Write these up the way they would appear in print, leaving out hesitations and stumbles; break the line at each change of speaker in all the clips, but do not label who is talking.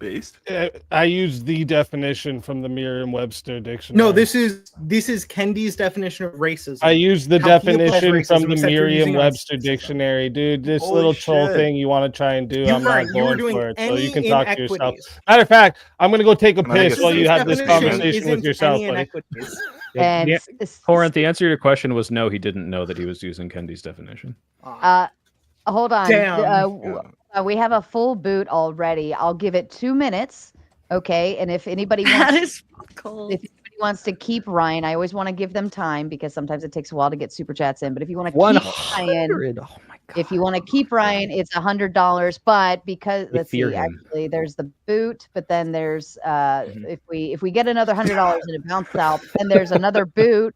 based?
I use the definition from the Merriam-Webster dictionary.
No, this is Kendi's definition of racism.
I use the
How he applies
definition
racism,
from the
except you're using it on
Merriam-Webster
sexism.
dictionary, dude. This
Holy
little troll
shit.
thing you want to try and do, I'm
Right,
not
you were
going
doing
for it. So
any
you can talk to yourself.
inequities.
Matter of fact, I'm gonna go take a
And I think
piss
it's
while you
the
have this
definition
conversation
isn't
with yourself,
any
buddy.
inequities.
And
Yeah. Corinth, the answer to your question was no, he didn't know that he was using Kendi's definition.
hold on.
Damn.
We have a full boot already. I'll give it 2 minutes. Okay. And if anybody wants,
That is cold.
if anybody wants to keep Ryan, I always want to give them time because sometimes it takes a while to get super chats in. But if you want to keep Ryan,
100. Oh my god.
if you want to keep Ryan, it's $100. But because
We
let's
fear
see,
him.
actually, there's the boot, but then there's if we get another $100 and it bounces out, then there's another boot.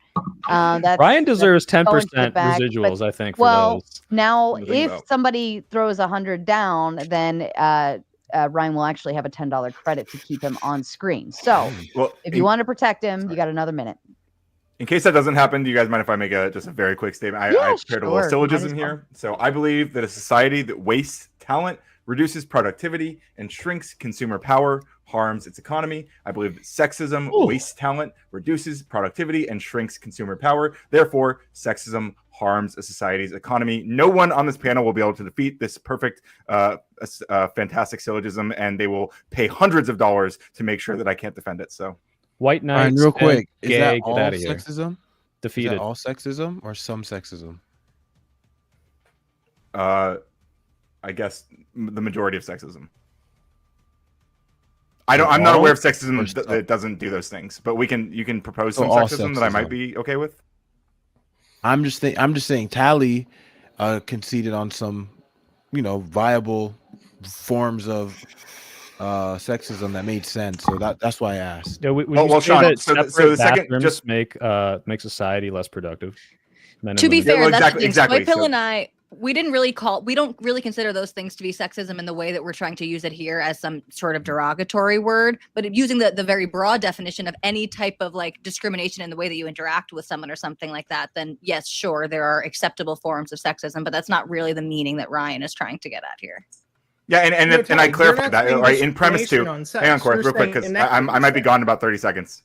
That's
Ryan deserves
going to the
10%
back,
residuals, I think, for
well,
those.
now
Something to think
if
about.
somebody throws 100 down, then Ryan will actually have a $10 credit to keep him on screen. So
Well,
if you want to protect him, you got another minute.
in case that doesn't happen, do you guys mind if I make just a very quick statement? I
Yeah,
prepared a
sure.
little syllogism
Might as well.
here. So I believe that a society that wastes talent, reduces productivity, and shrinks consumer power harms its economy. I believe that sexism wastes talent, reduces productivity, and shrinks consumer power. Therefore, sexism harms a society's economy. No one on this panel will be able to defeat this perfect, fantastic syllogism, and they will pay hundreds of dollars to make sure that I can't defend it. So,
White
Ryan,
knights,
real quick, is
gay,
that
get
all
out of here.
sexism? Is
Defeated.
that all sexism or some sexism?
I guess the majority of sexism. I'm not aware of sexism that doesn't do those things, but you can propose some
all
sexism that I might
sexism.
be okay with.
I'm just saying Tally conceded on some, viable forms of sexism that made sense. So that's why I asked.
Yeah, would
Well,
you
well,
say
Sean,
that
so the
separate
second-
bathrooms
just-
make society less productive? Men and
To be
women?
fair,
well,
that's
exactly-
the thing.
exactly,
Soy Pill
so-
and I, we don't really consider those things to be sexism in the way that we're trying to use it here as some sort of derogatory word, but using the very broad definition of any type of like discrimination in the way that you interact with someone or something like that, then yes, sure, there are acceptable forms of sexism, but that's not really the meaning that Ryan is trying to get at here.
Yeah, and
No,
I
Tally,
clarified
you're
that
not saying
right in premise two.
discrimination on sex.
Hang on, Corey,
You're
real quick,
saying
because I might be
inequities.
gone in about 30 seconds.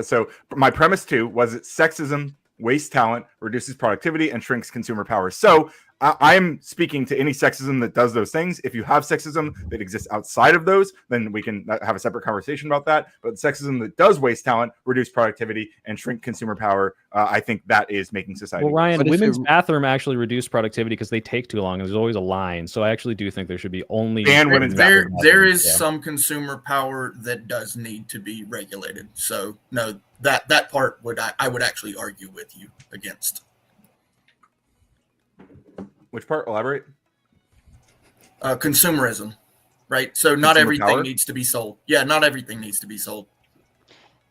So my premise two was that sexism wastes talent, reduces productivity, and shrinks consumer power. So I'm speaking to any sexism that does those things. If you have sexism that exists outside of those, then we can have a separate conversation about that. But sexism that does waste talent, reduce productivity, and shrink consumer power, I think that is making society
Well,
worse.
Ryan,
But if
women's
it-
bathroom actually reduce productivity because they take too long, and there's always a line. So I actually do think there should be only
And women's
bathroom
There
bathrooms,
is
yeah.
some consumer power that does need to be regulated. So no, that part I would actually argue with you against.
Which part? Elaborate.
Consumerism, right? So not
Consumer
everything
power?
needs to be sold. Yeah, not everything needs to be sold.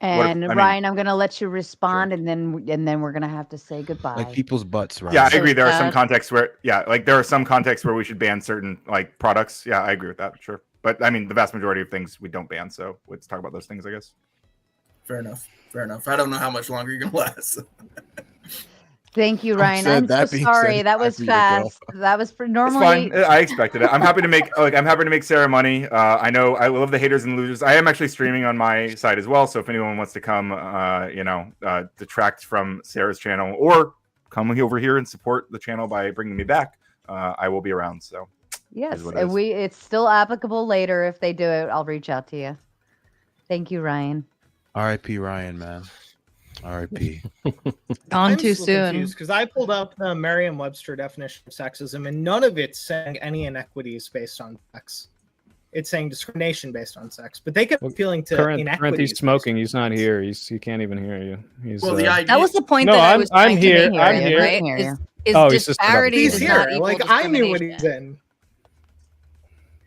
And
I mean-
Ryan, I'm going to let you respond, and then we're going to have to say goodbye.
Like people's butts, right?
Yeah, I
So
agree. There are some
that-
contexts where, there are some contexts where we should ban certain like products. Yeah, I agree with that. Sure, but I mean, the vast majority of things we don't ban. So let's talk about those things, I guess.
Fair enough. I don't know how much longer you're gonna last.
Thank you, Ryan.
said,
I'm so
that being
sorry.
said,
That was
happy to go.
fast. That was for
It's
normally.
fine. I expected it. I'm happy to make Sarah money. I know I love the haters and losers. I am actually streaming on my side as well. So if anyone wants to come, detract from Sarah's channel or come over here and support the channel by bringing me back, I will be around. So
Yes,
what it
and
is.
it's still applicable later. If they do it, I'll reach out to you. Thank you, Ryan.
R.I.P. Ryan, man. R.I.P.
Gone too soon.
Because I pulled up the Merriam-Webster definition of sexism, and none of it's saying any inequities based on sex. It's saying discrimination based on sex, but they kept appealing to
Corinth,
inequities.
he's smoking. He's not here. He can't even hear you. He's
Well, the idea
That was the point
No,
that I
I'm-
was
I'm
trying
here.
to make,
I'm
right?
here.
I can hear you.
Is
Oh, he's just
disparity
He's
does
here.
not equal
Like I knew what
discrimination.
he's in.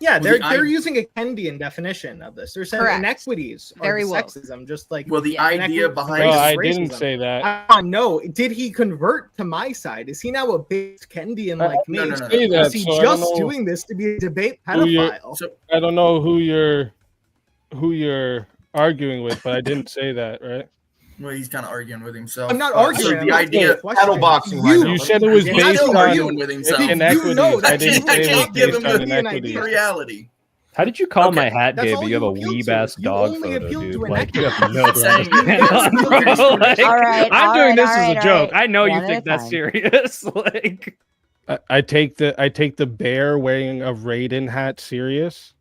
Yeah,
Well,
they're using a Kendian definition of this. They're saying
Correct.
inequities are
Very woke.
sexism, just like
well, the
Yeah,
idea
inequities
behind
No,
is
I
racism.
didn't say that.
No, did he convert to my side? Is he now a big Kendian like me?
no.
Say
Is
that,
he
so I don't
just
know
doing this to be a debate
who you're-
pedophile?
So
I don't know who you're arguing with, but I didn't say that, right?
well, he's kind of arguing with himself.
I'm not
So
arguing. I'm
the
asking
idea.
a question.
Paddle boxing right
You-
now.
You said it was
Yeah,
based
I know,
on
are
arguing with himself.
If you
inequities.
know that
I didn't
you
say it was
can't
give
based
him
on
the
inequities.
idea.
reality.
How did you call
Okay,
my hat
that's
gay,
all
but you have
you
a
appeal
weeb
to.
ass
You
dog
only
photo,
appeal to
dude?
an
Like, you
equity.
have no
Saying you
understanding
guys
on,
appeal to
bro.
discrimination.
Like,
All right,
I'm
all
doing
right,
this
all
as a
right,
joke.
all right.
I know you
One at
think
a
that's
time.
serious. Like,
I take the bear wearing a Raiden hat serious.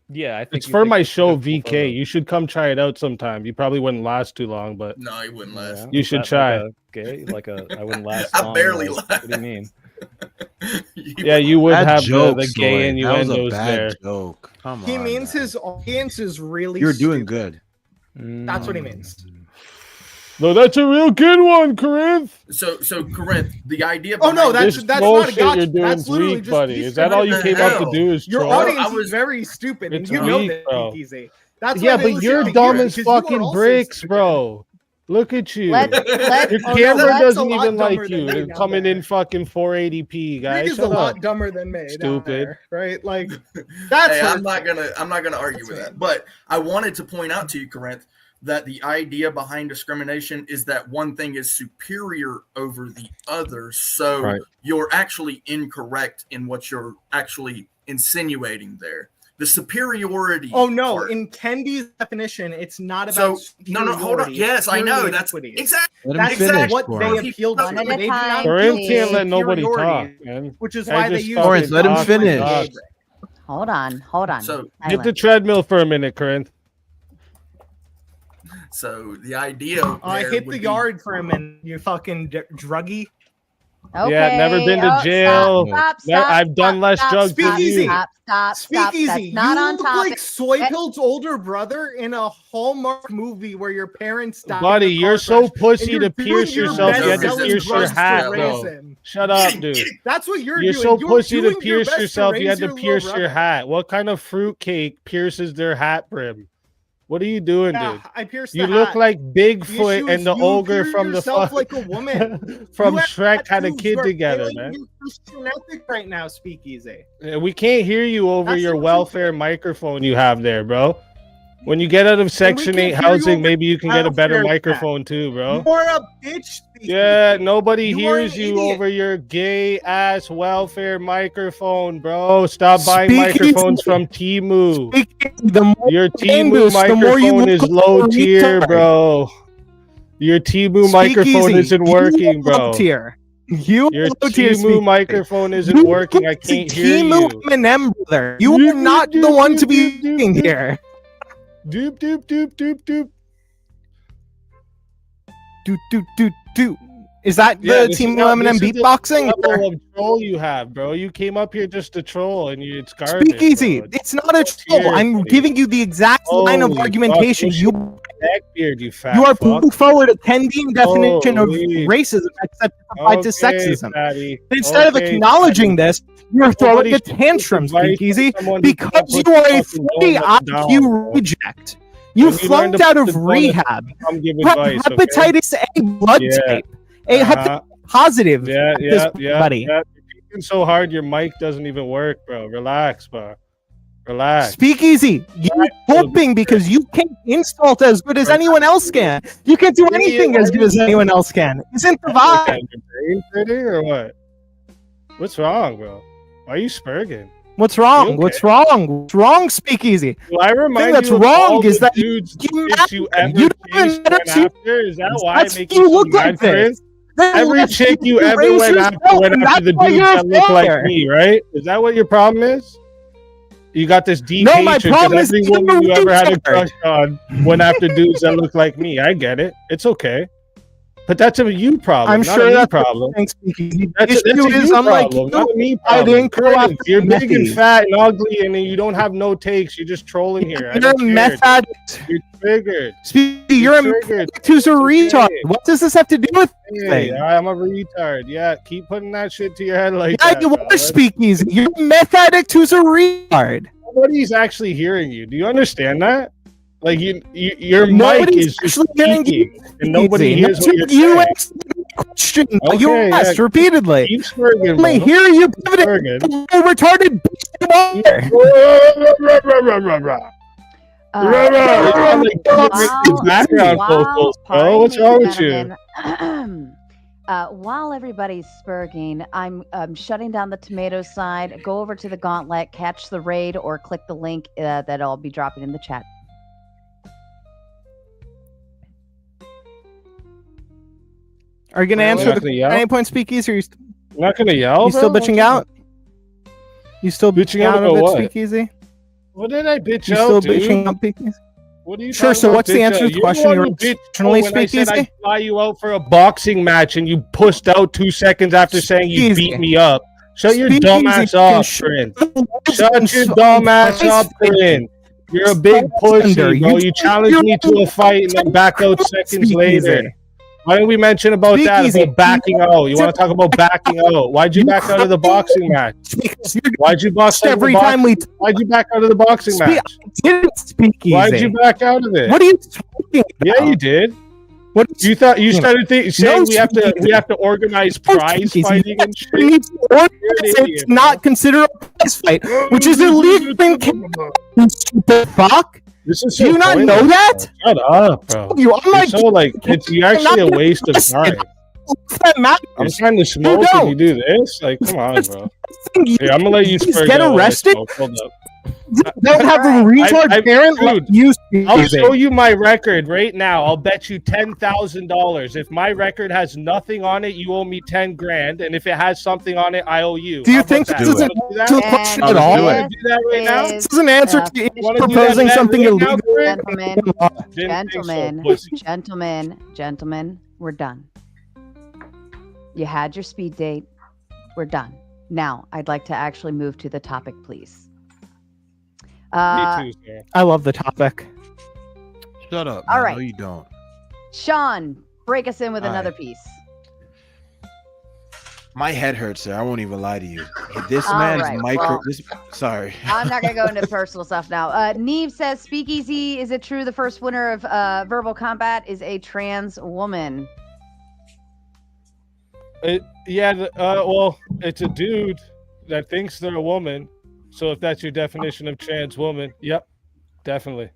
yeah, I think
It's
you
for
think
my
that's a
show
good photo.
VK. You should come try it out sometime. You probably wouldn't last too long, but
No, he wouldn't last.
Yeah,
You
is
should
that
try.
Like a gay, like a I wouldn't last.
I
long,
barely
like,
last.
What do you mean?
yeah, you would
Bad
have
joke,
the gay
Soren. That was a
innuendos
bad
there.
joke. Come
He
on.
means
man.
his audience is really.
You're doing
stupid.
good.
That's what he means.
No, that's a real good one, Corinth.
So Corinth, the idea.
Oh no,
behind
that's
This
not a
bullshit
gotcha.
you're doing
That's
is
literally
weak,
just
buddy.
he's
Is that all you
what the
came up to
hell?
do? Is
Your
troll?
audience
I was-
is very stupid, and
It's
you know
weak,
that,
bro.
Speakeasy. That's
Yeah,
why they
but you're
listen to
dumb
you,
as
because you are
fucking
also
bricks,
stupid.
bro. Look at you.
Let
Your
Oh, no,
camera
that's a
doesn't
lot
even like
dumber
you.
than me
They're
down
coming
there.
in fucking 480p,
Rick
guys.
is a
Shut
lot
up.
dumber than me. down
Stupid.
there, right? Like that's.
Hey, I'm
hurtful.
not gonna argue
That's
with
right.
that. But I wanted to point out to you, Corinth, that the idea behind discrimination is that one thing is superior over the other. So
Right.
you're actually incorrect in what you're actually insinuating there. The superiority.
Oh no!
part.
In Kendi's definition, it's not
So
about.
no, hold on.
superiority,
Yes, I know.
purely
That's
equity.
exactly.
Let him
That's
Exactly.
finish.
what
Soren.
they appeal to.
One
at a
They do not
time,
appeal
Corinth
to
can't let nobody
superiority,
talk, man.
which is
I
why they
just
use.
fucking
Corinth, let him
talk
finish.
and talk.
Hold on.
So
Hit the
Silence.
treadmill for a minute, Corinth.
so the idea.
I
there
hit
would
the
be-
yard for a minute. You fucking druggie.
Yeah, never been to
Oh,
jail.
Stop,
Ne- I've done less drugs
than you.
Stop.
Speakeasy.
That's not
you
on
look
topic.
like Soypilt's older brother in a Hallmark movie where your parents died.
Buddy,
in a car
you're so
crash,
pussy
and
to
you're
pierce
doing your
yourself. You had to
best-selling
pierce your
drugs to
hat,
raise
bro.
him.
Shut up, dude.
That's what you're
You're
doing.
so
You're
pussy to
doing your
pierce
best to
yourself. You
raise
had to
your
pierce
little
your
brother.
hat. What kind of fruitcake pierces their hat brim? What are you doing,
Yeah,
dude?
I pierced
You
the
look
hat.
like
The
Bigfoot
issue
and
is
the
you
ogre
view
from the
yourself
fuck
like a woman.
from
You have
Shrek had a
tattoos.
kid
You're
together,
failing
man.
your Christian ethic right now, Speakeasy.
We can't hear you over
That's
your
the truth.
welfare microphone you have there, bro. When you get out of Section 8
can't hear you
housing,
over
maybe you can get a better
welfare
microphone too, bro.
You're a bitch. Speakeasy.
Yeah, nobody
You are
hears
an
you
idiot.
over your gay ass welfare microphone, bro. Stop buying
Speakeasy.
microphones from Temu.
The more
Your
gain
Temu
boost, the more you
microphone is
look
low
like a
tier,
retard.
bro. Your Temu microphone
Speakeasy,
isn't
you
working,
are
bro.
low tier. You
Your
are low tier.
Temu
Speakeasy.
microphone isn't
You
working. I
look like
can't hear
Temu
you.
Eminem, brother. You are not the one to be speaking here.
Doop doop doop doop doop.
Do. Is that
Yeah,
the
this
Team
is not-
Eminem
this is the
beatboxing?
level of troll you have, bro. You came up here just to troll, and it's garbage.
Speakeasy.
bro.
It's not a
Low
troll.
tier,
I'm
buddy.
giving you the exact line of
Holy
argumentation.
fuck,
You
Neckbeard, you fat
you are
fuck.
putting forward a Kendian definition of
Holy.
racism except applied to
Okay,
sexism.
Fatty.
Instead of
Okay,
acknowledging
Fatty.
this, you're throwing
Nobody
a
should
tantrum,
take advice from
Speakeasy,
someone who can't
because
put
you are
the
a
fucking
fully
donut down,
IQ
bro.
reject. You
When you learn
flunked
to
out
put
of
the donut
rehab.
Come give
You have
advice, okay?
hepatitis A blood
Yeah.
type. A hepatitis positive.
Yeah,
at this
yeah,
point,
yeah,
buddy.
yeah. You're beating so hard, your mic doesn't even work, bro. Relax, bro. Relax.
Speakeasy. You're hoping because you can't insult as good as anyone else can. You can't do anything as good as anyone else can. Isn't the
What,
vibe?
your brain hurting or what? What's wrong, bro? Why are you spurging?
What's wrong?
You okay?
What's wrong? What's wrong, Speakeasy?
Well, I remind
that's
you of
wrong
all
is
the
that
dudes
you
chicks you ever
you don't
chased
even
went
see-
after. Is that why
That's
it makes
you
you so
look like
mad,
this.
Chris?
Then
Every
let's
chick you
raise
ever went
yourself,
after went
and
after the
that's why
dudes
you're a
that look like
failure.
me, right? Is that what your problem is? You got this deep
No, my
hatred 'cause
problem is
every
you're
woman you ever had a
retard.
crush on went after dudes that look like me. I get it. It's okay. But that's a you problem,
I'm
not
sure
a me
that's
problem.
Thanks, Speakeasy. The
That's a
issue
you
is, unlike
problem,
you,
not a me
I
problem.
didn't go
Curtis,
after
you're big and
methies.
fat and ugly, and then you don't have no takes. You're just trolling here. I
You're a
don't care.
meth addict.
You're triggered.
Speakeasy, you're a
triggered.
meth addict who's a
Okay.
retard. What does this have to do with
Hey,
anything?
I'm a retard. Yeah, keep putting that shit to your head like
Yeah,
that.
you
bro.
are Speakeasy. You're a meth addict who's a retard.
Nobody's actually hearing you. Do you understand that? Like your mic
Nobody's
is just
actually hearing you.
speaking, and nobody
Speakeasy.
hears
That's
what you're
what you
saying.
asked the question.
Okay,
You asked
yeah.
repeatedly.
Keep smirking,
I
bro.
hear you pivoting.
Smirking.
You retarded bitch.
You sound like
Wow.
background vocals, bro. What's wrong with you?
While everybody's spurging, I'm shutting down the tomato side. Go over to the gauntlet, catch the raid, or click the link that I'll be dropping in the chat.
Are you gonna
You're
answer
not
the
gonna yell?
9 point speakeasy? Or you
I'm not gonna yell.
still
bro?
bitching out? You still
Bitching
bitching
out
out
about
of it,
what?
speakeasy?
What did I bitch
You
out,
still
dude?
bitching out, speakeasy?
What are you
Sure,
talking
so
about,
what's the
bitch
answer to
out?
the
You're
question?
one
You're
who bitched
emotionally
when I said
speakeasy?
I'd fly you out for a boxing match and you pushed out 2 seconds after saying you
Speakeasy.
beat me up. Shut your
Speakeasy
dumb ass
can
up,
sh-
Corinne. Shut your dumb ass up, Corinne. You're a big pussy, bro. You challenged me to a fight and then backed out seconds later. Why didn't we mention about that,
Speakeasy.
about backing out? You want to talk about backing out? Why'd you back out of the boxing match?
Because you're
Why'd you box out of the
every time we
Why'd you back out of the boxing
Spe-
match?
didn't speakeasy.
Why'd you back out of it?
What are you talking about?
Yeah, you did.
What
You thought you started saying
No
we have to
speakeasy.
organize
No
prize
speakeasy.
fighting and
We
shit.
need to organize
You're an
it
idiot,
to not consider a prize fight, which is illegal in Canada. You stupid fuck.
This is
Do you not know that?
Bro. Shut up, bro.
You, I'm
You're
like,
so like you're actually a waste of time.
that matters.
I'm trying to smoke and
don't.
you do this. Like, come on, bro.
You
Here, I'm gonna let you
Please get arrested?
Hold up.
don't have a retard
I-
parent
dude,
like you.
I'll
speakeasy.
show you my record right now. I'll bet you $10,000. If my record has nothing on it, you owe me 10 grand, and if it has something on it, I owe you.
Do you
How
think
about
this
that?
doesn't
Wanna do
answer the
that?
question
I'll
at all?
do it.
Wanna do that right now?
This is an answer to
Wanna do that
proposing
bet
something
right now,
illegal.
Corinne?
Gentlemen,
Didn't think so, pussy.
gentlemen, we're done. You had your speed date. We're done. Now, I'd like to actually move to the topic, please.
Me too, sir.
I love the topic.
Shut up.
All
man.
right.
No, you don't.
Sean, break us in with
All
another
right.
piece.
My head hurts, sir. I won't even lie to you. This
All
man's
right,
micro.
well-
Sorry.
I'm not going to go into personal stuff now. Neve says, Speakeasy, is it true the first winner of Verbal Combat is a trans woman?
Well, it's a dude that thinks they're a woman. So if that's your definition of trans woman, yep, definitely.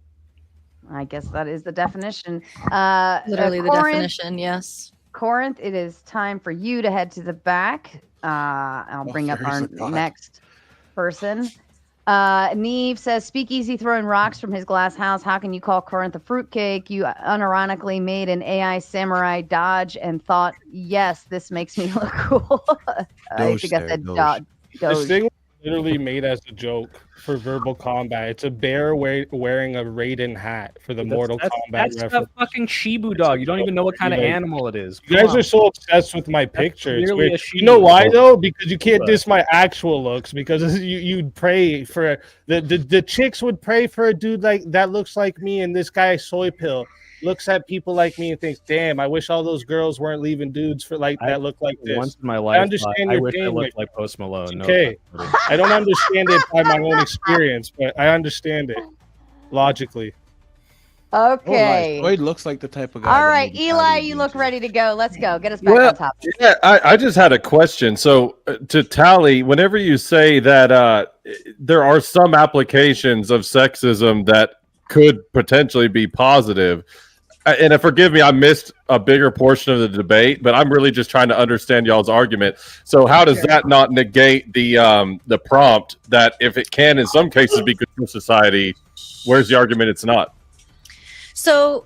I guess that is the definition.
Literally the
Corinth,
definition, yes.
Corinth, it is time for you to head to the back. I'll bring up our
praise God.
next person. Neve says, Speakeasy throwing rocks from his glass house. How can you call Corinth a fruitcake? You unironically made an AI samurai dodge and thought, yes, this makes me look cool. I
Doge
think I
there,
said
Doge.
This
Doge.
thing was literally made as a joke for Verbal Combat. It's a bear wearing a Raiden hat for the Mortal Kombat
That's
reference.
a fucking Shibu dog. You don't even know what kind of
Like,
animal it is.
You
Come
guys
on.
are so obsessed with my picture. It's
clearly
weird.
a
You know
Shibu
why
dog.
though? Because you can't
What?
diss my actual looks. Because you pray for the chicks would pray for a dude like that looks like me, and this guy Soy Pill looks at people like me and thinks, "Damn, I wish all those girls weren't leaving dudes for like that look like this."
Once in my life,
understand
I
your
wish I
pain,
looked like Post Malone. No,
okay. I don't understand it by my own experience, but I understand it logically.
Okay.
Boyd looks like the type of guy.
All
that
right,
maybe
Eli,
Tyler
you
would
look
do.
ready to go. Let's go. Get us back
Well,
on top.
Yeah, I just had a question. So to Tally, whenever you say that there are some applications of sexism that could potentially be positive, and forgive me, I missed a bigger portion of the debate, but I'm really just trying to understand y'all's argument. So how does that not negate the prompt that if it can in some cases be good for society, where's the argument it's not?
So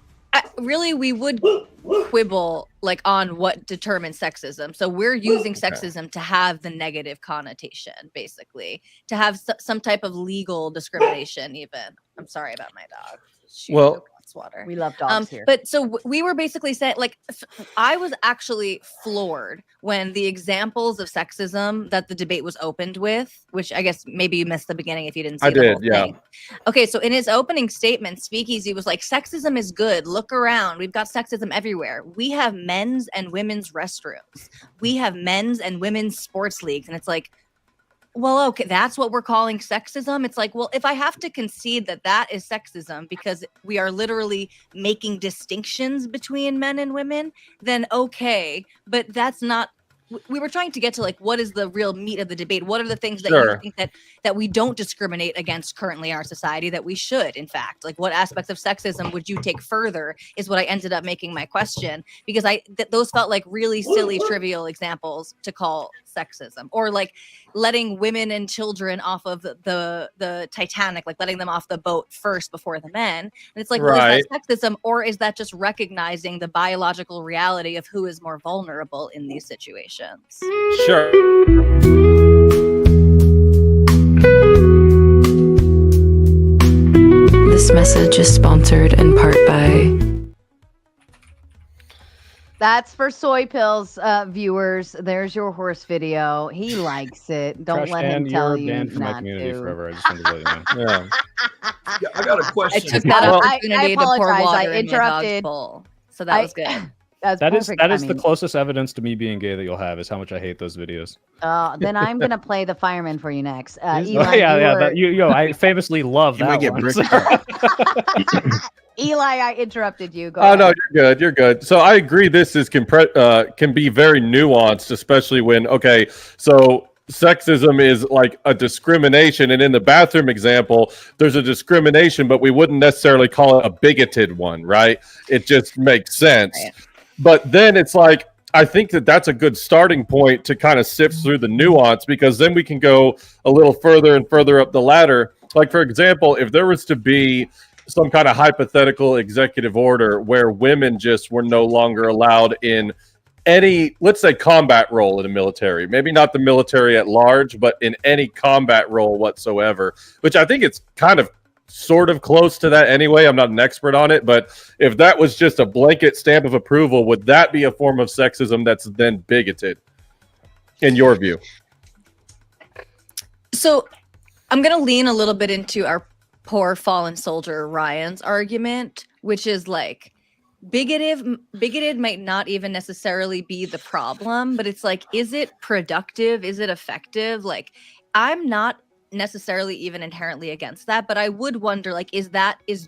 really, we would quibble like on what determines sexism. So we're using sexism to have the negative connotation, basically, to have some type of legal discrimination. Even I'm sorry about my dog. She
Well,
took water.
We love dogs here.
But so we were basically saying, like, I was actually floored when the examples of sexism that the debate was opened with, which I guess maybe you missed the beginning if you didn't see
I
the
did,
whole
yeah.
thing. Okay, so in his opening statement, Speakeasy was like, sexism is good. Look around. We've got sexism everywhere. We have men's and women's restrooms. We have men's and women's sports leagues. And it's like, well, okay, that's what we're calling sexism. It's like, well, if I have to concede that that is sexism because we are literally making distinctions between men and women, then okay, but that's not we were trying to get to like what is the real meat of the debate. What are the things that
Sure.
you think that we don't discriminate against currently in our society that we should, in fact, like what aspects of sexism would you take further is what I ended up making my question, because those felt like really silly, trivial examples to call sexism, or like letting women and children off of the Titanic, like letting them off the boat first before the men. And it's like, well, is that sexism, or is that just recognizing the biological reality of who is more vulnerable in these situations?
Sure.
This message is sponsored in part by...
That's for Soy Pills viewers. There's your horse video. He likes it. Don't
Crush
let him
Dan,
tell
you're
you
banned from my
not
community
to.
forever. I just wanted to let you know.
Yeah.
Yeah, I got a
I
question.
took that
Well,
opportunity to pour
apologize.
water
I
in my dog's
interrupted.
bowl, so that was good.
That's
That is
perfect
that is the
timing.
closest evidence to me being gay that you'll have, is how much I hate those videos.
Then I'm gonna play the fireman for you next.
Oh,
Eli,
yeah.
you were-
I famously love
You
that
might get
one.
bricked.
Eli, I interrupted you. Go
Oh
ahead.
no, you're good. You're good. So I agree. This is can be very nuanced, especially when so sexism is like a discrimination, and in the bathroom example, there's a discrimination, but we wouldn't necessarily call it a bigoted one, right? It just makes sense.
Right.
But then it's like, I think that's a good starting point to kind of sift through the nuance, because then we can go a little further and further up the ladder. Like, for example, if there was to be some kind of hypothetical executive order where women just were no longer allowed in any, let's say, combat role in the military, maybe not the military at large, but in any combat role whatsoever, which I think it's kind of sort of close to that anyway. I'm not an expert on it, but if that was just a blanket stamp of approval, would that be a form of sexism that's then bigoted, in your view?
So I'm going to lean a little bit into our poor fallen soldier Ryan's argument, which is like bigoted might not even necessarily be the problem, but it's like, is it productive? Is it effective? Like, I'm not necessarily even inherently against that, but I would wonder, like, is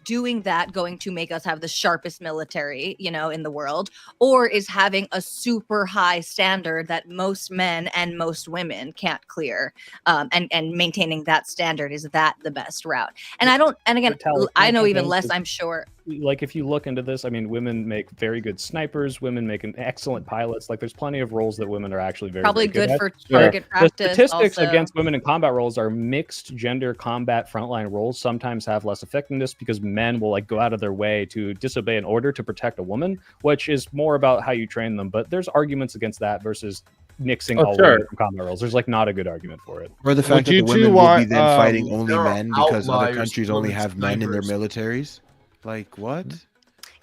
doing that going to make us have the sharpest military, in the world, or is having a super high standard that most men and most women can't clear, and maintaining that standard, is that the best route? And again, I know even less, I'm sure.
Like, if you look into this, I mean, women make very good snipers, women make excellent pilots. Like, there's plenty of roles that women are actually
Probably
very
good
at.
for target practice.
The statistics
also.
against women in combat roles are mixed gender combat frontline roles sometimes have less effectiveness because men will like go out of their way to disobey an order to protect a woman, which is more about how you train them. But there's arguments against that versus nixing all women from combat roles. There's like not a good argument for it.
Or the fact that
you
the
two
women will
want,
be then fighting only
there are
men because other
outliers
countries
for
only
the
have men in their
snipers.
militaries. Like what?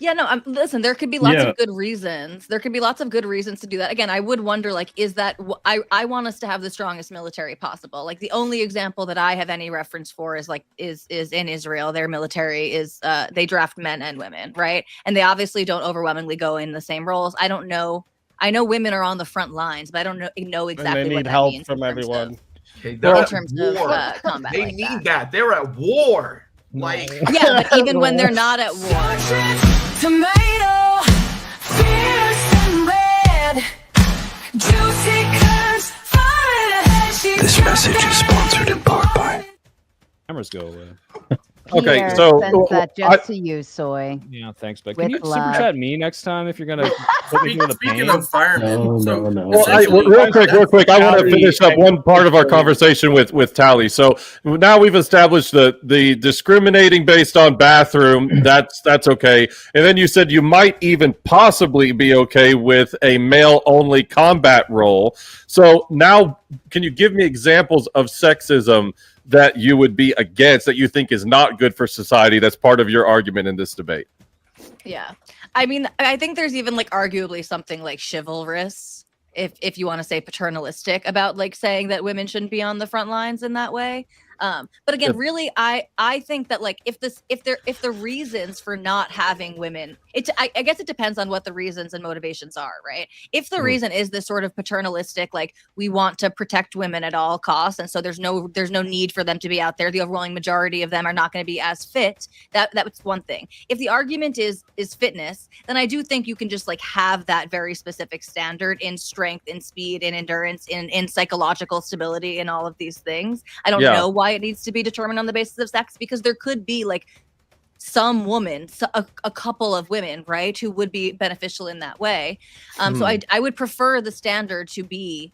Yeah, no, listen, there could be lots of good reasons. There could be lots of good reasons to do that. Again, I would wonder, like, is that, I want us to have the strongest military possible. Like, the only example that I have any reference for is in Israel. Their military is, they draft men and women, right? And they obviously don't overwhelmingly go in the same roles. I don't know. I know women are on the front lines, but I don't know exactly
and they
what
need
that
help
means
from
in terms of-
everyone.
Okay, they're
in
at
terms of
war.
combat.
They
like
need
that.
that. They're at war. Like,
Yeah, but even when they're not at war.
Tomato, fierce and red, juicy curves, far ahead.
This message is sponsored in part by...
Cameras go away.
Okay,
Here,
so
sends that just to you, Soy.
Yeah, thanks, but
With
can you super
love.
chat me next time if you're gonna put me through the pain?
speaking of firemen,
Well, real quick, I want to finish up one part of our conversation with Tally. So now we've established the discriminating based on bathroom. That's okay. And then you said you might even possibly be okay with a male-only combat role. So now, can you give me examples of sexism that you would be against, that you think is not good for society? That's part of your argument in this debate.
Yeah. I mean, I think there's even like arguably something like chivalrous, if you want to say paternalistic, about like saying that women shouldn't be on the front lines in that way. But again, really, I think that like if the reasons for not having women, I guess it depends on what the reasons and motivations are, right? If the reason is this sort of paternalistic, like we want to protect women at all costs, and so there's no need for them to be out there. The overwhelming majority of them are not going to be as fit. That's one thing. If the argument is fitness, then I do think you can just like have that very specific standard in strength, in speed, in endurance, in psychological stability, and all of these things. I don't know why it needs to be determined on the basis of sex, because there could be like some woman, a couple of women, right, who would be beneficial in that way. So I would prefer the standard to be.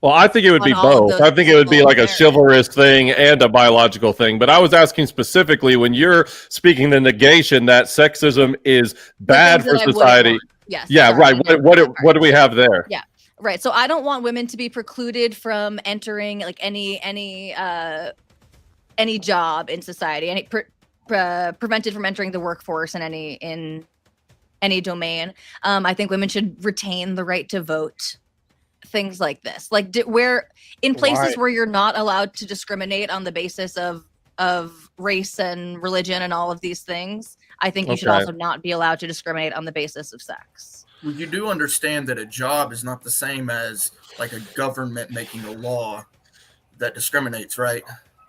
Well, I think it would be both. I think it would be like a chivalrous thing and a biological thing. But I was asking specifically when you're speaking the negation that sexism is bad for society.
Yes.
Yeah, right. What do we have there?
Yeah. Right. So I don't want women to be precluded from entering like any job in society, prevented from entering the workforce in any domain. I think women should retain the right to vote. Things like this, like where in places where you're not allowed to discriminate on the basis of race and religion and all of these things, I think you should also not be allowed to discriminate on the basis of sex.
Well, you do understand that a job is not the same as like a government making a law that discriminates, right?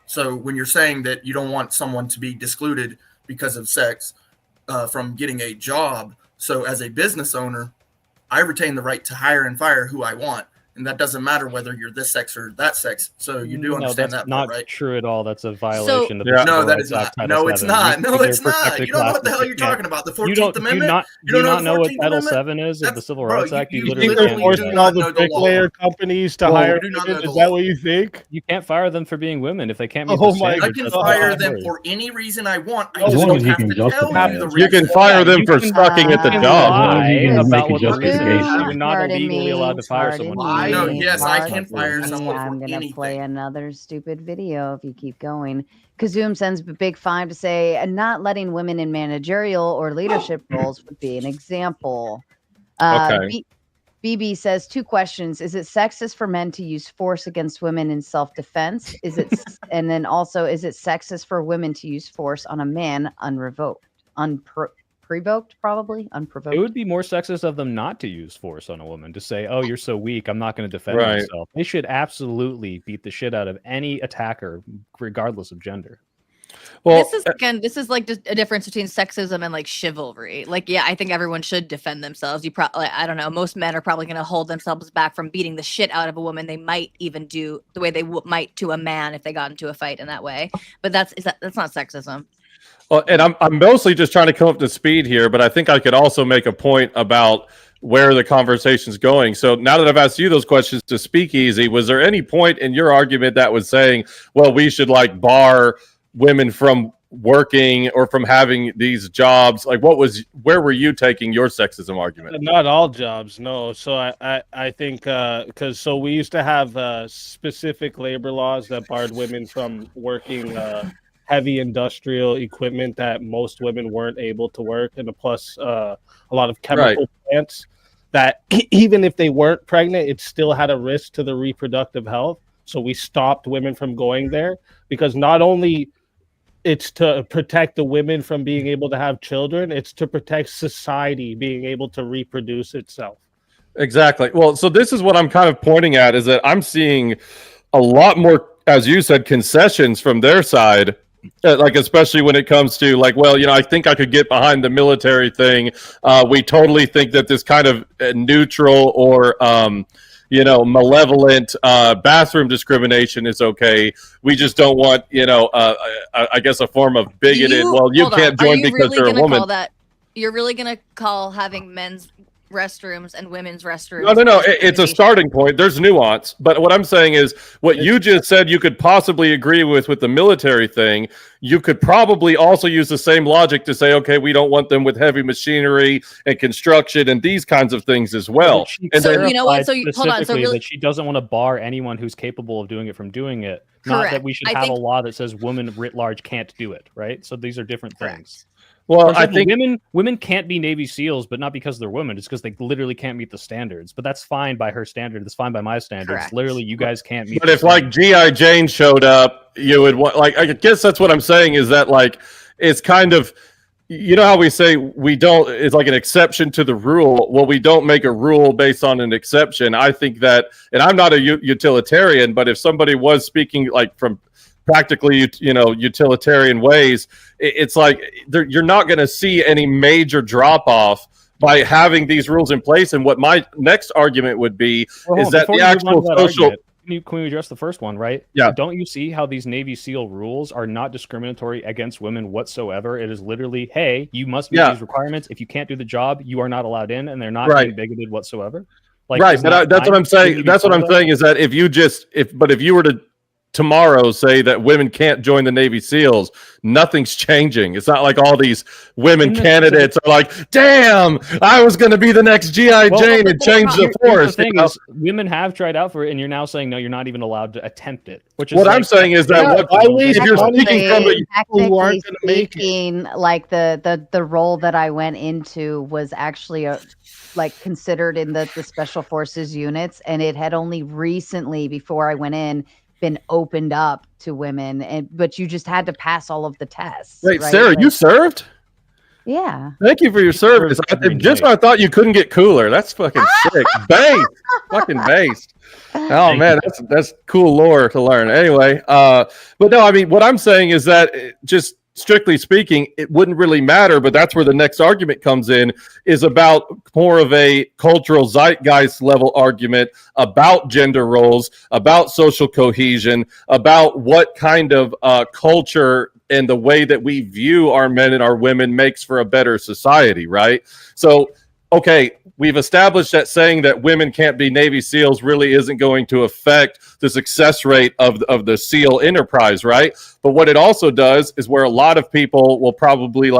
So when you're saying that you don't want someone to be excluded because of sex from getting a job, so as a business owner, I retain the right to hire and fire who I want. And that doesn't matter whether you're this sex or that sex. So you do understand that,
not
right?
true at all. That's a violation of the
No, that is not. No, it's not. No, it's not. You don't know what the hell you're talking about. The 14th Amendment?
You do not know what Title VII is of the Civil Rights Act?
You think they're forcing all the bricklayer companies to hire women? Is that what you think?
You can't fire them for being women if they can't meet
Oh
the
my
standards.
I can fire them for any reason I want. I just don't have to tell you the reason.
You can fire them for sucking at the job.
About what the reason is. You're not illegally allowed to fire someone.
No, yes, I can fire someone
I'm
for
gonna
anything.
play another stupid video if you keep going. Kazoom sends a big five to say not letting women in managerial or leadership roles would be an example. BB says 2 questions. Is it sexist for men to use force against women in self-defense? And then also, is it sexist for women to use force on a man unprovoked? Probably unprovoked.
It would be more sexist of them not to use force on a woman, to say, "Oh, you're so weak, I'm not going to defend myself." They should absolutely beat the shit out of any attacker, regardless of gender.
Well,
this is like just a difference between sexism and like chivalry. Like, yeah, I think everyone should defend themselves. I don't know. Most men are probably going to hold themselves back from beating the shit out of a woman. They might even do the way they might to a man if they got into a fight in that way. But that's not sexism.
Well, and I'm mostly just trying to come up to speed here, but I think I could also make a point about where the conversation's going. So now that I've asked you those questions to Speakeasy, was there any point in your argument that was saying, well, we should like bar women from working or from having these jobs? Like, where were you taking your sexism argument?
Not all jobs, no. So I think because we used to have specific labor laws that barred women from working heavy industrial equipment that most women weren't able to work, and plus a lot of chemical plants that even if they weren't pregnant, it still had a risk to the reproductive health. So we stopped women from going there, because not only it's to protect the women from being able to have children, it's to protect society being able to reproduce itself.
Exactly. Well, so this is what I'm kind of pointing at, is that I'm seeing a lot more, as you said, concessions from their side. Like, especially when it comes to like, well, I think I could get behind the military thing. We totally think that this kind of neutral or, malevolent bathroom discrimination is okay. We just don't want, I guess a form of bigoted. You can't join because you're a woman.
You're really going to call having men's restrooms and women's restrooms?
No. It's a starting point. There's nuance. But what I'm saying is what you just said you could possibly agree with the military thing. You could probably also use the same logic to say, okay, we don't want them with heavy machinery and construction and these kinds of things as well.
And so you know what? So hold on. So really, that she doesn't want to bar anyone who's capable of doing it from doing it.
Correct.
Not that we should have a law that says women writ large can't do it. Right. So these are different things.
Well,
For
I
example,
think
women can't be Navy SEAls, but not because they're women. It's because they literally can't meet the standards. But that's fine by her standard. That's fine by my standards.
Correct.
Literally, you guys can't meet.
But
the
if like
standards.
GI Jane showed up, you would want like I guess that's what I'm saying is that like it's kind of you know how we say we don't it's like an exception to the rule. Well, we don't make a rule based on an exception. I think that, and I'm not a utilitarian, but if somebody was speaking like from practically utilitarian ways, it's like you're not going to see any major drop off by having these rules in place. And what my next argument would be is that the actual social.
Can we address the first one, right?
Yeah.
Don't you see how these Navy SEAL rules are not discriminatory against women whatsoever? It is literally, hey, you must meet these requirements. If you can't do the job, you are not allowed in, and they're not being bigoted whatsoever. Like,
right, but that's what I'm saying. That's what I'm saying is that if you were to tomorrow say that women can't join the Navy SEALs, nothing's changing. It's not like all these women candidates are like, damn, I was going to be the next G.I. Jane and change the force.
The thing is, women have tried out for it, and you're now saying, no, you're not even allowed to attempt it. Which is
what I'm saying is that if you're speaking from
technically speaking, like the role that I went into was actually considered in the special forces units, and it had only recently, before I went in, been opened up to women, but you just had to pass all of the tests.
Wait,
right?
Sarah, you served?
Yeah.
Thank you for your service. Just when I thought you couldn't get cooler. That's fucking sick. Based. Fucking based. Oh man, that's cool lore to learn. Anyway, but no, I mean what I'm saying is that just strictly speaking, it wouldn't really matter, but that's where the next argument comes in, is about more of a cultural zeitgeist level argument about gender roles, about social cohesion, about what kind of culture and the way that we view our men and our women makes for a better society, right? So, okay, we've established that saying that women can't be Navy SEALs really isn't going to affect the success rate of the SEAL enterprise, right? But what it also does is where a lot of people will probably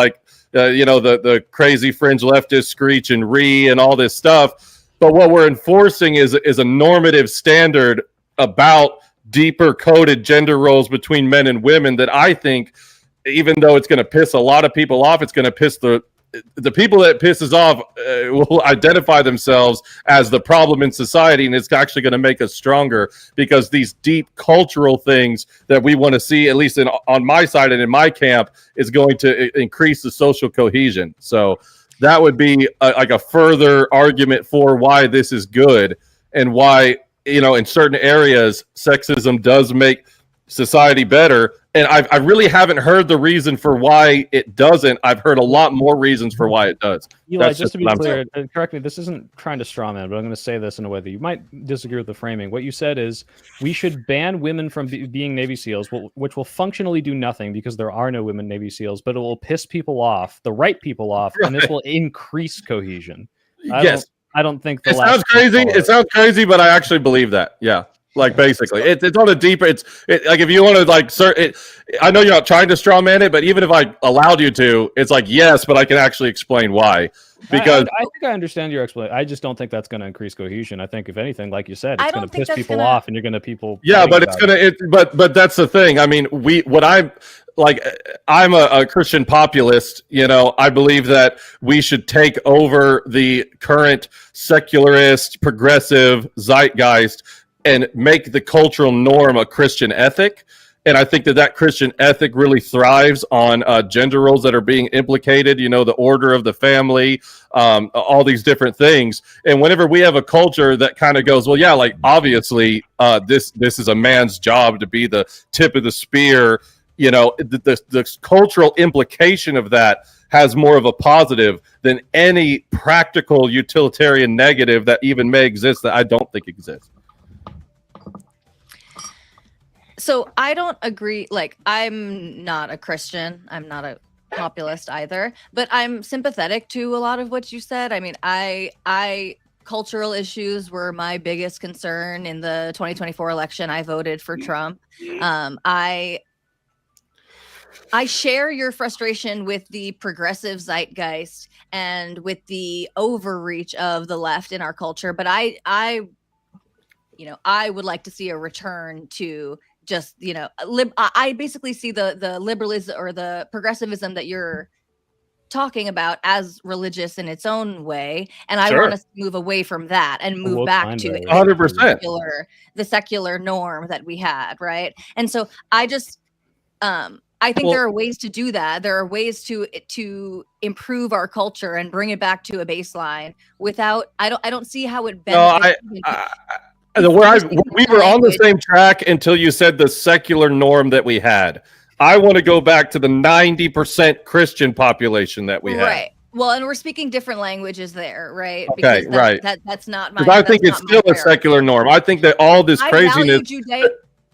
the crazy fringe leftists screech and and all this stuff. But what we're enforcing is a normative standard about deeper coded gender roles between men and women that I think, even though it's going to piss a lot of people off, it's going to piss the people that it pisses off will identify themselves as the problem in society, and it's actually going to make us stronger because these deep cultural things that we want to see, at least on my side and in my camp, is going to increase the social cohesion. So that would be like a further argument for why this is good and why, in certain areas, sexism does make society better. And I really haven't heard the reason for why it doesn't. I've heard a lot more reasons for why it does.
Eli, just to be clear, correct me, this isn't trying to straw man, but I'm going to say this in a way that you might disagree with the framing. What you said is we should ban women from being Navy SEAls, which will functionally do nothing because there are no women Navy SEAls, but it will piss people off, the right people off, and this will increase cohesion. I don't think
it sounds crazy. It sounds crazy, but I actually believe that. Yeah. Like basically, it's on a deeper. It's like if you want to I know you're not trying to straw man it, but even if I allowed you to, it's like yes, but I can actually explain why. Because
I think I understand your explanation. I just don't think that's going to increase cohesion. I think if anything, like you said, it's going to piss people off, and you're going to people.
Yeah, but it's going to. But that's the thing. I mean, I'm a Christian populist. I believe that we should take over the current secularist, progressive zeitgeist and make the cultural norm a Christian ethic. And I think that Christian ethic really thrives on gender roles that are being implicated, the order of the family, all these different things. And whenever we have a culture that kind of goes, well, yeah, like obviously this is a man's job to be the tip of the spear, the cultural implication of that has more of a positive than any practical utilitarian negative that even may exist that I don't think exists.
So I don't agree. Like, I'm not a Christian. I'm not a populist either, but I'm sympathetic to a lot of what you said. I mean, I cultural issues were my biggest concern in the 2024 election. I voted for Trump. I share your frustration with the progressive zeitgeist and with the overreach of the left in our culture. But I would like to see a return to just, I basically see the liberalism or the progressivism that you're talking about as religious in its own way, and I
Sure.
want us to move away from that and move
woke
back
mind
to
right.
100%.
the secular norm that we had, right? And so I just I think
Well-
there are ways to do that. There are ways to improve our culture and bring it back to a baseline without I don't see how it
No,
benefits
we were on the same track until you said the secular norm that we had. I want to go back to the 90% Christian population that we had.
Right. Well, and we're speaking different languages there, right?
Okay, right.
That's not my.
Because I think
that's
it's
not my
still a
priority.
secular norm. I think that all this
I value
craziness.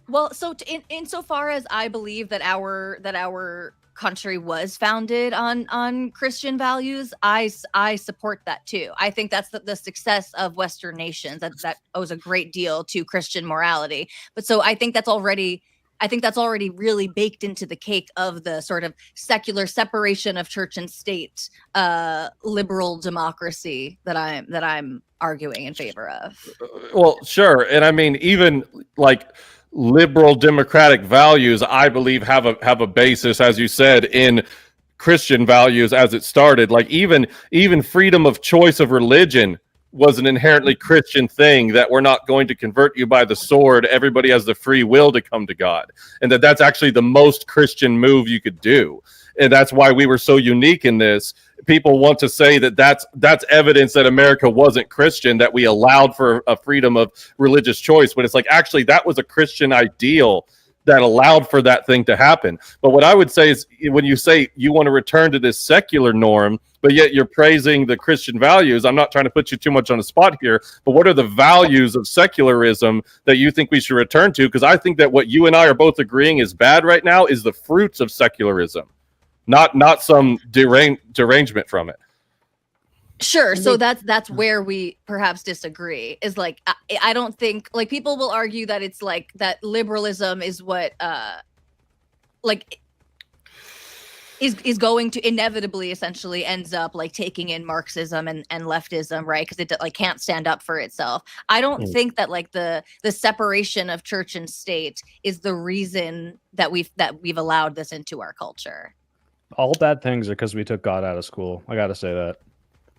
Well, so insofar as I believe that our country was founded on Christian values, I support that too. I think that's the success of Western nations that owes a great deal to Christian morality. But so I think that's already really baked into the cake of the sort of secular separation of church and state, liberal democracy that I'm arguing in favor of.
Well, sure. And I mean, even like liberal democratic values, I believe have a basis, as you said, in Christian values as it started. Like even freedom of choice of religion was an inherently Christian thing, that we're not going to convert you by the sword. Everybody has the free will to come to God. And that's actually the most Christian move you could do. And that's why we were so unique in this. People want to say that that's evidence that America wasn't Christian, that we allowed for a freedom of religious choice. But it's like, actually, that was a Christian ideal that allowed for that thing to happen. But what I would say is, when you say you want to return to this secular norm, but yet you're praising the Christian values, I'm not trying to put you too much on the spot here, but what are the values of secularism that you think we should return to? Because I think that what you and I are both agreeing is bad right now is the fruits of secularism, not some derangement from it.
Sure. So that's where we perhaps disagree, is like, I don't think, like, people will argue that it's like that liberalism is what is going to inevitably essentially ends up like taking in Marxism and leftism, right? Because it like can't stand up for itself. I don't think that like the separation of church and state is the reason that we've allowed this into our culture.
All bad things are because we took God out of school. I got to say that.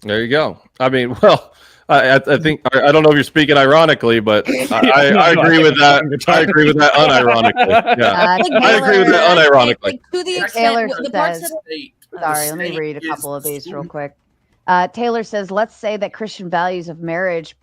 There you go. I mean, well, I think, I don't know if you're speaking ironically, but I agree with that. I agree with that unironically. Yeah, I agree with that unironically.
Like, to the extent
Taylor
the parts
says,
that
sorry, let me read a couple of these real quick. Taylor says, let's say that Christian values of marriage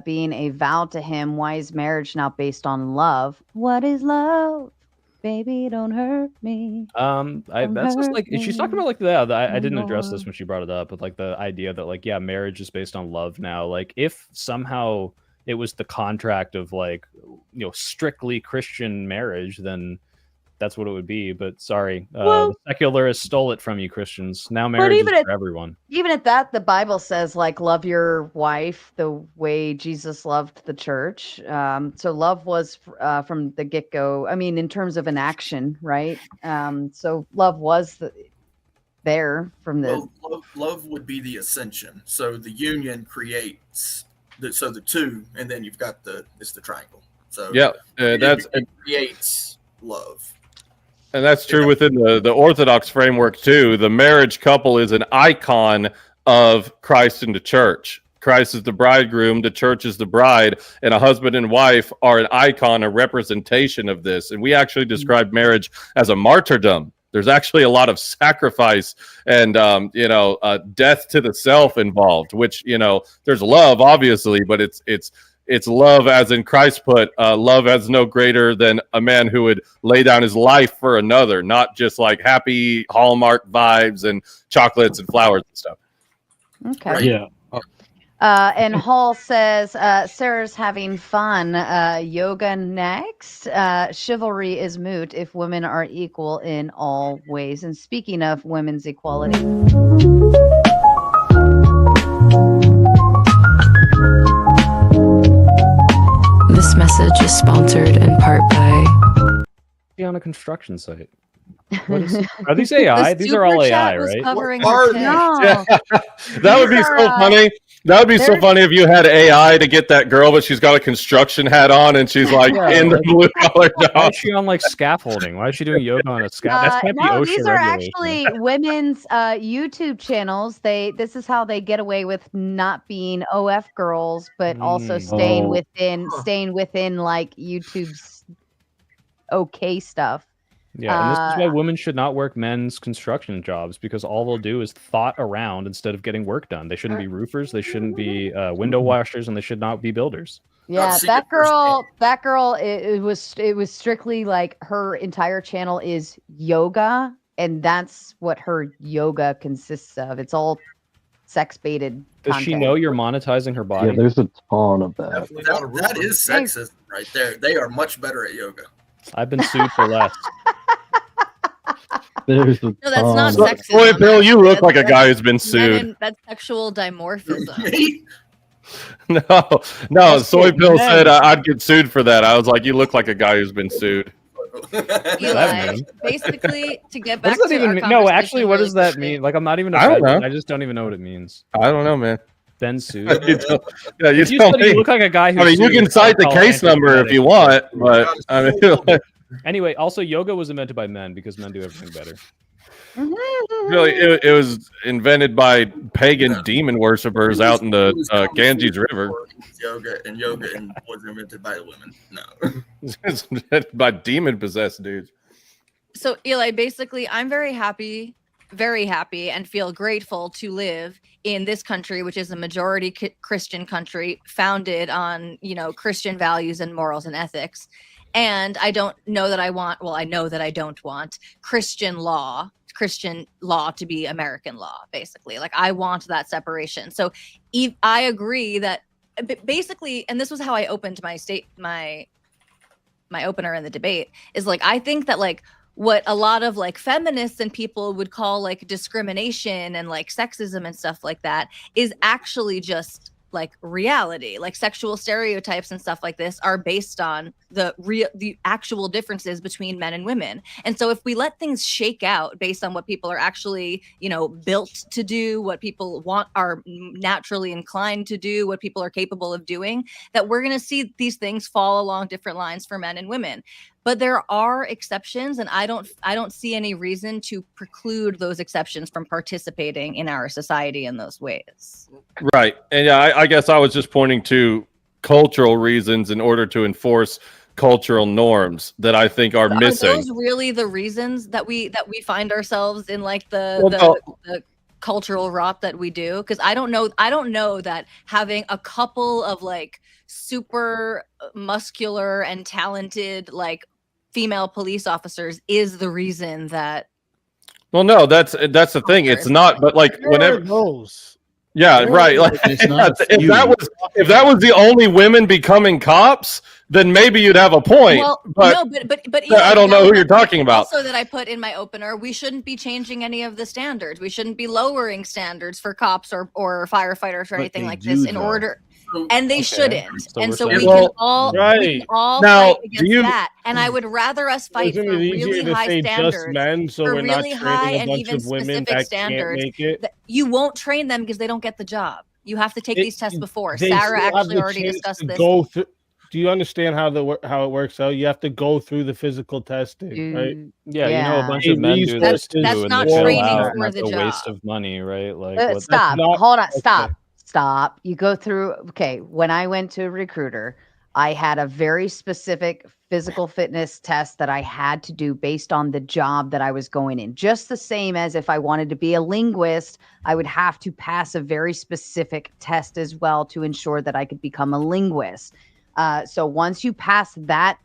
being a vow to him. Why is marriage not based on love? What is love? Baby, don't hurt me.
That's just like, she's talking about like I didn't address this when she brought it up, but like the idea that like, yeah, marriage is based on love now. Like if somehow it was the contract of like, strictly Christian marriage, then that's what it would be. But sorry, the secularists stole it from you Christians. Now marriage is for everyone.
Even at that, the Bible says like love your wife the way Jesus loved the church. So love was from the get-go. I mean, in terms of an action, right? So love was there from the.
Well, love would be the ascension. So the union creates the two, and then you've got it's the triangle. So
yeah,
it creates love.
And that's true within the Orthodox framework too. The marriage couple is an icon of Christ and the church. Christ is the bridegroom, the church is the bride, and a husband and wife are an icon, a representation of this. And we actually describe marriage as a martyrdom. There's actually a lot of sacrifice and death to the self involved, which, there's love obviously, but it's love as in Christ put, love as no greater than a man who would lay down his life for another, not just like happy Hallmark vibes and chocolates and flowers and stuff.
Okay.
Right?
Yeah.
And Hall says, Sarah's having fun. Yoga next. Chivalry is moot if women are equal in all ways. And speaking of women's equality.
This message is sponsored in part by...
On a construction site. Are these AI? These are all AI, right?
covering
What
her
part?
tits.
No.
That would be so funny That would be so
There's-
funny if you had AI to get that girl, but she's got a construction hat on and she's like
Yeah,
in the
like-
blue collar
Why
job.
is she on like scaffolding? Why is she doing yoga on a scaffold? That can't be
no,
OSHA
these are
regulation.
actually women's YouTube channels. This is how they get away with not being OF girls, but also staying within like YouTube's okay stuff.
Yeah, and this is why women should not work men's construction jobs, because all they'll do is thought around instead of getting work done. They shouldn't be roofers, they shouldn't be window washers, and they should not be builders.
Yeah,
seen
that
it firsthand.
girl, it was strictly like her entire channel is yoga, and that's what her yoga consists of. It's all sex baited.
Does she know you're monetizing her body?
Yeah, there's a ton of that.
That is sexism right there. They are much better at yoga.
I've been sued for less.
There's a
No, that's not
ton.
sexism.
Boy, Bill, you look like a
That's-
guy who's been sued.
That's sexual dimorphism.
Me?
No, Soy Bill said I'd get sued for that. I was like, you look like a guy who's been sued.
Eli, basically, to get
What
back
does that
to
even
our
mean? No,
conversation
actually, what
really
does that
quickly.
mean? Like, I'm not even a
I don't
vet.
know.
I just don't even know what it means.
I don't know, man.
Ben sued.
You tell, yeah, you
If you
tell
said
me.
you look like a guy who
I mean, you
sued,
can cite the
I'll
case
call
number if you want, but I mean,
Anyway, also yoga was invented by men because men do everything better.
really, it was invented by pagan demon worshippers out in the Ganges River.
Yoga was invented by women. No.
It's invented by demon possessed dudes.
So Eli, basically, I'm very happy, and feel grateful to live in this country, which is a majority Christian country, founded on Christian values and morals and ethics. And I don't know that I want. Well, I know that I don't want Christian law to be American law. Basically, like I want that separation. So I agree that basically, and this was how I opened my opener in the debate, is like I think that like what a lot of like feminists and people would call like discrimination and like sexism and stuff like that is actually just like reality. Like sexual stereotypes and stuff like this are based on the actual differences between men and women. And so if we let things shake out based on what people are actually, built to do, what people are naturally inclined to do, what people are capable of doing, that we're going to see these things fall along different lines for men and women. But there are exceptions, and I don't see any reason to preclude those exceptions from participating in our society in those ways.
Right. And yeah, I guess I was just pointing to cultural reasons in order to enforce cultural norms that I think are missing.
Are those really the reasons that we find ourselves in like the cultural rot that we do? Because I don't know that having a couple of like super muscular and talented like female police officers is the reason that.
Well, no, that's the thing. It's not, but like whenever
those.
Yeah, right. Like,
It's not a
if that was the only women becoming cops, then maybe you'd have a point.
Well,
but
no, but
I don't know who you're talking about.
Also, that I put in my opener, we shouldn't be changing any of the standards. We shouldn't be lowering standards for cops or firefighters or
But
anything
they
like
do,
this in
though.
order. And they shouldn't.
So
And
we're
so
saying-
we
Well,
can all
right.
Now,
fight
do
against
you-
that. And I would rather us fight for
Isn't it easier
really
to
high
say just
standards.
men, so
for
we're not
really high
training a
and
bunch
even
of women
specific
that
standards
can't make it?
that you won't train them because they don't get the job. You have to take these tests before.
They
Sarah
still have
actually
the
already
chance
discussed
to
this.
Go through. Do you understand how it works out? You have to go through the physical testing, right?
Yeah, you know, a bunch
Hey,
of men
these
do
That's-
this too,
that's
and
not
they fail
training
out,
for
and that's
the
a waste
job.
of money, right? Like,
Stop.
not-
Hold on.
okay.
Stop. You go through. Okay. When I went to a recruiter, I had a very specific physical fitness test that I had to do based on the job that I was going in. Just the same as if I wanted to be a linguist, I would have to pass a very specific test as well to ensure that I could become a linguist. So once you pass that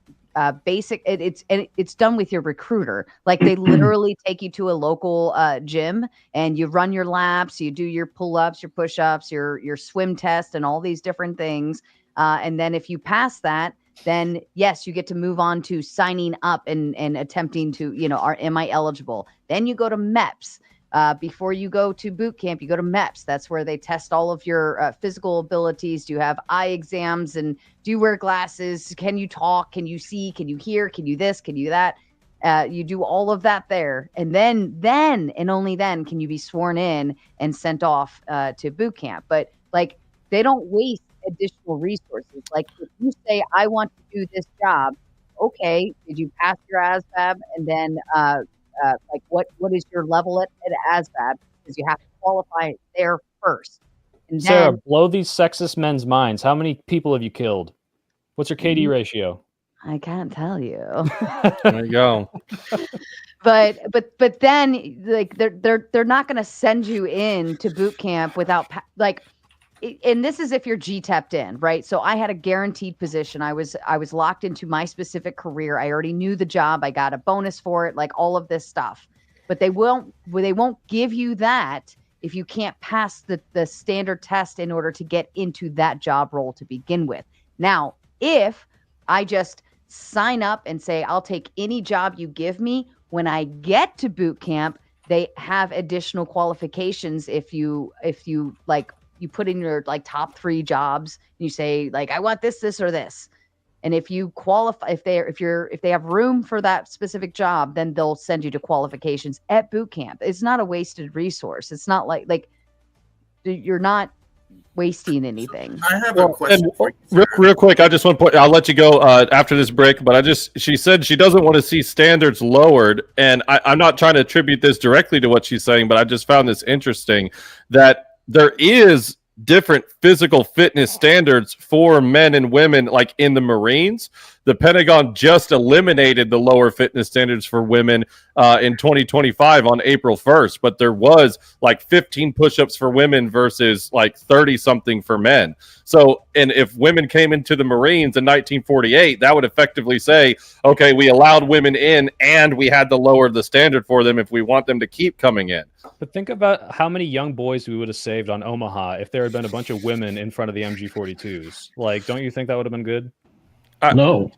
basic, it's done with your recruiter. Like they literally take you to a local gym and you run your laps, you do your pull-ups, your push-ups, your swim test, and all these different things. And then if you pass that, then yes, you get to move on to signing up and attempting to, am I eligible? Then you go to MEPS. Before you go to boot camp, you go to MEPS. That's where they test all of your physical abilities. Do you have eye exams, and do you wear glasses? Can you talk? Can you see? Can you hear? Can you this? Can you that? You do all of that there. And then and only then can you be sworn in and sent off to boot camp. But like they don't waste additional resources. Like if you say, I want to do this job, okay, did you pass your ASVAB? And then like what is your level at ASVAB? Because you have to qualify there first. And
Sarah,
then
blow these sexist men's minds. How many people have you killed? What's your KD ratio?
I can't tell you.
There you go.
but then like they're not going to send you in to boot camp without and this is if you're GTEP'd in, right? So I had a guaranteed position. I was locked into my specific career. I already knew the job. I got a bonus for it, like all of this stuff. But they won't give you that if you can't pass the standard test in order to get into that job role to begin with. Now, if I just sign up and say, I'll take any job you give me, when I get to boot camp, they have additional qualifications. If you like, you put in your like top 3 jobs, and you say like, I want this, or this. And if you qualify, if they have room for that specific job, then they'll send you to qualifications at boot camp. It's not a wasted resource. It's not like you're not wasting anything.
I have a question for you.
Real quick, I just want to point. I'll let you go after this break, but she said she doesn't want to see standards lowered, and I'm not trying to attribute this directly to what she's saying, but I just found this interesting that there is different physical fitness standards for men and women, like in the Marines. The Pentagon just eliminated the lower fitness standards for women in 2025 on April 1st, but there was like 15 push-ups for women versus like 30 something for men. So, and if women came into the Marines in 1948, that would effectively say, okay, we allowed women in and we had to lower the standard for them if we want them to keep coming in.
But think about how many young boys we would have saved on Omaha if there had been a bunch of women in front of the MG42s. Like, don't you think that would have been good?
No.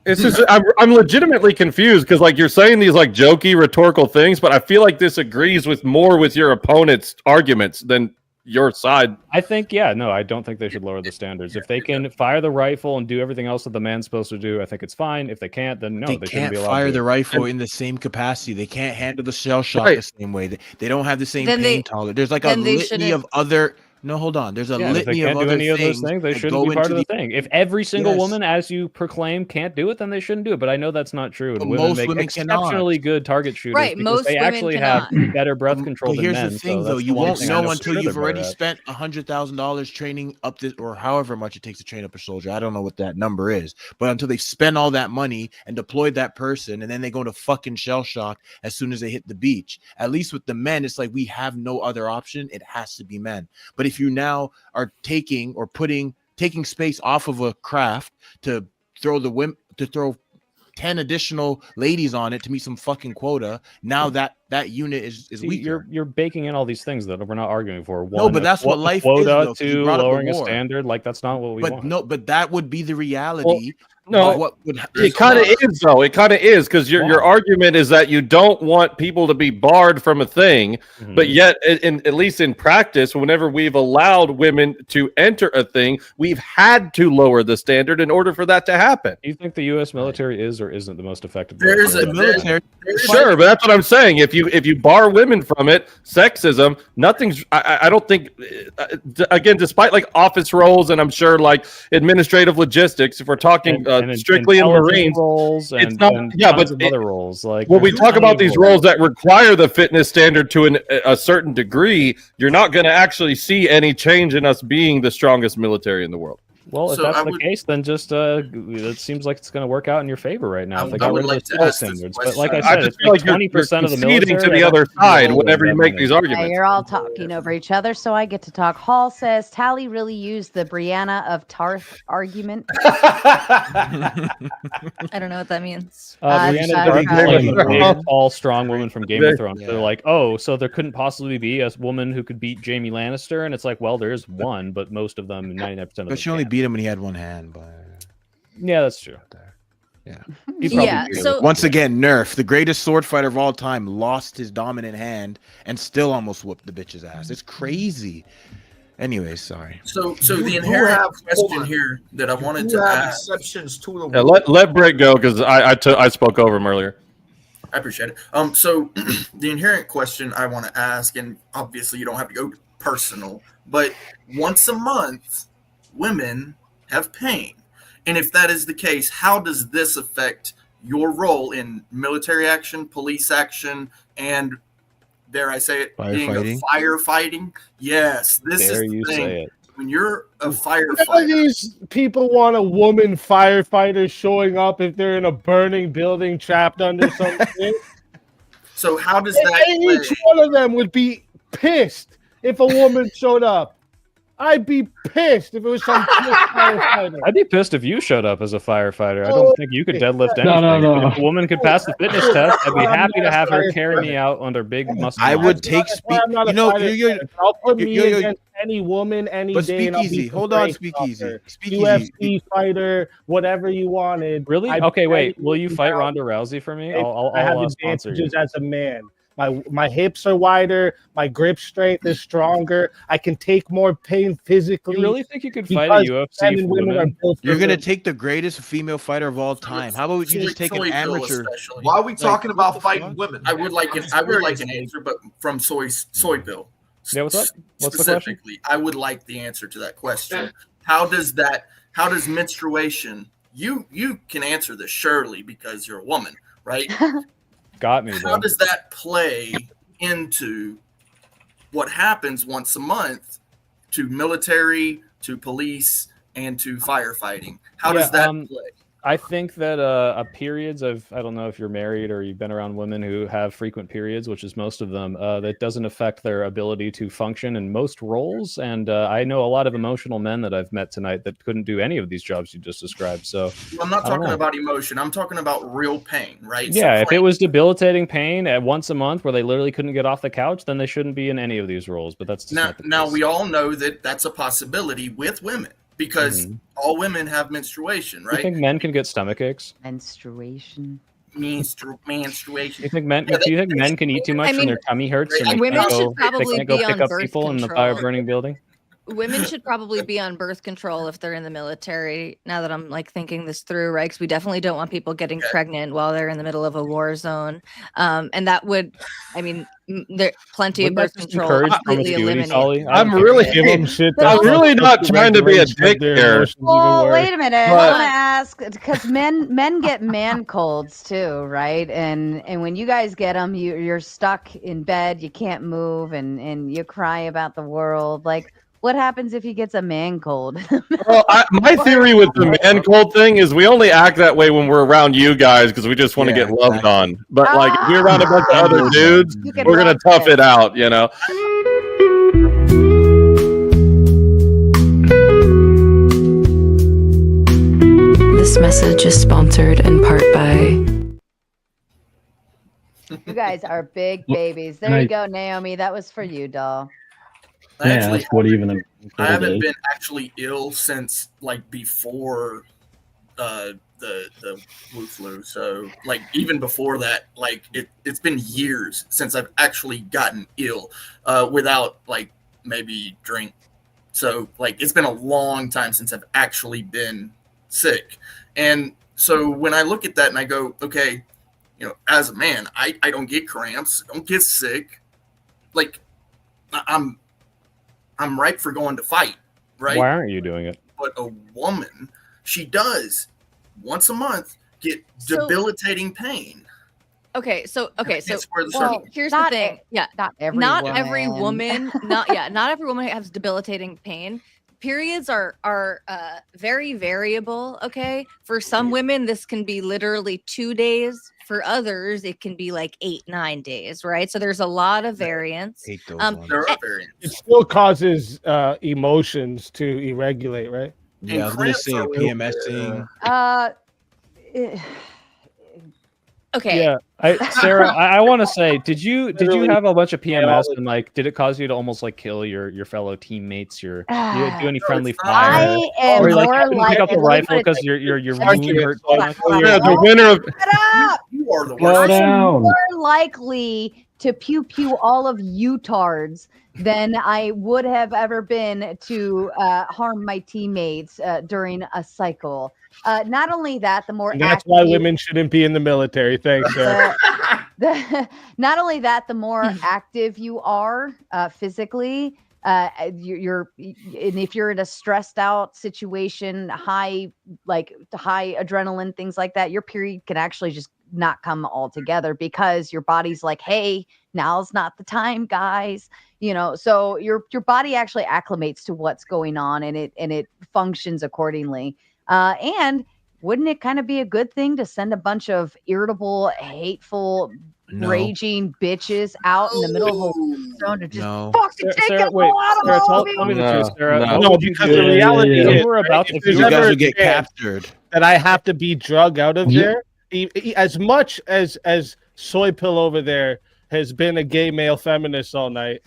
It's just I'm legitimately confused because like you're saying these like jokey rhetorical things, but I feel like this agrees with more with your opponent's arguments than your side.
I think, yeah, no, I don't think they should lower the standards. If they can fire the rifle and do everything else that the man's supposed to do, I think it's fine. If they can't, then no, they shouldn't be allowed
fire
to.
the rifle in the same capacity. They can't handle the shell shock the same way. They don't have the same pain tolerance. There's like a litany of other. No, hold on. There's a litany of other things.
They shouldn't be part of the thing. If every single woman, as you proclaim, can't do it, then they shouldn't do it. But I know that's not true. And women make exceptionally good target shooters,
right? Most
they
women
actually
cannot.
have better breath control than men.
Here's the thing, though. You won't
thing
know until you've already
at.
spent $100,000 training up this, or however much it takes to train up a soldier. I don't know what that number is, but until they spend all that money and deployed that person, and then they go into fucking shell shock as soon as they hit the beach. At least with the men, it's like we have no other option. It has to be men. But if you now are taking space off of a craft to throw 10 additional ladies on it to meet some fucking quota, now that unit is weaker.
You're baking in all these things that we're not arguing for. One,
no, but that's what life
quota,
is.
Two, lowering a standard. Like that's not what we want.
But that would be the reality.
No, it kind of is though. It kind of is because your argument is that you don't want people to be barred from a thing, but yet, at least in practice, whenever we've allowed women to enter a thing, we've had to lower the standard in order for that to happen.
Do you think the U.S. military is or isn't the most effective?
The military.
Sure, but that's what I'm saying. If you bar women from it, sexism, nothing's. I don't think. Again, despite like office roles and I'm sure like administrative logistics, if we're talking. Strictly in Marines
roles and,
it's not, but
other roles like
when we talk about these roles that require the fitness standard to a certain degree, you're not going to actually see any change in us being the strongest military in the world.
Well, if that's the case, then just it seems like it's going to work out in your favor right now. If they got rid of the standards, but like I said, it's like 20% of the military
to the other side whenever you make these arguments.
You're all talking over each other, so I get to talk. Hall says Tally really used the Brianna of Tarth argument.
I don't know what that means.
Brianna is a big, tall, strong woman from Game of Thrones. They're like, oh, so there couldn't possibly be a woman who could beat Jaime Lannister, and it's like, well, there is one, but most of them, 99% of them.
But she only beat him when he had one hand. But
yeah, that's true.
Yeah.
So
once again, Nerf, the greatest sword fighter of all time, lost his dominant hand and still almost whooped the bitch's ass. It's crazy. Anyway, sorry.
So the inherent question here that I wanted to ask.
Exceptions to the
rule. Let Brick go because I spoke over him earlier.
I appreciate it. So the inherent question I want to ask, and obviously you don't have to go personal, but once a month, women have pain. And if that is the case, how does this affect your role in military action, police action, and dare I say it, being a firefighting? Yes, this
Dare
is the
you
thing.
say it.
When you're a
None of
firefighter,
these people want a woman firefighter showing up if they're in a burning building trapped under something.
so how does that
And
play?
each one of them would be pissed if a woman showed up. I'd be pissed if it was some pissed firefighter.
I'd be pissed if you showed up as a firefighter. I don't think you could deadlift
No,
anything.
no.
If a woman could pass the fitness test, I'd be happy to have her carry me out under big muscle.
I would
That's
take
why I'm not a fighter. I'll put me
you're-
against any woman any
But
day. And I'll
Speakeasy,
beat the
hold on,
brakes
Speakeasy.
off her.
Speakeasy.
UFC fighter, whatever you wanted.
Really?
I
Okay, wait.
bet
Will you fight
now
Ronda Rousey for me?
I have
I'll sponsor you.
advantages as a man. My hips are wider. My grip strength is stronger. I can take more pain physically.
You really think you could fight a
because
UFC
men and women are
woman?
built
You're gonna
different.
take the greatest female fighter of all time. How about you just take an amateur?
Why are we talking about
what the
fighting
fuck?
women?
I would like an answer, but from Soy Bill.
Yeah, what's up? What's the question?
Specifically, I would like the answer to that question. How does menstruation? You can answer this surely because you're a woman, right?
Got me,
How
bro.
does that play into what happens once a month to military, to police, and to firefighting? How does that play?
I think that periods of, I don't know if you're married or you've been around women who have frequent periods, which is most of them, that doesn't affect their ability to function in most roles. And I know a lot of emotional men that I've met tonight that couldn't do any of these jobs you just described. So
I'm not
I don't
talking
know.
about emotion. I'm talking about real pain, right?
Yeah,
So
if it was debilitating pain at once a month where they literally couldn't get off the couch, then they shouldn't be in any of these roles. But that's just not the
now
case.
we all know that that's a possibility with women because all women have menstruation,
Do you
right?
think men can get stomach aches?
Menstruation.
Menstruation.
Do you think men? Do you think men can eat too much
I
when
mean,
their tummy hurts and they
women
can't
should
go? They
probably
can't go
be
pick
on
up
birth
people in the
control.
fire burning building.
Women should probably be on birth control if they're in the military. Now that I'm like thinking this through, right? Because we definitely don't want people getting pregnant while they're in the middle of a war zone. And that would, I mean, there plenty
Wouldn't
of birth
that just
control
encourage
completely
promiscuity,
eliminate.
Solly?
I'm really, I'm really not trying to be a dick here.
Well, wait a minute. I
But-
want to ask because men get man colds too, right? And when you guys get them, you're stuck in bed, you can't move, and you cry about the world. Like, what happens if he gets a man cold?
Well, my theory with the man cold thing is we only act that way when we're around you guys because we just want to
Yeah,
get loved on. But like if you're around a bunch of other dudes,
You can
we're gonna
love
tough
it.
it out, you know.
This message is sponsored in part by
You guys are big babies. There you go, Naomi. That was for you, doll.
I actually,
what even
I haven't been actually ill since like before the flu. So like even before that, like it's been years since I've actually gotten ill without like maybe drink. So like it's been a long time since I've actually been sick. And so when I look at that and I go, okay, you know, as a man, I don't get cramps, I don't get sick. Like I'm ripe for going to fight, right?
Why aren't you doing it?
But a woman, she does once a month get debilitating pain.
Okay, so
That's where the
well,
circle-
here's the
Not
thing. Yeah,
Not every
not
woman.
every woman, not every woman has debilitating pain. Periods are very variable. Okay, for some women this can be literally 2 days. For others, it can be like 8-9 days. Right. So there's a lot of variance.
Hate those
There
ones.
are variants.
It still causes emotions to irregulate, right?
Yeah, I was gonna
cramps
say
are real
PMSing.
Eh,
Okay.
Yeah, Sarah, I want to say, did you
Literally,
have a bunch of
yeah,
PMS and like did it cause you to almost like kill your fellow teammates? Do you do any friendly
it's not.
fire?
I am
Or like
more
you couldn't pick up
likely.
a rifle because your wound hurt too much?
Yeah, the winner of
Shut up!
You are the
Slow
worst.
down.
More likely to pew pew all of you tards than I would have ever been to harm my teammates during a cycle. Not only that, the more
And that's why
active-
women shouldn't be in the military. Thanks, Sarah.
not only that, the more active you are physically, you're and if you're in a stressed out situation, high adrenaline, things like that, your period can actually just not come all together because your body's like, hey, now's not the time, guys. So your body actually acclimates to what's going on, and it functions accordingly. And wouldn't it kind of be a good thing to send a bunch of irritable, hateful, raging bitches out in the middle of a zone to just fucking take it all out of
tell me the truth, Sarah.
No, because the reality is,
we're about
if
you guys will get captured,
that I have to be drug out of there. As much as Soy Pill over there has been a gay male feminist all night,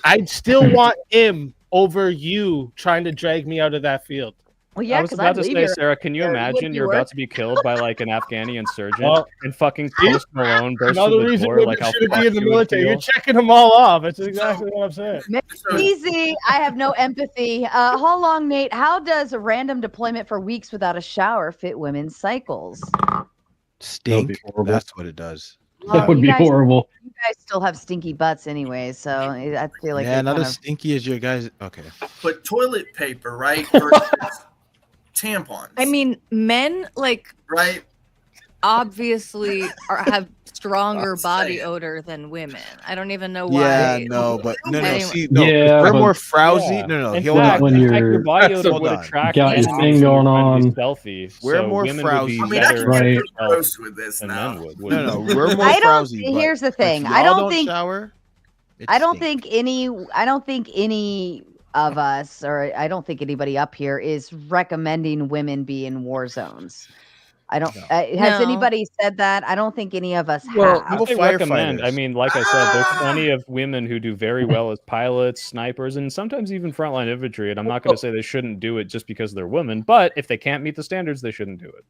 I'd still want him over you trying to drag me out of that field.
Well, yeah,
I was about to say, Sarah, can you imagine you're about to be killed by like an Afghani insurgent and fucking Post Malone bursts through the door like how
should be in the military. You're checking them all off. That's exactly what I'm saying.
Easy. I have no empathy. How long, Nate? How does a random deployment for weeks without a shower fit women's cycles?
Stink. That's what it does.
That would be horrible.
You guys still have stinky butts anyway, so I feel like
not as stinky as your guys. Okay.
But toilet paper, right? Versus tampons.
I mean, men
right?
Obviously have stronger body odor than women. I don't even know why.
Yeah, no, but
Anyway.
See, we're more frowsy.
Yeah.
No,
In
hold
fact,
on.
your body odor would attract
got your thing going on.
Stealthy.
We're more frowsy.
I mean, I can
Right.
get gross with this now.
No, we're more
I don't.
frowsy.
Here's the thing.
If
I
y'all
don't think.
shower.
I don't think any of us, or I don't think anybody up here is recommending women be in war zones. I don't. Has anybody said that? I don't think any of us
Well,
have.
I recommend. I mean, like I said, there's plenty of women who do very well as pilots, snipers, and sometimes even frontline infantry. And I'm not going to say they shouldn't do it just because they're women, but if they can't meet the standards, they shouldn't do it.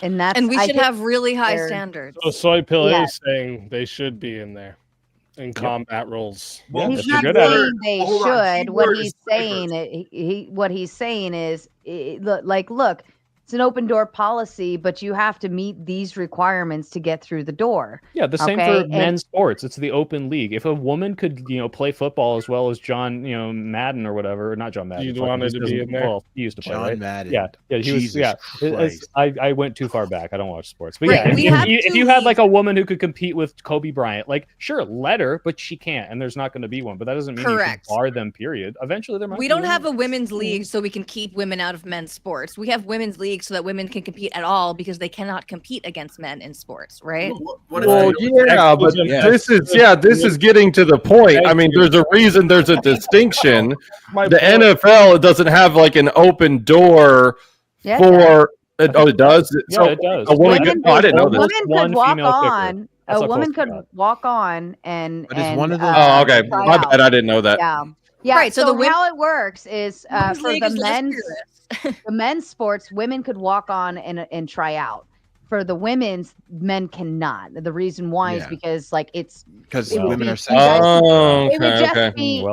And
we should have really high standards.
So Soy Pill is saying they should be in there in combat roles.
Well, he's not saying they should. What he's saying, what he's saying is, look, it's an open door policy, but you have to meet these requirements to get through the door.
Yeah, the same for men's sports. It's the open league. If a woman could, play football as well as John, Madden or whatever, or not John Madden.
You'd want her to be in there.
Well, he used to play,
John
right?
Madden.
Yeah, he was.
Jesus
Yeah,
Christ.
I went too far back. I don't watch sports, but
Right,
if you had like a woman who could compete with Kobe Bryant, like sure, let her, but she can't, and there's not going to be one. But that doesn't mean you should bar them. Period. Eventually, there might.
We don't have a women's league so we can keep women out of men's sports. We have women's leagues so that women can compete at all because they cannot compete against men in sports, right?
This is getting to the point. I mean, there's a reason there's a distinction. The NFL doesn't have like an open door for. It does.
Yeah, it does.
A woman I didn't know this.
A woman could walk on and.
But it's one of those.
Oh, okay. My bad. I didn't know that.
Yeah.
Right.
So how it works is for the men's sports, women could walk on and try out. For the women's, men cannot. The reason why is because
women are sexy.
Oh, okay.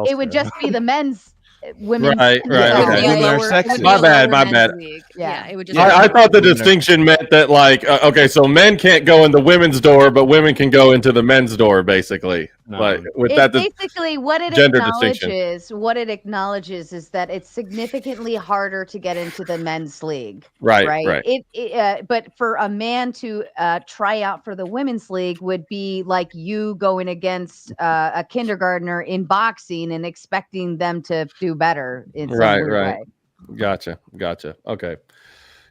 It would just be the men's. Women,
right. Okay.
Women are sexy.
My bad.
Yeah, it would just.
I thought the distinction meant that, like, okay, so men can't go in the women's door, but women can go into the men's door, basically. No. Like with that,
basically, what it acknowledges is that it's significantly harder to get into the men's league.
Right.
But for a man to try out for the women's league would be like you going against a kindergartner in boxing and expecting them to do better in some way.
Gotcha. Okay.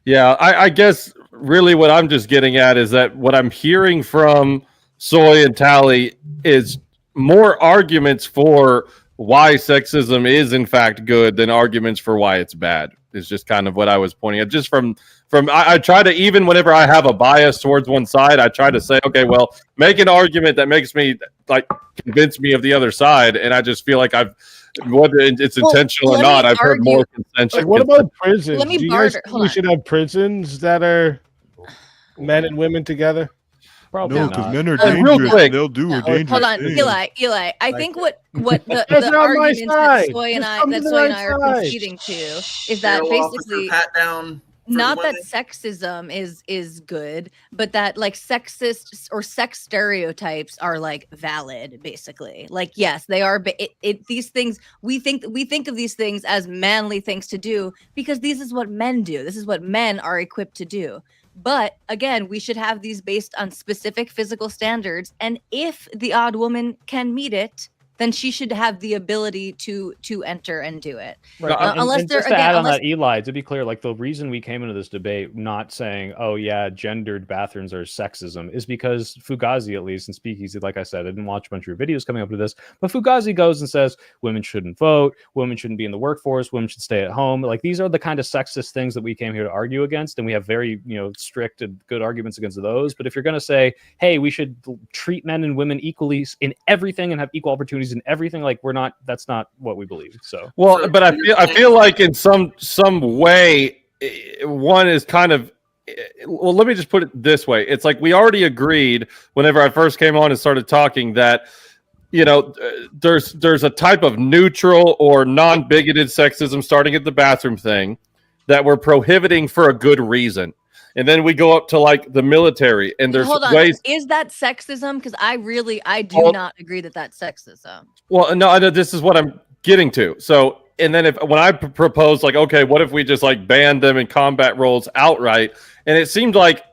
Yeah, I guess really what I'm just getting at is that what I'm hearing from Soy and Tally is more arguments for why sexism is in fact good than arguments for why it's bad. Is just kind of what I was pointing at. Just from I try to, even whenever I have a bias towards one side, I try to say, okay, well, make an argument that makes me convince me of the other side, and I just feel like whether it's intentional or not, I've heard more consensus.
What about prisons?
Let me
Do you guys think we should have prisons that are men and women together?
Probably not.
Men are dangerous. They'll do a dangerous
Hold on,
thing.
Eli. I think what the arguments that Soy and I are conceding to is that basically
pat down.
not
the
that
women?
sexism is good, but that like sexist or sex stereotypes are like valid, basically. Like yes, they are. These things we think of these things as manly things to do because this is what men do. This is what men are equipped to do. But again, we should have these based on specific physical standards, and if the odd woman can meet it, then she should have the ability to enter and do it.
Right.
Unless
and
they're
just to add
again,
on
unless
that, Eli, to be clear, like the reason we came into this debate not saying, "Oh yeah, gendered bathrooms are sexism," is because Fugazi, at least in Speakeasy, like I said, I didn't watch a bunch of your videos coming up to this, but Fugazi goes and says women shouldn't vote, women shouldn't be in the workforce, women should stay at home. Like these are the kind of sexist things that we came here to argue against, and we have very strict and good arguments against those. But if you're going to say, "Hey, we should treat men and women equally in everything and have equal opportunities in everything," like that's not what we believe. So
well, but I feel like in some way one is kind of, well, let me just put it this way. It's like we already agreed whenever I first came on and started talking that there's a type of neutral or non-bigoted sexism starting at the bathroom thing that we're prohibiting for a good reason. And then we go up to like the military, and there's
hold on.
ways.
Is that sexism? Because I do not agree that that's sexism.
Well, no, this is what I'm getting to. So, and then when I propose, like, okay, what if we just like ban them in combat roles outright? And it seemed like,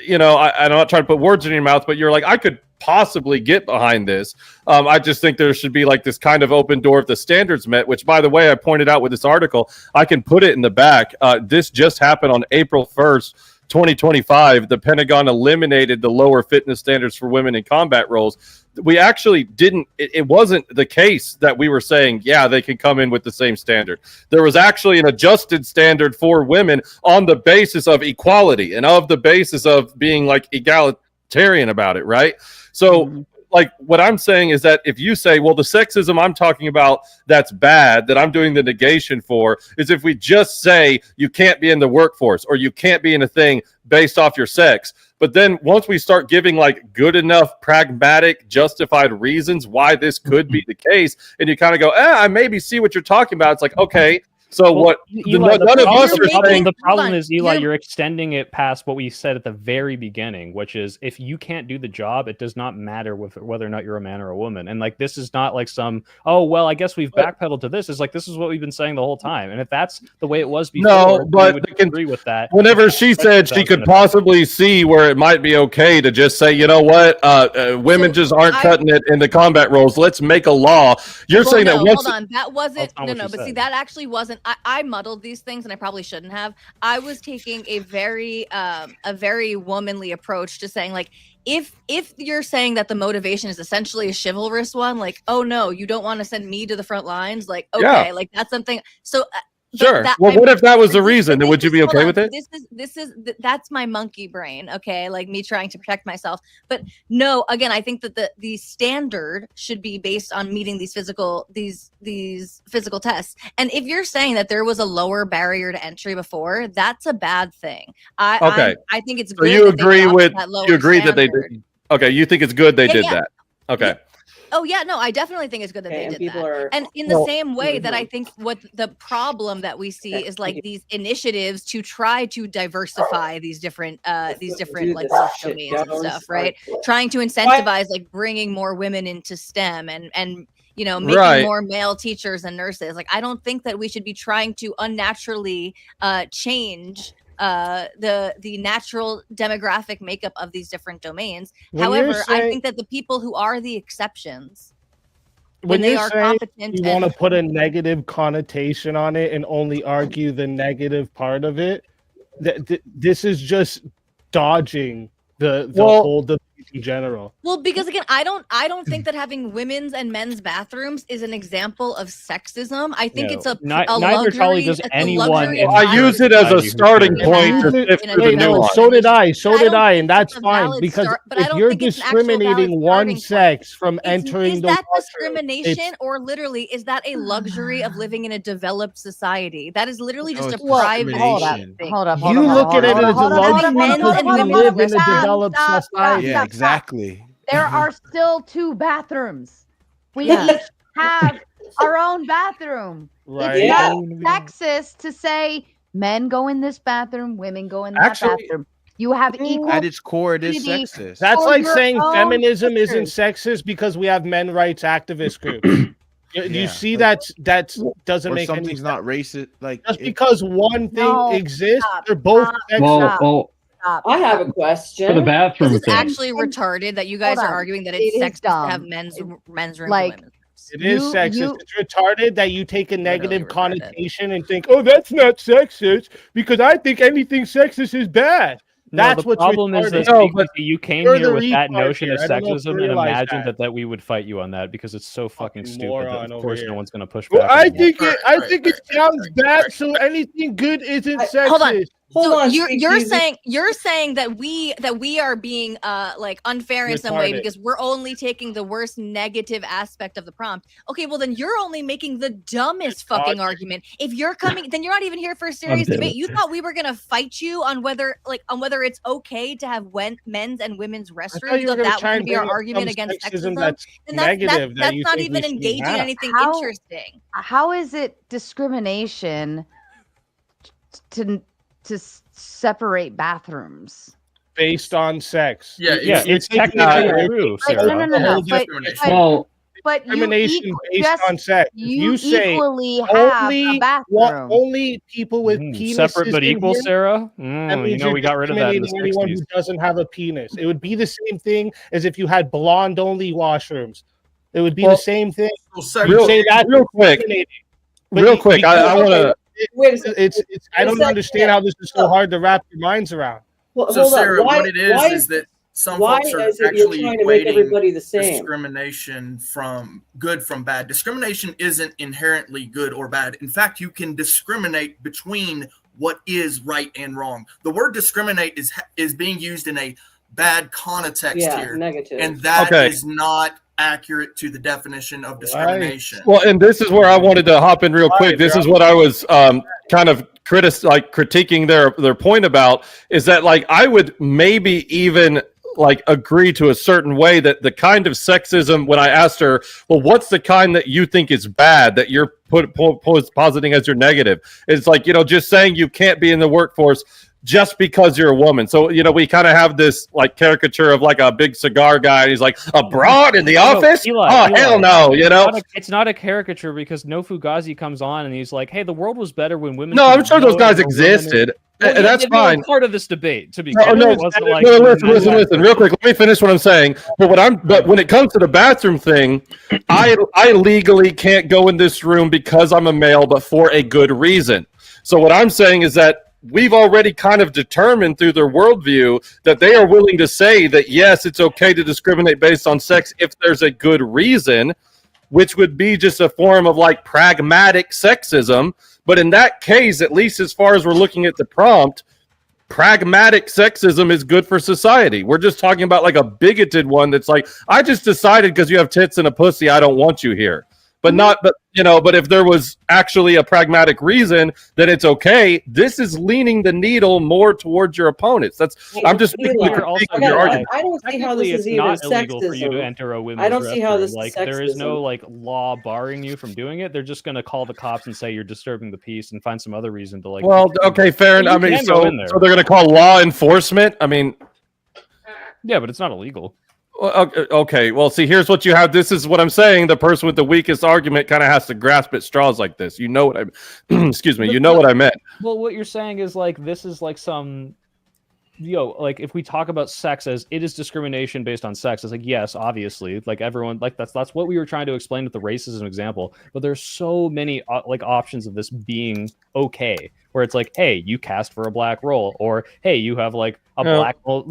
I'm not trying to put words in your mouth, but you're like, I could possibly get behind this. I just think there should be like this kind of open door if the standards met, which, by the way, I pointed out with this article. I can put it in the back. This just happened on April 1st. 2025, the Pentagon eliminated the lower fitness standards for women in combat roles. We actually didn't, it wasn't the case that we were saying, yeah, they can come in with the same standard. There was actually an adjusted standard for women on the basis of equality and of the basis of being like egalitarian about it, right? So like what I'm saying is that if you say, well, the sexism I'm talking about that's bad, that I'm doing the negation for, is if we just say you can't be in the workforce or you can't be in a thing based off your sex. But then once we start giving like good enough, pragmatic, justified reasons why this could be the case, and you kind of go, I maybe see what you're talking about. It's like, okay. So what?
Eli,
none of us are saying.
The problem is, Eli, you're extending it past what we said at the very beginning, which is if you can't do the job, it does not matter whether or not you're a man or a woman. And like this is not like some, oh well, I guess we've backpedaled to this. It's like this is what we've been saying the whole time. And if that's the way it was before,
no, but
we would agree with that.
Whenever she said she could possibly see where it might be okay to just say, you know what, women just aren't cutting it in the combat roles. Let's make a law. You're saying that once.
Hold on, that wasn't but see, that actually wasn't. I muddled these things, and I probably shouldn't have. I was taking a very womanly approach to saying, like, if you're saying that the motivation is essentially a chivalrous one, like, oh no, you don't want to send me to the front lines, like, okay, like that's something. So.
Sure. What if that was the reason? Then would you be okay with it?
That's my monkey brain. Okay, like me trying to protect myself. But no, again, I think that the standard should be based on meeting these physical tests. And if you're saying that there was a lower barrier to entry before, that's a bad thing. I think it's good.
So you agree that they did. Okay, you think it's good they did that. Okay.
Yeah. Oh yeah, no, I definitely think it's good that they did that. And in the same way that I think what the problem that we see is like these initiatives to try to diversify these different like work domains and stuff, right? Trying to incentivize like bringing more women into STEM and making more male teachers and nurses. Like I don't think that we should be trying to unnaturally change the natural demographic makeup of these different domains. However, I think that the people who are the exceptions, when they are competent,
you want to put a negative connotation on it and only argue the negative part of it. This is just dodging the whole debate in general.
Well, because again, I don't think that having women's and men's bathrooms is an example of sexism. I think it's neither luxury,
Charlie does anyone.
I use it as a starting point.
So did I, and that's fine because if you're discriminating one sex from entering the
discrimination, or literally is that a luxury of living in a developed society? That is literally just a private thing.
Hold up.
You look at it as a luxury because we live in a developed society.
Yeah, exactly.
There are still 2 bathrooms. We each have our own bathroom.
Right.
It's not sexist to say Men go in this bathroom, women go in that bathroom. You have equal.
At its core, it is
opportunity
sexist.
That's
for
like
your
saying
own
feminism isn't
sisters.
sexist because we have men rights activist groups. You see that doesn't
Or
make any
something's
sense.
not racist. Like
Just because one thing
No,
exists,
stop,
they're both
stop,
sexist.
Well,
Stop.
I have a question.
for the bathroom
This is
thing.
actually retarded that you guys
Hold
are
on.
arguing that
It
it's
is
sexist to have
dumb.
men's rooms
like,
and women's rooms.
It is sexist. It's retarded that you take a negative
retarded.
connotation and think, "Oh, that's not sexist," because I think anything sexist is bad. That's
the
what's
problem is
retarded.
that you came
You're
here
the
with that
retard
notion
here.
of
I don't know if you
sexism and
realize
imagined that we would fight you on that because it's so fucking stupid that
moron
of
over
course
here.
no one's going to push
Well,
back.
I
on that.
think it sounds bad. So anything good isn't sexist.
Hold on.
Hold
So
on,
you're saying that we are being like unfair in some way
Retarded.
because we're only taking the worst negative aspect of the prompt. Okay, well then you're only making the dumbest fucking argument. If you're coming, then you're not even here for a serious
dead.
debate. You thought we were gonna fight you on whether it's okay to have men's and women's
I
restrooms.
thought you were
That
gonna
was
try
gonna
and
be our
bring up
argument
some
against
sexism
sexism.
that's
Then
negative that
that's
you
not
think we
even
should
engaging
have.
in anything
How-
interesting.
How is it discrimination to separate bathrooms?
Based on sex.
Yeah,
it's
taking
technically
it-
true,
Like,
Sarah.
no.
Well,
But you
Discrimination based on sex. If
you
say
equally have a bathroom.
only people with penises
separate but
in
equal,
here,
Sarah.
that
You
means
know
you're
we got rid of that in the
discriminating anyone
60s.
who doesn't have a penis. It would be the same thing as if you had blonde only washrooms. It would be the same thing.
Real-
Say that's
real quick.
discriminating. But
Real quick, I want to.
It's I don't understand how this is so hard to wrap your minds around.
Well,
So
hold on.
Sarah,
Why-
what it is
why-
is that some
why
folks are
is it you're
actually
trying to make
equating
everybody the same?
discrimination from good from bad. Discrimination isn't inherently good or bad. In fact, you can discriminate between what is right and wrong. The word discriminate is being used in a bad context
Yeah,
here,
negative.
and that
Okay.
is not accurate to the definition of discrimination.
Well, and this is where I wanted to hop in real quick. This is what I was kind of critiquing their point about, is that like I would maybe even like agree to a certain way that the kind of sexism, when I asked her, well, what's the kind that you think is bad that you're positing as your negative? It's like, just saying you can't be in the workforce just because you're a woman. So, we kind of have this like caricature of like a big cigar guy. And he's like, abroad in the office?
Eli,
Hell no,
It's not a caricature because No Fugazi comes on and he's like, hey, the world was better when women.
No,
could
I'm sure those
vote
guys
and women-
existed.
Well,
And that's
they were
fine.
part of this debate, to be
No,
clear.
no,
It wasn't like
listen, real quick. Let me finish what I'm saying. But when it comes to the bathroom thing, I legally can't go in this room because I'm a male, but for a good reason. So what I'm saying is that we've already kind of determined through their worldview that they are willing to say that yes, it's okay to discriminate based on sex if there's a good reason, which would be just a form of like pragmatic sexism. But in that case, at least as far as we're looking at the prompt, pragmatic sexism is good for society. We're just talking about like a bigoted one that's like, I just decided because you have tits and a pussy, I don't want you here. But if there was actually a pragmatic reason that it's okay, this is leaning the needle more towards your opponents. I'm just making a critique of your argument.
I don't see how this is
it's
even
not illegal for you to
sexism.
enter a women's
I don't see how
restroom.
this is
like there is no
sexism.
like law barring you from doing it. They're just going to call the cops and say you're disturbing the peace and find some other reason to like.
Well, okay, fair enough. I mean, so they're going to call law enforcement. I mean,
yeah, but it's not illegal.
Okay, well, see, here's what you have. This is what I'm saying. The person with the weakest argument kind of has to grasp at straws like this. You know what I excuse me. You know what I meant.
Well, what you're saying is like this is like some like if we talk about sex as it is discrimination based on sex, it's like yes, obviously, like everyone like that's what we were trying to explain with the racism example. But there's so many like options of this being okay, where it's like, hey, you cast for a black role, or hey, you have like a black role.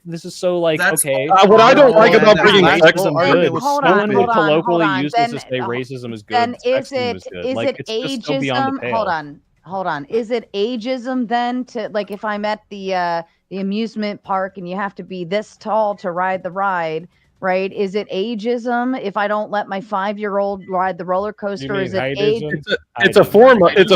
This is so like okay.
What I don't like about bringing sexism
good.
Hold
No
on,
one would
hold on,
colloquially
hold on.
use this to
Then-
say racism is good.
Then is
sexism
it
good.
is
Like,
it
it's just so beyond the
ageism?
pale.
Hold on. Is it ageism then to like if I'm at the amusement park and you have to be this tall to ride the ride, right? Is it ageism if I don't let my 5-year-old ride the roller coaster? Is it age?
It's a form of it.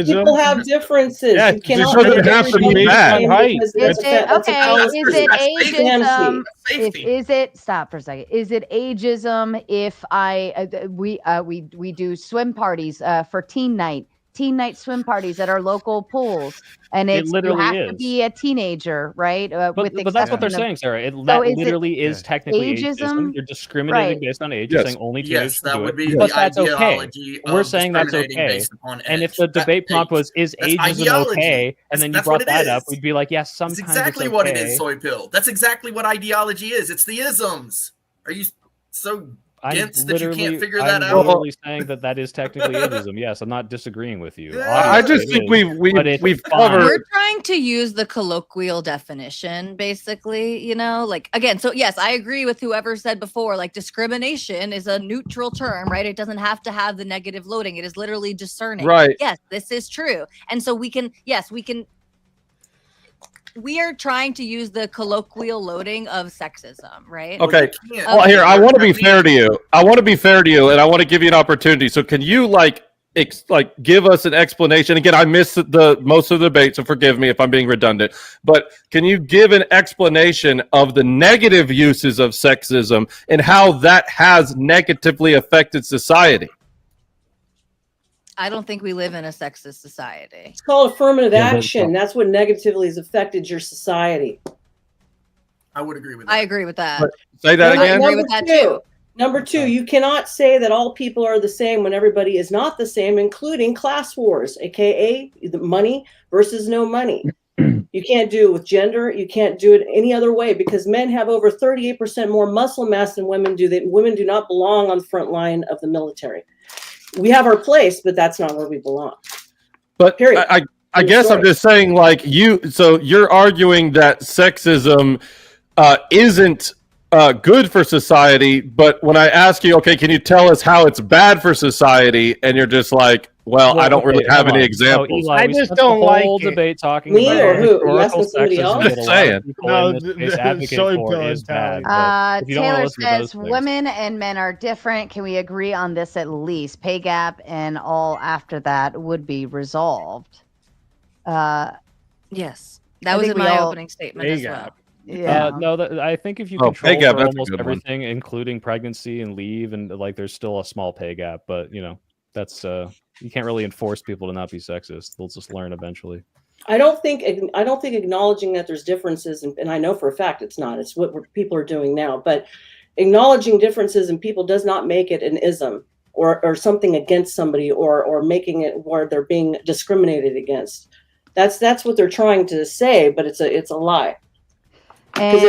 People have differences.
Yeah,
You cannot
it doesn't
make
have to be
everybody
bad.
the same because
Is it
that's a
okay?
fallacy.
Is it ageism?
Safety.
Is it stop for a second? Is it ageism if I we do swim parties for teen night teen night swim parties at our local pools, and
It
you
literally
have to
is.
be a teenager, right?
But that's what they're saying, Sarah. That
is it
literally is technically
ageism?
ageism. You're discriminating
Right.
based on age.
Yes.
You're saying only teenagers
Yes,
can
that
do
would
it.
be
But
the
that's okay.
ideology
We're
of
saying that's
discriminating
okay.
based upon
And if
age.
the debate prompt was, is
That's
ageism
ideology.
okay? And then you
That's
brought
what it
that up,
is.
we'd be like, yes,
That's
sometimes
exactly
it's
what it
okay.
is, Soy Pill. That's exactly what ideology is. It's the isms. Are you so
I'm
dense that you
literally,
can't figure that
I'm
out?
literally saying that is technically ageism. Yes, I'm not disagreeing with you.
I
Obviously
just
it
think
is, but it's
we've
fine.
covered.
We're trying to use the colloquial definition, basically, you know, like again, so yes, I agree with whoever said before, like discrimination is a neutral term, right? It doesn't have to have the negative loading. It is literally discerning.
Right.
Yes, this is true. And so we are trying to use the colloquial loading of sexism, right?
Okay.
can't.
Well, here, I want to be fair to you. I want to be fair to you, and I want to give you an opportunity. So, can you give us an explanation? Again, I missed the most of the debate, so forgive me if I'm being redundant. But can you give an explanation of the negative uses of sexism and how that has negatively affected society?
I don't think we live in a sexist society.
It's called affirmative
Yeah, but-
action. That's what negatively has affected your society.
I would agree with that.
I agree with that.
Say that
I
again.
agree with that too.
Number two, you cannot say that all people are the same when everybody is not the same, including class wars, aka the money versus no money. You can't do it with gender. You can't do it any other way because men have over 38% more muscle mass than women do. That women do not belong on the front line of the military. We have our place, but that's not where we belong.
But
Period.
I guess I'm just saying, like so you're arguing that sexism isn't good for society, but when I ask you, okay, can you tell us how it's bad for society? And you're just like, well, I don't really have any examples.
Eli,
I
we
just
spent
don't
the
like
whole
it.
debate talking
Me
about
or who? You
historical
asking somebody
sexism
else?
that a lot
Saying.
of people
No,
in this space advocate
Soy
for
Pill
is
and
bad.
Tally.
But if you don't want to
Taylor
listen to those
says
things,
women and men are different. Can we agree on this at least? Pay gap and all after that would be resolved.
Yes. That
I
was
think
in
we
my
all-
opening statement
Pay
as
gap.
well.
Yeah.
no, I think if you
Oh, pay
control
gap,
for
that's a
almost
good one.
everything, including pregnancy and leave, and like there's still a small pay gap, but you know that's you can't really enforce people to not be sexist. They'll just learn eventually.
I don't think acknowledging that there's differences, and I know for a fact it's not. It's what people are doing now. But acknowledging differences in people does not make it an ism or something against somebody or making it where they're being discriminated against. That's what they're trying to say, but it's a lie. Because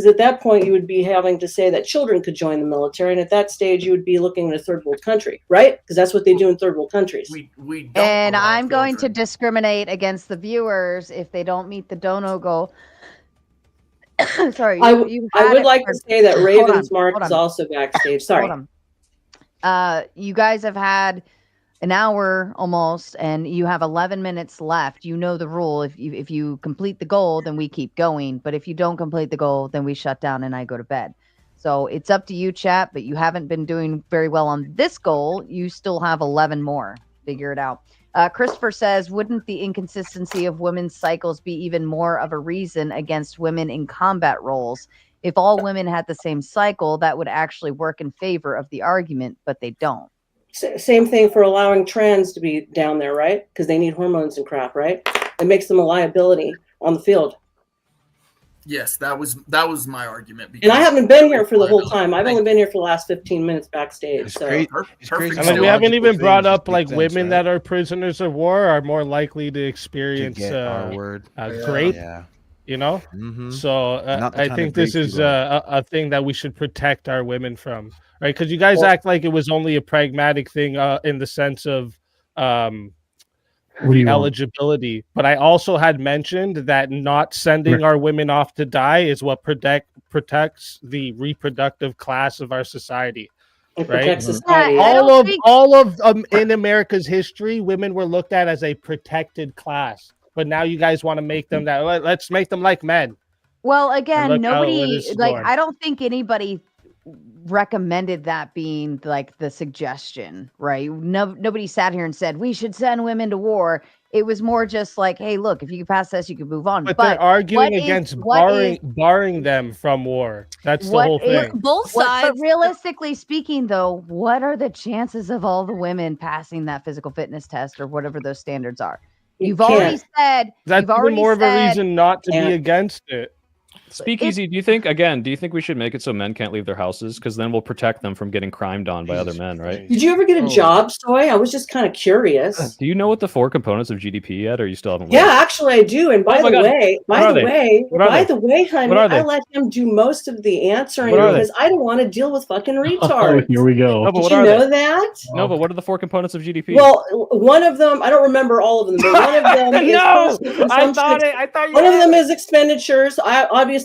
at that point, you would be having to say that children could join the military, and at that stage, you would be looking at a third world country, right? Because that's what they do in third world countries.
We don't
And
allow
I'm going to
children.
discriminate against the viewers if they don't meet the dono goal. Sorry,
I
you had
would
it
like
for-
to say that
Hold
Ravens
on,
Mark
hold
is
on.
also backstage. Sorry.
Hold on. You guys have had an hour almost, and you have 11 minutes left. You know the rule. If you complete the goal, then we keep going. But if you don't complete the goal, then we shut down and I go to bed. So it's up to you, chat. But you haven't been doing very well on this goal. You still have 11 more. Figure it out. Christopher says, wouldn't the inconsistency of women's cycles be even more of a reason against women in combat roles? If all women had the same cycle, that would actually work in favor of the argument, but they don't.
Same thing for allowing trans to be down there, right? Because they need hormones and crap, right? It makes them a liability on the field.
Yes, that was my argument.
And I haven't been here for the whole time. I've
Thank
only been here for the last 15 minutes backstage.
It's
So
great.
Per-
It's
perfect.
crazy.
I mean,
how
we haven't
logical
even brought
things
up
make
like
sense,
women
right?
that are prisoners of war are more likely to
To
experience
get our word.
rape.
Yeah.
You know,
Mm-hmm.
so
Not the
I
kind
think
of
this
rape
is
you like.
a thing that we should protect our women from, right? Because you guys
Well-
act like it was only a pragmatic thing in the sense of
What do you want?
eligibility. But I also had mentioned that not sending our women off to die is what protects the reproductive class of our society.
it
Right?
protects
Yeah,
society.
I don't think-
all of in America's history, women were looked at as a protected class. But now you guys want to make them that. Let's make them like men.
Well, again,
look how it
nobody
is
like
going.
I don't think anybody recommended that being like the suggestion, right? Nobody sat here and said we should send women to war. It was more just like, hey, look, if you can pass this, you can move on.
But they're arguing against barring them from war. That's the whole thing.
Both sides.
But realistically speaking, though, what are the chances of all the women passing that physical fitness test or whatever those standards are? You've already said
that's even more of a reason not to be against it.
Speakeasy, do you think we should make it so men can't leave their houses? Because then we'll protect them from getting crimed on by other men, right?
Did you ever get a job, Soy? I was just kind of curious.
Do you know what the 4 components of GDP yet, or you still haven't?
Yeah, actually I do. And by the way, honey, I let him do most of the answering because I don't want to deal with fucking retards.
Here we go.
No, Did you know that?
No, but what are the 4 components of GDP?
Well, one of them, I don't remember all of them, but one of them is
I thought
one of them is expenditures. Obviously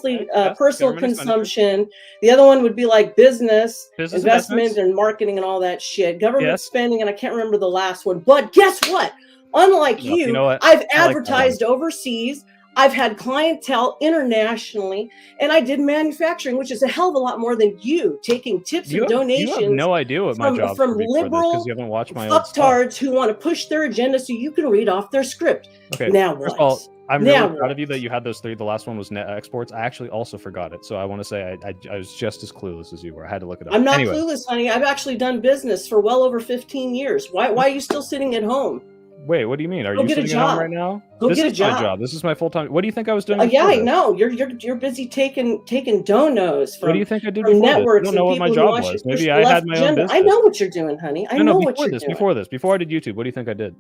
personal consumption. The other one would be like business investment and marketing and all that shit. Government spending, and I can't remember the last one. But guess what? Unlike you know I've advertised overseas. I've had clientele internationally, and I did manufacturing, which is a hell of a lot more than you taking tips and donations.
You have no idea what my job
from liberal
because you haven't watched my old stuff.
fucktards who want to push their agenda so you can read off their script.
Okay,
now
first
what?
of all, I'm really
Now
proud of you that you had those 3. The last one was net exports. I actually also forgot it, so I want to say I was just as clueless as you were. I had to look it up.
I'm not clueless, honey. I've actually done business for well over 15 years. Why are you still sitting at home?
Wait, what do you mean? Are
Go
you
get a
sitting at home
job.
right now?
Go
this
get a
is my
job.
job. This is my full time. What do you think I was doing?
Yeah,
before
I
this?
know. You're busy taking donos from,
What do you think I did
from
before this?
networks
I don't know
and
what my
people who
job
want you
was.
to push
Maybe
the
I had
left
my own
agenda.
business.
I know what you're doing, honey. I know what you're doing.
Before I did YouTube, what do you think I did?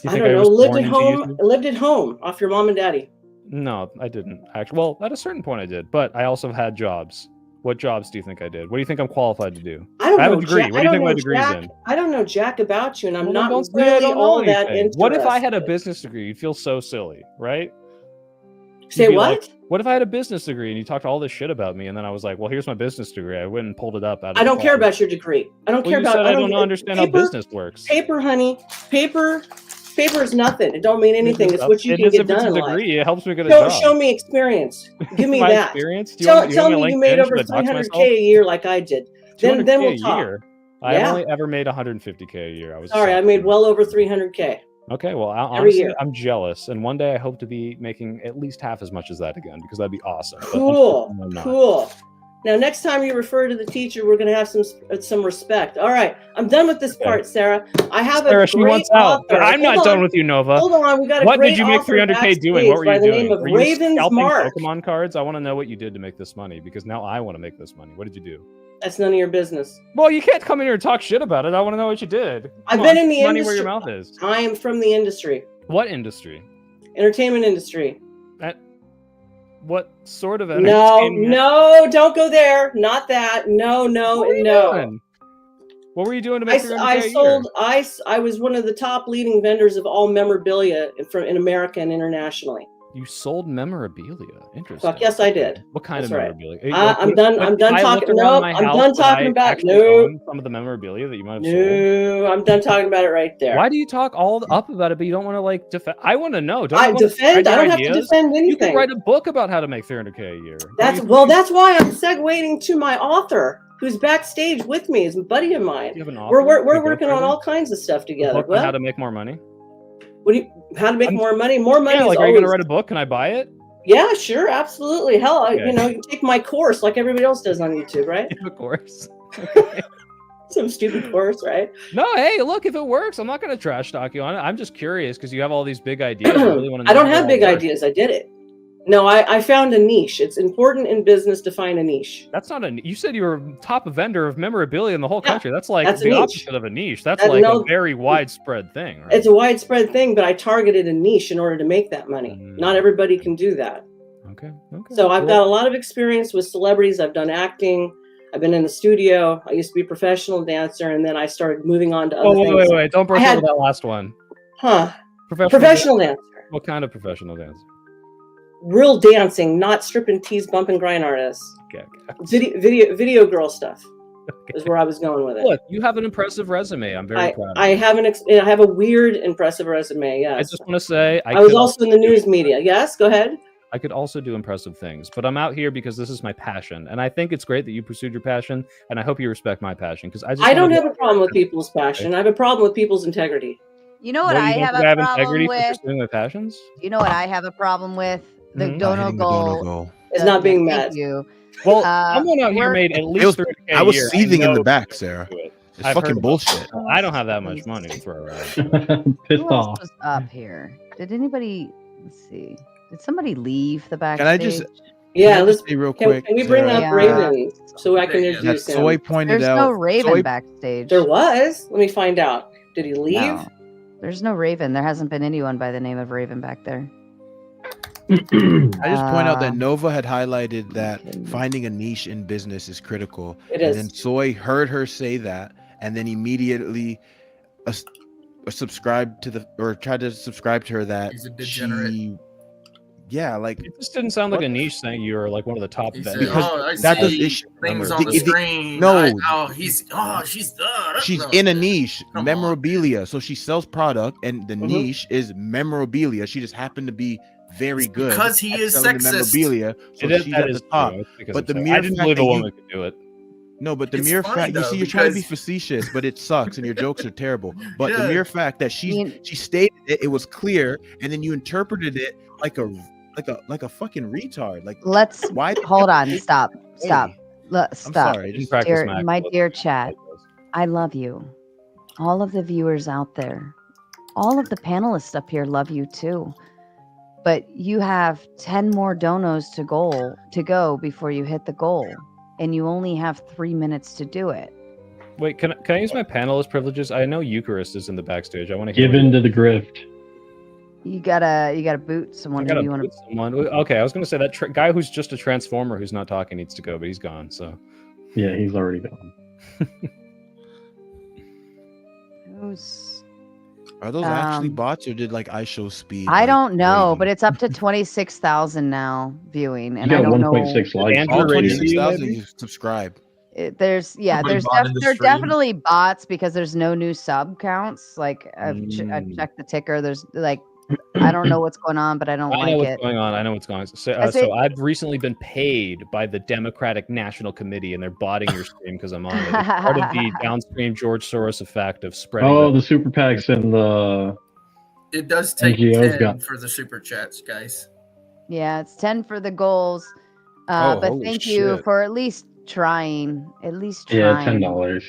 You
I
think
don't know.
was
Lived
born
at
into
home.
YouTube?
Lived at home off your mom and daddy.
No, I didn't. Actually, well, at a certain point I did, but I also had jobs. What jobs do you think I did? What do you think I'm qualified to do?
I don't
have
know.
a degree.
Jack,
What do you think my degree's
Jack,
in?
I don't know jack about you, and I'm
Well,
not
don't say I
really
don't know
all that
anything.
interested.
What if I had a business degree? You'd feel so silly, right?
Say
You'd be
what?
like, what if I had a business degree and you talked all this shit about me, and then I was like, "Well, here's my business degree." I went and pulled it up. Out of
I don't
the
care
closet.
about your degree. I don't
Well,
care
you
about.
said I
don't
don't understand how business works.
Paper, honey. Paper is nothing. It don't mean anything. It's what you
It
can
is
get
if it's
done
a
in life.
degree. It helps me get a job.
Show me experience. Give me
My
that.
experience? Do you want-
Tell
you want
me
my
you made
LinkedIn?
over
Should I dox
300K
myself?
a year like I did. Then
200K
we'll
a
talk.
year. I've
Yeah.
only ever made 150K a year. I was
Sorry, I made well over 300K.
Okay, well,
every
honestly,
year.
I'm jealous, and one day I hope to be making at least half as much as that again because that'd be awesome. But
Cool.
unfortunately, I'm not.
Cool. Now, next time you refer to the teacher, we're going to have some respect. All right, I'm done with this part, Sarah. I have
Sarah,
a
she
great
wants out.
author.
I'm not
Hold
done
on.
with you, Nova.
Hold on, we got a
What
great
did you make
author
300K doing? What were
backstage by
you
the
doing?
name of
Were you
Ravens
scalping
Mark.
Pokemon cards? I want to know what you did to make this money because now I want to make this money. What did you do?
That's none of your business.
Well, you can't come in here and talk shit about it. I want to know what you did.
I've
Come
been
on,
in the
money
industry.
where your mouth is.
I am from the industry,
What industry?
entertainment industry.
What sort of
No,
entertainment?
no, don't go there. Not that. No, no,
What were you
no.
doing? What were you doing to make 300K a year?
sold. I was one of the top leading vendors of all memorabilia in America and internationally.
You sold memorabilia. Interesting.
Fuck yes, I did.
What kind
That's
of
right.
memorabilia?
I'm done. I'm done talking. No, I'm done talking about. No,
some of the memorabilia that you might have sold.
no, I'm done talking about it right there.
Why do you talk all up about it, but you don't want to like defend? I want to know. Don't
I
you want to
defend.
spread
I
your
don't have to
ideas?
defend
You
anything.
can write a book about how to make 300K a year.
That's why I'm segueing to my author, who's backstage with me, is a buddy of mine.
You have an
We're
author?
we're
Your
working on
girlfriend?
all kinds of stuff
A
together.
book on how
Well,
to make more money.
what do you? How to make more money? More money.
Yeah,
is
like are you gonna
always-
write a book? Can I buy it?
Yeah, sure, absolutely. Hell,
Okay.
you take my course like everybody else does on YouTube, right?
Of course.
Some stupid course, right?
No, hey, look, if it works, I'm not gonna trash talk you on it. I'm just curious because you have all these big ideas. I really want to.
I don't have big ideas. I did it. No, I found a niche. It's important in business to find a niche.
That's not a. You said you were top vendor of memorabilia in the whole country. That's like
that's a
the
niche.
opposite of a niche. That's
That-
like
no,
a very widespread thing. Right?
It's a widespread thing, but I targeted a niche in order to make that money. Not everybody can do that.
Okay.
So I've got a lot of experience with celebrities. I've done acting. I've been in the studio. I used to be a professional dancer, and then I started moving on to other
Oh,
things.
wait! Don't brush over that last one.
Huh?
Professional
dancer.
What kind of professional dancer?
Real dancing, not strip and tease, bump and grind artists.
Okay.
Video girl stuff is where I was going with it.
Look, you have an impressive resume. I'm very proud.
I have I have a weird, impressive resume. Yes.
I just want to say
I was also in the news media. Yes, go ahead.
I could also do impressive things. But I'm out here because this is my passion, and I think it's great that you pursued your passion, and I hope you respect my passion because
I don't have a problem with people's passion. I have a problem with people's integrity.
You know what I have a problem
integrity
with?
for pursuing my passions?
You know what I have a problem with? The
Mhm.
dono
hitting the
goal.
dono goal.
It's not being
Thank
met.
you.
Well, someone out here made at least 30K
I was
a year.
seething in
know
the back,
people
Sarah.
do it.
It's
I've
fucking
heard about
bullshit.
it. I don't have that much money to throw around.
Pissed
Who else
off.
was up here? Did anybody? Let's see. Did somebody leave the
Can
backstage?
I just
Yeah, let's
say real
can,
quick?
can we bring
Sarah,
up
Yeah.
Raven so I can
that
introduce him?
Soy pointed
There's
out.
no Raven
Soy
backstage.
There was. Let me find out. Did he leave?
No. There's no Raven. There hasn't been anyone by the name of Raven back there.
I just point out that
Uh,
Nova had highlighted that finding a niche in business is critical.
It
and
is.
then Soy heard her say that and then immediately subscribed to the or tried to subscribe to her that
He's a degenerate.
she like
It just didn't sound like a niche saying you were like one of the top
He
vendors.
said,
because
"Oh, I
that does
see
issue
things
number.
on the
The-
screen.
no.
She's
She's in a niche,
Come on.
memorabilia. So she sells product, and the
Mhm.
niche is memorabilia. She just happened to be very good
because he
at
is
selling the
sexist.
memorabilia. So
It is-
she's
that
at
is
the top.
true. It's because
But
I'm
the
sorry.
mere
I didn't
fact
believe
that
a
you-
woman could do it.
No, but the
It's
mere
funny,
fact you
though,
see, you're trying to be
because-
facetious, but it sucks, and your jokes are terrible. But
Yeah.
the mere fact that she stated it, it was clear, and then you interpreted it like a fucking retard. Like,
Let's
why?
hold on. Stop.
Hey,
Stop. Look,
I'm
stop.
sorry. Just
practice
Dear,
Mac.
my dear chat, I love you. All of the viewers out there, all of the panelists up here love you too. But you have 10 more donos to go before you hit the goal, and you only have 3 minutes to do it.
Wait, can I use my panelist privileges? I know Eucharist is in the backstage. I want to hear.
Give in to the grift.
You gotta boot someone.
I
Who
gotta
you want
boot
to?
someone. Okay, I was gonna say that guy who's just a transformer who's not talking needs to go, but he's gone. So
Yeah, he's already gone.
Who's?
Are those actually
Um,
bots, or did like I show speed?
I
like,
don't know,
Raven?
but it's up to 26,000 now viewing, and
You
I
got
don't know.
1.6 likes.
Andrew
all
Raven,
26,000
maybe?
you subscribe.
There's
Somebody bought into
there are
stream.
definitely bots because there's no new sub counts. Like I've
Mm.
checked the ticker. There's like I don't know what's going on, but I don't
I know
like
what's
it.
going on. I know what's going on. So,
I say-
so I've recently been paid by the Democratic National Committee, and they're botting your stream because I'm on it. It's part of the downstream George Soros effect of spreading.
Oh,
the-
the super PACs and the
It does take
NGOs
10
got-
for the super chats, guys.
Yeah, it's 10 for the goals.
Oh,
But
holy
thank you
shit.
for at least trying. At least trying.
yeah, $10.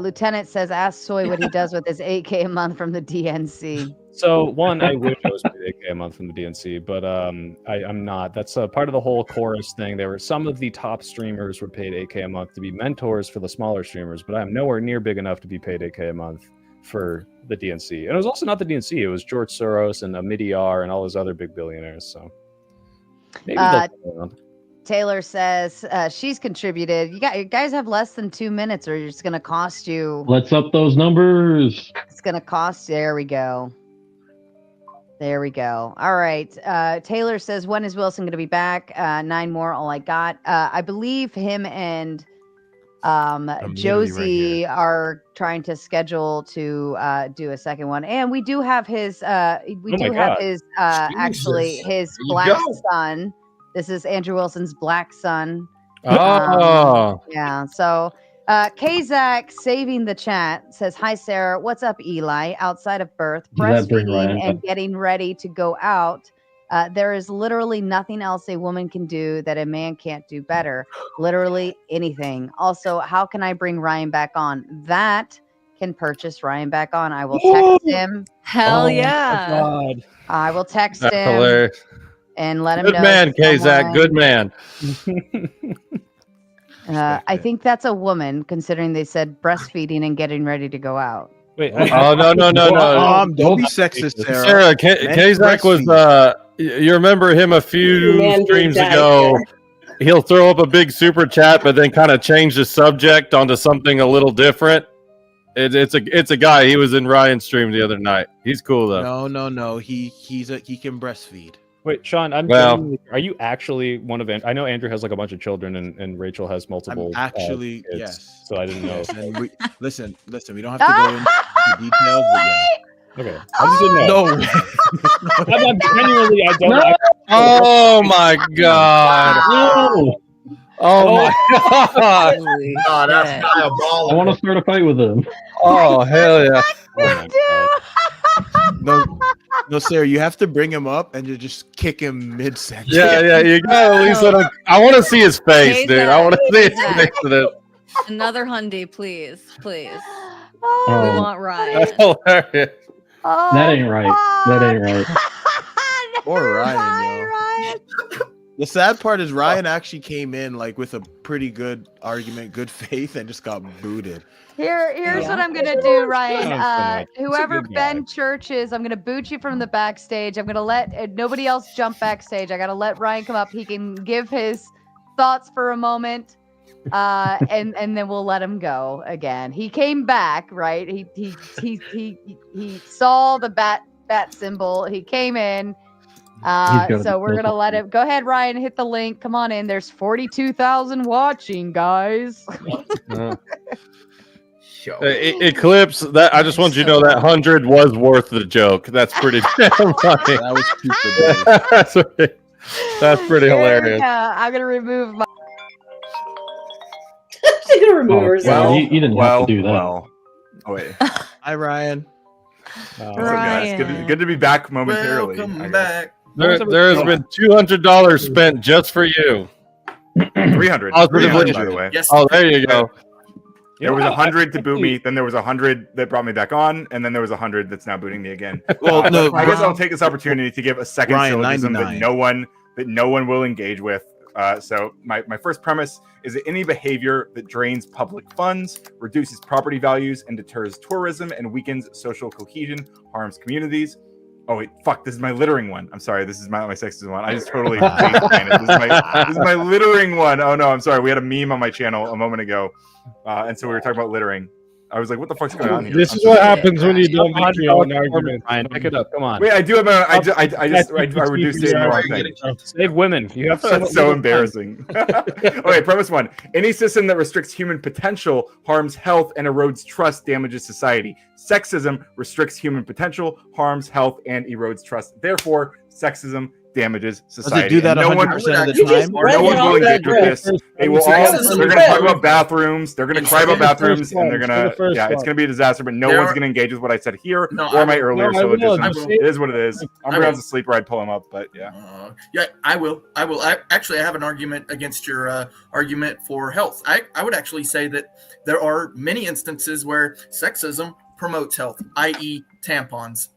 Lieutenant says, ask Soy what he does with his 8K a month from the DNC.
So one, I wish I was paid $8K a month from the DNC, but I'm not. That's part of the whole chorus thing. There were some of the top streamers were paid $8K a month to be mentors for the smaller streamers, but I'm nowhere near big enough to be paid $8K a month for the DNC. And it was also not the DNC; it was George Soros and Amidyar and all those other big billionaires. So maybe they'll come around.
Taylor says she's contributed. You guys have less than 2 minutes, or it's going to cost you.
Let's up those numbers.
It's going to cost. There we go. There we go. All right. Taylor says, when is Wilson going to be back? 9 more. All I got. I believe him and
literally
Josie
right
are trying to schedule to do a second one, and we do have his. We
Oh my
do have
God.
his. Actually,
Jesus.
his
There you
black
go.
son. This is Andrew Wilson's black son.
Oh,
Yeah. So Kazak saving the chat says, hi, Sarah. What's up, Eli? Outside of birth,
Does that bring
breastfeeding,
Ryan
and
up?
getting ready to go out. There is literally nothing else a woman can do that a man can't do better. Literally anything. Also, how can I bring Ryan back on? That can purchase Ryan back on. I will text him.
Hell
Oh,
yeah.
God.
I will text
that's
him
hilarious.
and let him
Good
know.
man,
someone-
Kazak. Good man.
I think that's a woman, considering they said breastfeeding and getting ready to go out.
Wait,
Oh no.
Don't be sexist, Sarah.
Sarah,
Men
Kazak was
breastfeed.
you remember him a few
Man,
streams
that
ago.
here.
He'll throw up a big super chat, but then kind of change the subject onto something a little different. It's a guy. He was in Ryan's stream the other night. He's cool though.
No. He can breastfeed.
Wait, Sean,
Well-
are you actually one of? I know Andrew has like a bunch of children, and Rachel has multiple.
I'm actually
kids,
yes.
So I didn't know.
Yes, and listen. We don't have to go into the details, but yeah.
Okay. I just didn't know.
No.
I'm genuinely, I don't know.
Oh my god.
No.
Oh my god.
Oh, that's diabolical.
I want to start a fight with him.
Oh hell yeah.
No, Sarah, you have to bring him up and you just kick him mid-section.
Yeah, you gotta at least let him. I want to see his face, dude. I want to see his face to this.
Another Hyundai, please. We
Oh,
want Ryan.
That's hilarious.
Oh,
that ain't right. That ain't right.
Poor Ryan, yo. The sad part is Ryan actually came in like with a pretty good argument, good faith, and just got booted.
Here's what I'm gonna do, Ryan.
Sounds
Whoever
He's a good guy.
Ben Church is, I'm gonna boot you from the backstage. I'm gonna let nobody else jump backstage. I gotta let Ryan come up. He can give his thoughts for a moment, and then we'll let him go again. He came back, right? He saw the bat symbol. He came in. So we're gonna let him go ahead. Ryan, hit the link. Come on in. There's 42,000 watching, guys.
Eclipse. That I just want you to know that 100 was worth the joke. That's pretty damn funny.
That was super bad.
That's pretty hilarious.
Yeah, I'm gonna remove my.
She's gonna remove herself.
Well, you didn't have to do that.
Well. Oh wait.
Hi, Ryan.
What's up, guys? Good to be back momentarily.
Welcome back.
There has been $200 spent just for you.
300.
Positively.
By the way.
Yes.
Oh, there you go.
There was 100 to boot me, then there was 100 that brought me back on, and then there was 100 that's now booting me again.
Well, no,
I guess I'll take this opportunity to give a second
Ryan,
syllogism
99.
that no one will engage with. So my first premise is that any behavior that drains public funds, reduces property values, and deters tourism and weakens social cohesion, harms communities. Oh wait, fuck! This is my littering one. I'm sorry. This is my sexism one. I just totally this is my littering one. Oh no, I'm sorry. We had a meme on my channel a moment ago, and so we were talking about littering. I was like, "What the fuck's going on here?"
This is what happens when you don't make your own argument.
Ryan, pick it up. Come on.
Wait, I do have a. I reduced it in the wrong thing.
Save women. You have
That's so embarrassing. Okay, premise one. Any system that restricts human potential harms health and erodes trust, damages society. Sexism restricts human potential, harms health, and erodes trust. Therefore, sexism damages society.
Does it do that
And
100% of the
You just
time?
read
No
it
one
off
will
that
engage with
list.
this. They will all. They're going to talk about bathrooms. They're going to cry about bathrooms, and they're going to. Yeah, it's going to be a disaster. But no one's going to engage with what I said here or my earlier syllogisms. It is what it is. Umberion's asleep, or I'd pull him up. But yeah.
Yeah, I will. Actually, I have an argument against your argument for health. I would actually say that there are many instances where sexism promotes health, i.e., tampons.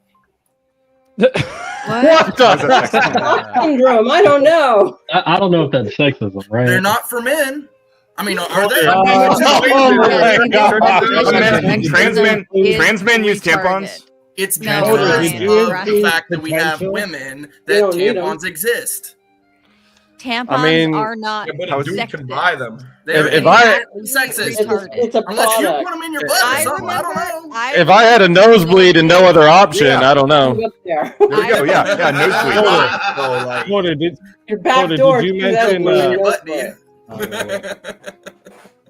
What the
Syndrome. I don't know.
I don't know if that's sexism, right?
They're not for men. I mean, are they?
Trans men use tampons.
It's
No,
because
Ryan,
of
Ryan.
the fact that we have women that
don't need 'em.
tampons exist.
Tampons are not
Yeah, but a dude
sexist.
can buy them.
If
They're
I-
sexist.
It's a
Unless you
product.
put them in your butt or something. I don't know.
If I had a nosebleed and no other option,
Yeah.
I don't know.
Up there.
There we go. Yeah, nosebleed.
Porter, did
Your back
Porter,
door.
did you
to that
mention,
woman in
uh,
your
Butt,
butt.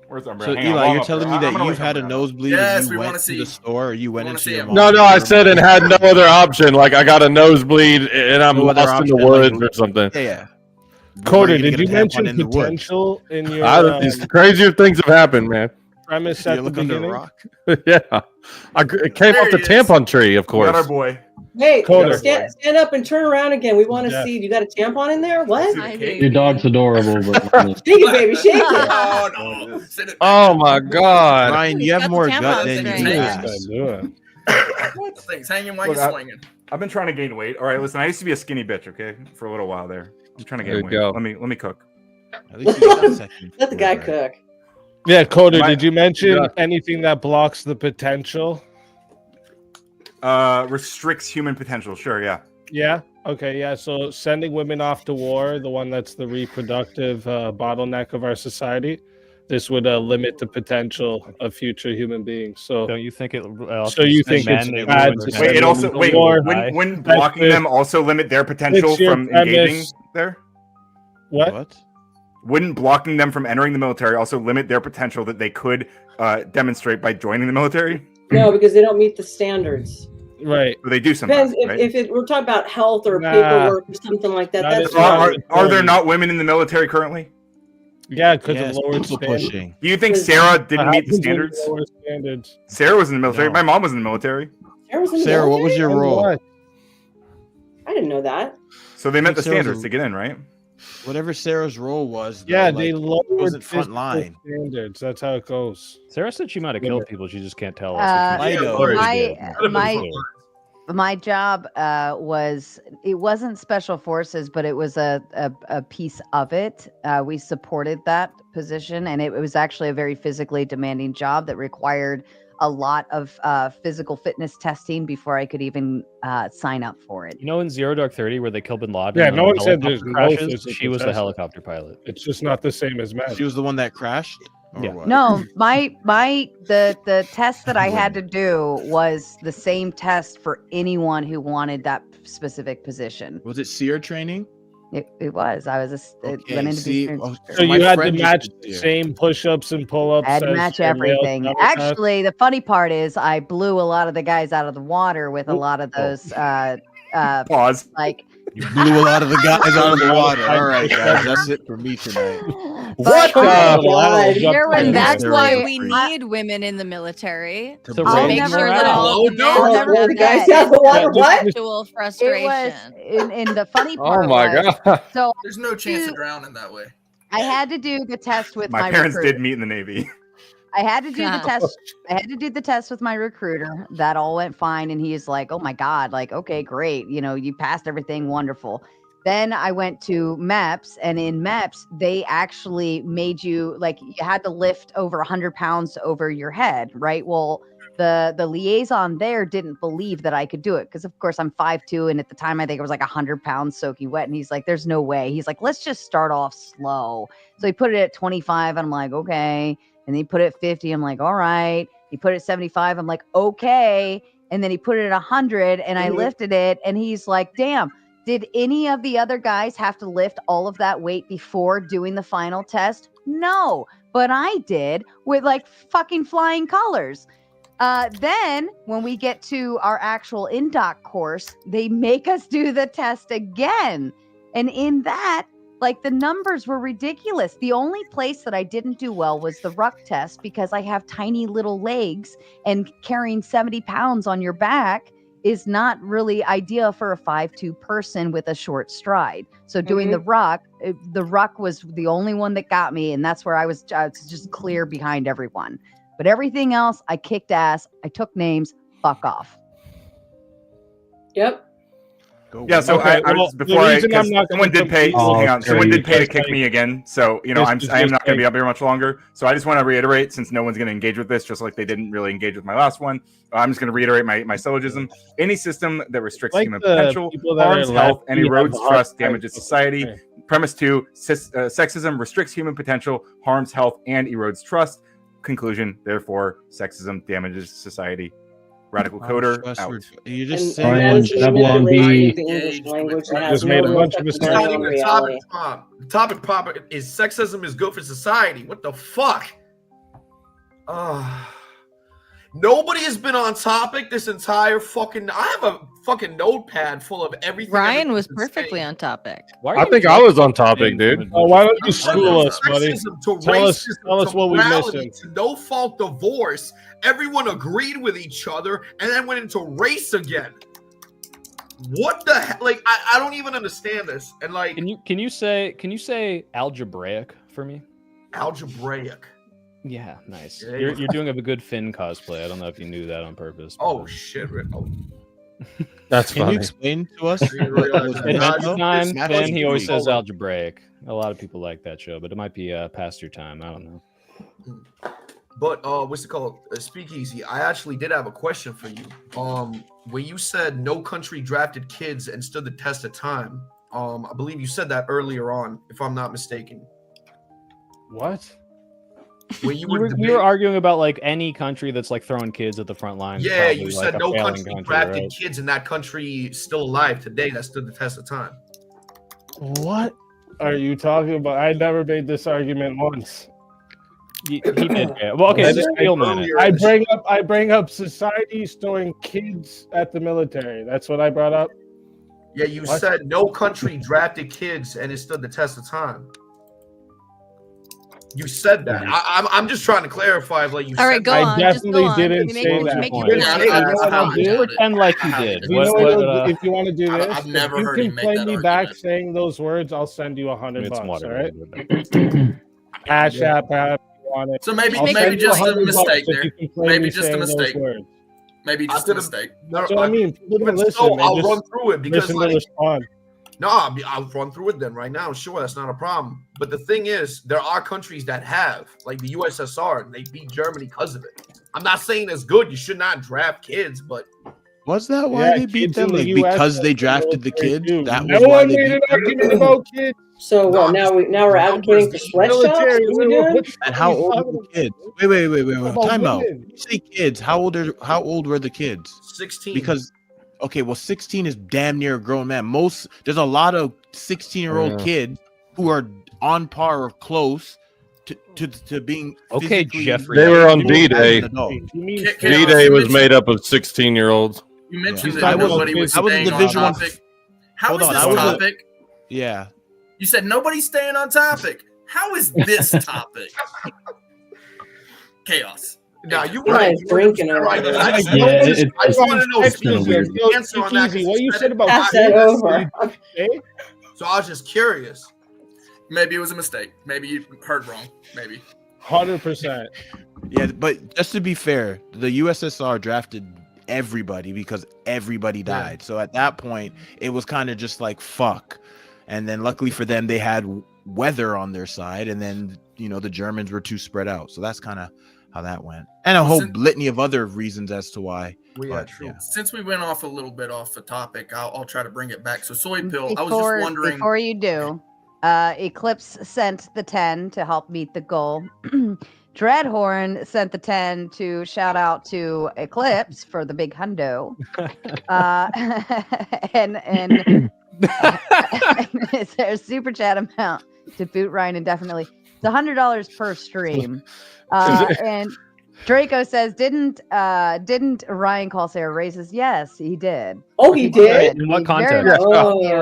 Where's Umbreon?
So
Hang on,
Eli,
while
you're
I'm
telling
up
me
there. I'm
that
gonna
you've
wait
had a
for Umbreon.
nosebleed
Yes,
and
we
you
wanna
went to
see
the
him.
store or you went
wanna
into
see
your
him.
mom's
No, I
room?
said and had no other option. Like I got a nosebleed and I'm
No other
lost in the
option,
woods
like-
or something.
Yeah.
Coder,
Where you
did
gonna
you
get a tampon
mention
in the woods?
potential in your
These crazier things have happened, man.
premise
You
at the
look under a
beginning?
rock.
Yeah, it came
There
off the
he is.
tampon tree, of
We got our
course.
boy.
Hey,
Coder.
stand up and turn around again. We want to
Yeah.
see. You got a tampon in there? What?
I
Your
do.
dog's adorable, but
Shake it, baby. Shake it.
Oh, no. Sit it back.
Oh my god!
Ryan, you
Got
have
the
more
tampon
gut than
today.
you do.
Yeah.
ass.
The thing's hanging while
Look,
you're swinging.
I've been trying to gain weight. All right, listen. I used to be a skinny bitch. Okay, for a little while there. I'm trying to
There
gain
you
weight.
go.
Let me cook.
At least you got a second.
Let the guy
Right.
cook.
Yeah, Coder,
My-
did you mention
Yeah.
anything that blocks the potential?
Restricts human potential. Sure, yeah.
Yeah. Okay. Yeah. So sending women off to war, the one that's the reproductive bottleneck of our society, this would limit the potential of future human beings. So
Don't you think it?
So you think it's bad to
Wait, it also wait.
War.
Wouldn't blocking them also limit their potential
It's your
from engaging
premise.
there?
what?
Wouldn't blocking them from entering the military also limit their potential that they could demonstrate by joining the military?
No, because they don't meet the standards.
Right.
But they do sometimes.
Depends
Right?
if we're talking about health or
Nah.
paperwork or something like that.
Not
That's
as
Are there not women in the military currently?
Yeah, because
Yes,
of lower
people
standards.
pushing.
Do you think Sarah didn't meet the
How can
standards?
lower standards?
Sarah was in the military.
No.
My mom was in the military.
Sarah, what was your role?
What?
I didn't know that.
So they met the
Sarah's
standards
a-
to get in, right?
Whatever Sarah's role was.
Yeah,
though,
they
like,
lowered
wasn't front
physical
line.
standards. That's how it goes.
Sarah said she might have killed people. She just can't tell us.
My job it wasn't special forces, but it was a piece of it. We supported that position, and it was actually a very physically demanding job that required a lot of physical fitness testing before I could even sign up for it.
You know, in Zero Dark 30, where they killed Bin Laden.
Yeah,
and
no
the
one said there's
helicopter
no
crashes,
physical
she was the
testing.
helicopter pilot.
It's just not the same as men.
She was the one that crashed. Or
Yeah.
what?
No, the test that I had to do was the same test for anyone who wanted that specific position.
Was it SEER training?
It was. I was it
Okay,
went into
see,
the
oh,
So
my
you had to
friend just
match
did
the
SEER.
same push-ups and pull-ups.
I had to
as
match
everybody else
everything.
that was asked?
Actually, the funny part is I blew a lot of the guys out of the water with a lot of those
Pause.
like
You blew a lot of the guys out of the water. All right, guys, that's it for me tonight.
What
And that's
They're
why
all
we
free.
need women in the military
To
to
raise
make sure
morale.
that all the men
I'll
have
blow the guys
that
out of the water. What?
intellectual
it
frustration.
was in the funny part
Oh my
was,
god.
so
There's no chance of drowning that way.
I had to do the test with
My
my
parents
recruiter.
did meet in the Navy.
I had to do the
Yeah.
test. I had to do the test with my recruiter. That all went fine. And he's like, oh my God, like, okay, great. You know, you passed everything. Wonderful. Then I went to MEPS, and in MEPS, they actually made you like you had to lift over 100 pounds over your head, right? Well, the liaison there didn't believe that I could do it because, of course, I'm 5'2", and at the time I think it was like 100 pounds soaking wet. And he's like, "There's no way." He's like, "Let's just start off slow." So he put it at 25, and I'm like, "Okay." And then he put it at 50. I'm like, "All right." He put it at 75. I'm like, "Okay." And then he put it at 100, and I lifted it, and he's like, "Damn. Did any of the other guys have to lift all of that weight before doing the final test? No, but I did with like fucking flying colors." Then when we get to our actual in-doc course, they make us do the test again. And in that, like the numbers were ridiculous. The only place that I didn't do well was the ruck test because I have tiny little legs and carrying 70 pounds on your back is not really ideal for a 5'2" person with a short stride. So doing the ruck was the only one that got me. And that's where I was just clear behind everyone. But everything else, I kicked ass. I took names. Fuck off.
Yep.
Yeah, so
Okay,
I
well,
was
the
before I
reason I'm
because
not
someone
gonna
did pay.
compete-
Hang on, someone did pay to
Just
kick
like-
me again. So you know,
This is
I am
just
not going to be
like-
up here much longer. So I just want to reiterate, since no one's going to engage with this, just like they didn't really engage with my last one. I'm just going to reiterate my syllogism. Any system that restricts
Like
human
the
potential,
people that
harms
are
health, and
lefty have
erodes
a hard
trust,
time
damages
with
society.
it.
Premise 2: sexism restricts human potential, harms health, and erodes trust. Conclusion: therefore, sexism damages society. Radical coder out.
You just
And
say
that is
Babylon
manipulating
B.
the English language and
Just
has
made a
no
bunch of
effect
mistakes.
on reality.
Topic pop is sexism is good for society. What the fuck? Nobody has been on topic this entire fucking. I have a fucking notepad full of everything.
Ryan was perfectly on topic.
I think I was on topic, dude.
Oh, why don't you school us, buddy?
Sexism to
Tell us
racism to
what we
morality
missing.
to no fault divorce. Everyone agreed with each other and then went into race again. What the hell? Like I don't even understand this. And like,
Can you say algebraic for me?
Algebraic.
Yeah, nice.
Yeah,
You're doing a good Finn cosplay. I don't know if you knew that on purpose.
Oh shit! Oh.
That's
Can
funny.
you explain to us?
At time,
Math
Finn,
is
he always
really-
says algebraic. A lot of people like that show, but it might be past your time. I don't know.
But what's it called? Speakeasy. I actually did have a question for you. When you said no country drafted kids and stood the test of time, I believe you said that earlier on, if I'm not mistaken.
What?
When you
We
were,
were arguing about like any country that's like throwing kids at the front line.
yeah,
probably,
you
like,
said
a
no
failing
country drafted
right?
kids in that country still alive today that stood the test of time.
What are you talking about? I never made this argument once.
He did. Yeah. Well, okay. Just
I bring up society storing kids at the military. That's what I brought up.
Yeah, you said no country drafted kids and it stood the test of time. You said that. I'm just trying to clarify. Like you.
All right, go on.
I definitely didn't say that.
Pretend like you did.
If you want to do this,
I've never
if
heard
you
him
can
make
play
that
me back saying those words, I'll send you $100. All right. Cash App, however you want it.
So maybe just a mistake there. Maybe just a mistake. Maybe just a mistake.
So I mean,
I'll run through it because
respond.
No, I'll run through it then right now. Sure, that's not a problem. But the thing is, there are countries that have, like the USSR, and they beat Germany because of it. I'm not saying it's good. You should not draft kids, but
was that why they beat them? Like because they drafted the kids? That was
no
why
one
they
made
beat
an
them?
argument about kids.
So what? Now we're advocating for sweatshops. What are we doing?
And how old are the kids? Wait. Time out. You say kids. How old were the kids?
16.
Because okay, well, 16 is damn near a grown man. There's a lot of 16-year-old kids who are on par or close to being
okay, Jeffrey.
They were on D-Day. D-Day was made up of 16-year-olds.
You mentioned that nobody was staying on topic. How is this topic?
Yeah.
You said nobody's staying on topic. How is this topic? Chaos.
Now you
guys drinking right now.
I just want to know the answer on that.
What you said about
pass that over.
So I was just curious.
Maybe it was a mistake. Maybe you heard wrong. Maybe.
100%.
Yeah, but just to be fair, the USSR drafted everybody because everybody died. So at that point, it was kind of just like fuck. And then luckily for them, they had weather on their side, and then the Germans were too spread out. So that's kind of how that went, and a whole litany of other reasons as to why.
Since we went off a little bit off the topic, I'll try to bring it back. So soy pill. I was
Before,
just wondering.
Before you do, Eclipse sent the 10 to help meet the goal. Dreadhorn sent the 10 to shout out to Eclipse for the big hundo. And is there a super chat amount to boot Ryan indefinitely? It's $100 per stream. And Draco says, didn't Ryan call Sarah racist? Yes, he did.
Oh, he did?
In what context?
Yeah.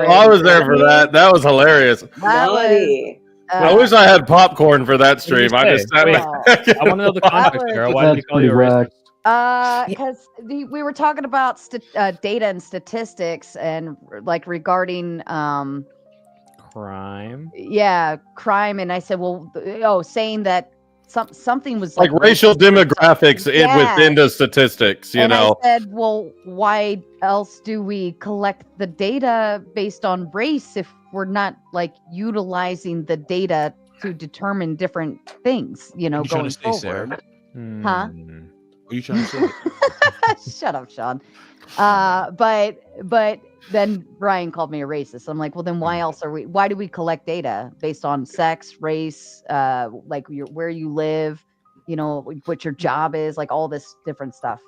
I was there for that. That was hilarious. I wish I had popcorn for that stream. I just sat back.
I want to know the context, Sarah. Why did he call you a racist?
Because we were talking about data and statistics and like regarding
crime.
Yeah, crime, and I said, well, saying that something was
like racial demographics within the statistics. I
said, well, why else do we collect the data based on race if we're not like utilizing the data to determine different things? Going forward.
Sarah?
Huh?
What are you trying to say?
Shut up, Sean. But then Ryan called me a racist. I'm like, well, then why do we collect data based on sex, race, like where you live, what your job is, like all this different stuff.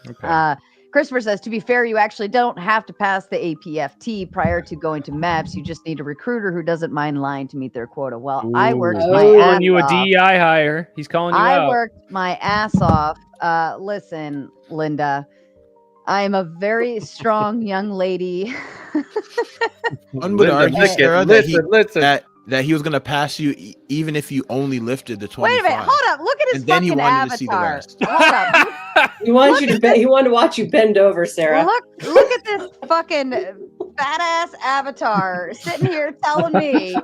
Okay.
Christopher says, to be fair, you actually don't have to pass the APFT prior to going to MEPS. You just need a recruiter who doesn't mind lying to meet their quota. Well, I worked my ass
calling you a
off.
DEI hire. He's calling you out.
I worked my ass off. Listen, Linda, I am a very strong young lady.
One would argue, Sarah, that he was going to pass you even if you only lifted the 25.
Wait a minute, hold up. Look at his fucking avatar. And then he wanted to see the rest.
Hold up. He wanted to watch you bend over, Sarah.
Look at this fucking fat ass avatar sitting here telling me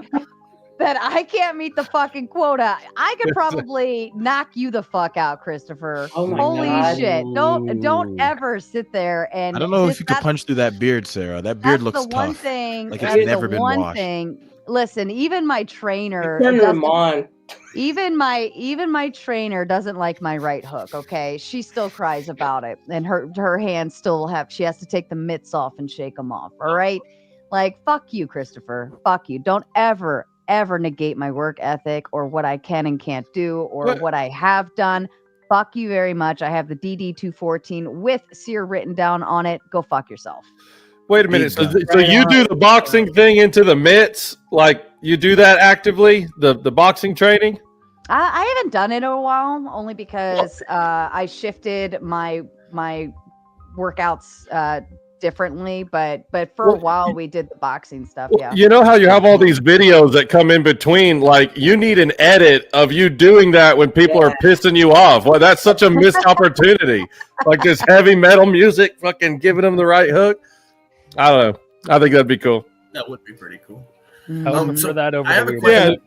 that I can't meet the fucking quota. I could probably knock you the fuck out, Christopher.
Oh my
Holy
God.
shit. Don't ever sit there and
I don't know if you could punch through that beard, Sarah. That beard looks
the one
tough.
Thing,
like it's never been
one
washed.
thing. Listen, even my trainer even my trainer doesn't like my right hook, okay? She still cries about it, and her hands still she has to take the mitts off and shake them off, all right? Like, fuck you, Christopher. Fuck you. Don't ever negate my work ethic or what I can and can't do or what I have done. Fuck you very much. I have the DD-214 with SEER written down on it. Go fuck yourself.
Wait a minute. So you do the boxing thing into the mitts? Like you do that actively? The boxing training?
I haven't done it in a while, only because I shifted my workouts differently. But for a while we did the boxing stuff. Yeah.
You know how you have all these videos that come in between? Like, you need an edit of you doing that when people are pissing you off. Well, that's such a missed opportunity. Like this heavy metal music, fucking giving them the right hook. I don't know. I think that'd be cool.
That would be pretty cool.
I'll remember that over
I have a
the
question.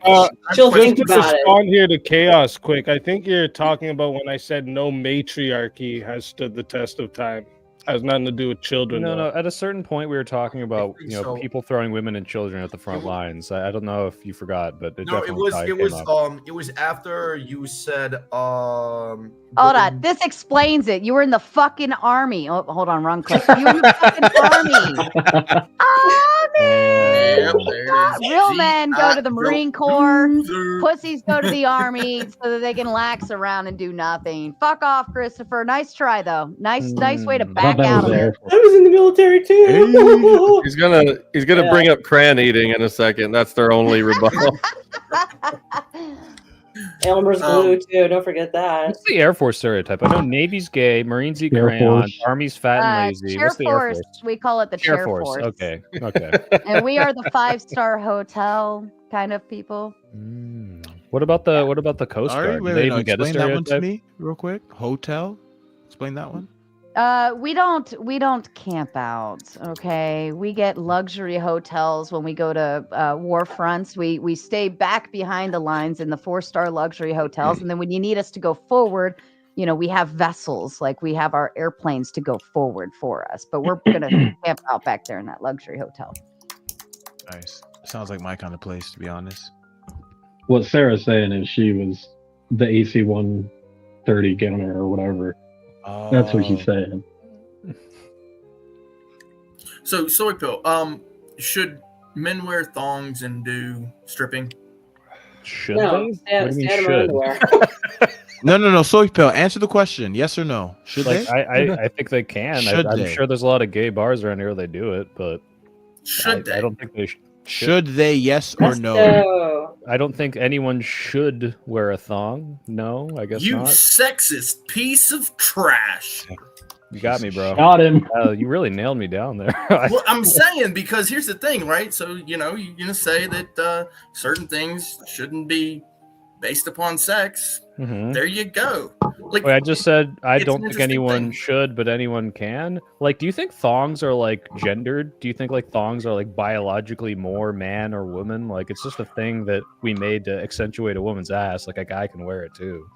She'll
just
think
to
about it.
respond here to chaos quick. I think you're talking about when I said no matriarchy has stood the test of time. Has nothing to do with children.
No,
though.
no. At a certain point, we were talking about
so.
people throwing women and children at the front lines. I don't know if you forgot, but it
No, it
definitely
was
came up.
it was after you said
Hold on, this explains it. You were in the fucking army. Oh, hold on, wrong clip. You were in the fucking army. Real men go to the Marine Corps. Pussies go to the army so that they can lax around and do nothing. Fuck off, Christopher. Nice try though. Nice way to back out of it.
I was in the military too.
He's gonna bring up crayon eating in a second. That's their only rebuttal.
Elmer's glue too. Don't forget that.
What's the Air Force stereotype? I know Navy's gay, Marines eat
Air
crayon,
Force.
Army's fat and lazy.
Chair
What's the Air
Force.
Force?
We call it the Chair Force.
Okay.
And we are the 5-star hotel kind of people.
What about the Coast
Sorry,
Guard?
wait,
Do they
no,
even get a
explain that one to
stereotype?
me real quick. Hotel. Explain that one.
We don't camp out. Okay, we get luxury hotels when we go to war fronts. We stay back behind the lines in the 4-star luxury hotels, and then when you need us to go forward, we have vessels, like we have our airplanes to go forward for us. But we're gonna camp out back there in that luxury hotel.
Nice. Sounds like my kind of place, to be honest.
What Sarah's saying is she was the AC-130 gunner or whatever. That's what she's saying.
So, Soy Pill, should men wear thongs and do stripping?
Should
No,
they?
stay out
What do you
of
mean
my
should?
underwear.
No. Soy Pill, answer the question. Yes or no? Should
Like,
they?
I think they can.
Should
I'm
they?
sure there's a lot of gay bars around here where they do it, but
Should they?
I don't think they should.
Should they? Yes or no?
So,
I don't think anyone should wear a thong. No, I guess
You
not.
sexist piece of trash.
You got me, bro.
Got him.
You really nailed me down there.
Well, I'm saying, because here's the thing, right? So, you're going to say that certain things shouldn't be based upon sex.
Mhm.
There you go. Like,
Wait, I just said I
it's
don't
an
think
interesting
anyone
thing.
should, but anyone can. Like, do you think thongs are like gendered? Do you think like thongs are like biologically more man or woman? Like, it's just a thing that we made to accentuate a woman's ass. Like, a guy can wear it too.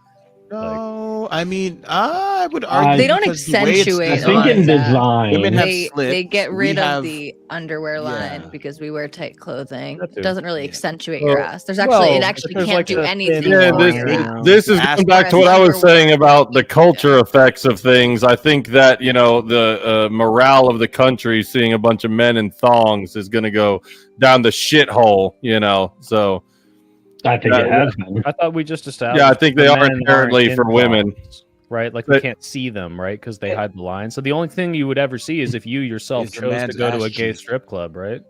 No, I mean, I would argue
They don't
because the way it's
accentuate
I think in
designed,
design,
women have
They
slits.
get
We
rid
have-
of the underwear line
Yeah.
because we wear tight clothing.
That too.
It doesn't really accentuate
Well,
your ass. There's actually
well,
it actually
there's
can't
like
do
a
anything.
thin
Yeah,
for
line
your
around.
this is going back to what I was saying about the culture effects of things. I think that the morale of the country, seeing a bunch of men in thongs, is going to go down the shithole. So
I think it has been.
I thought we just established.
yeah, I think they
the
are
men aren't
inherently
in
for women.
thongs, right? Like,
But-
you can't see them, right? Because they hide the line. So the only thing you would ever see is if you yourself
Is the
chose to
man's
go to
ass
a gay
cheek.
strip club, right?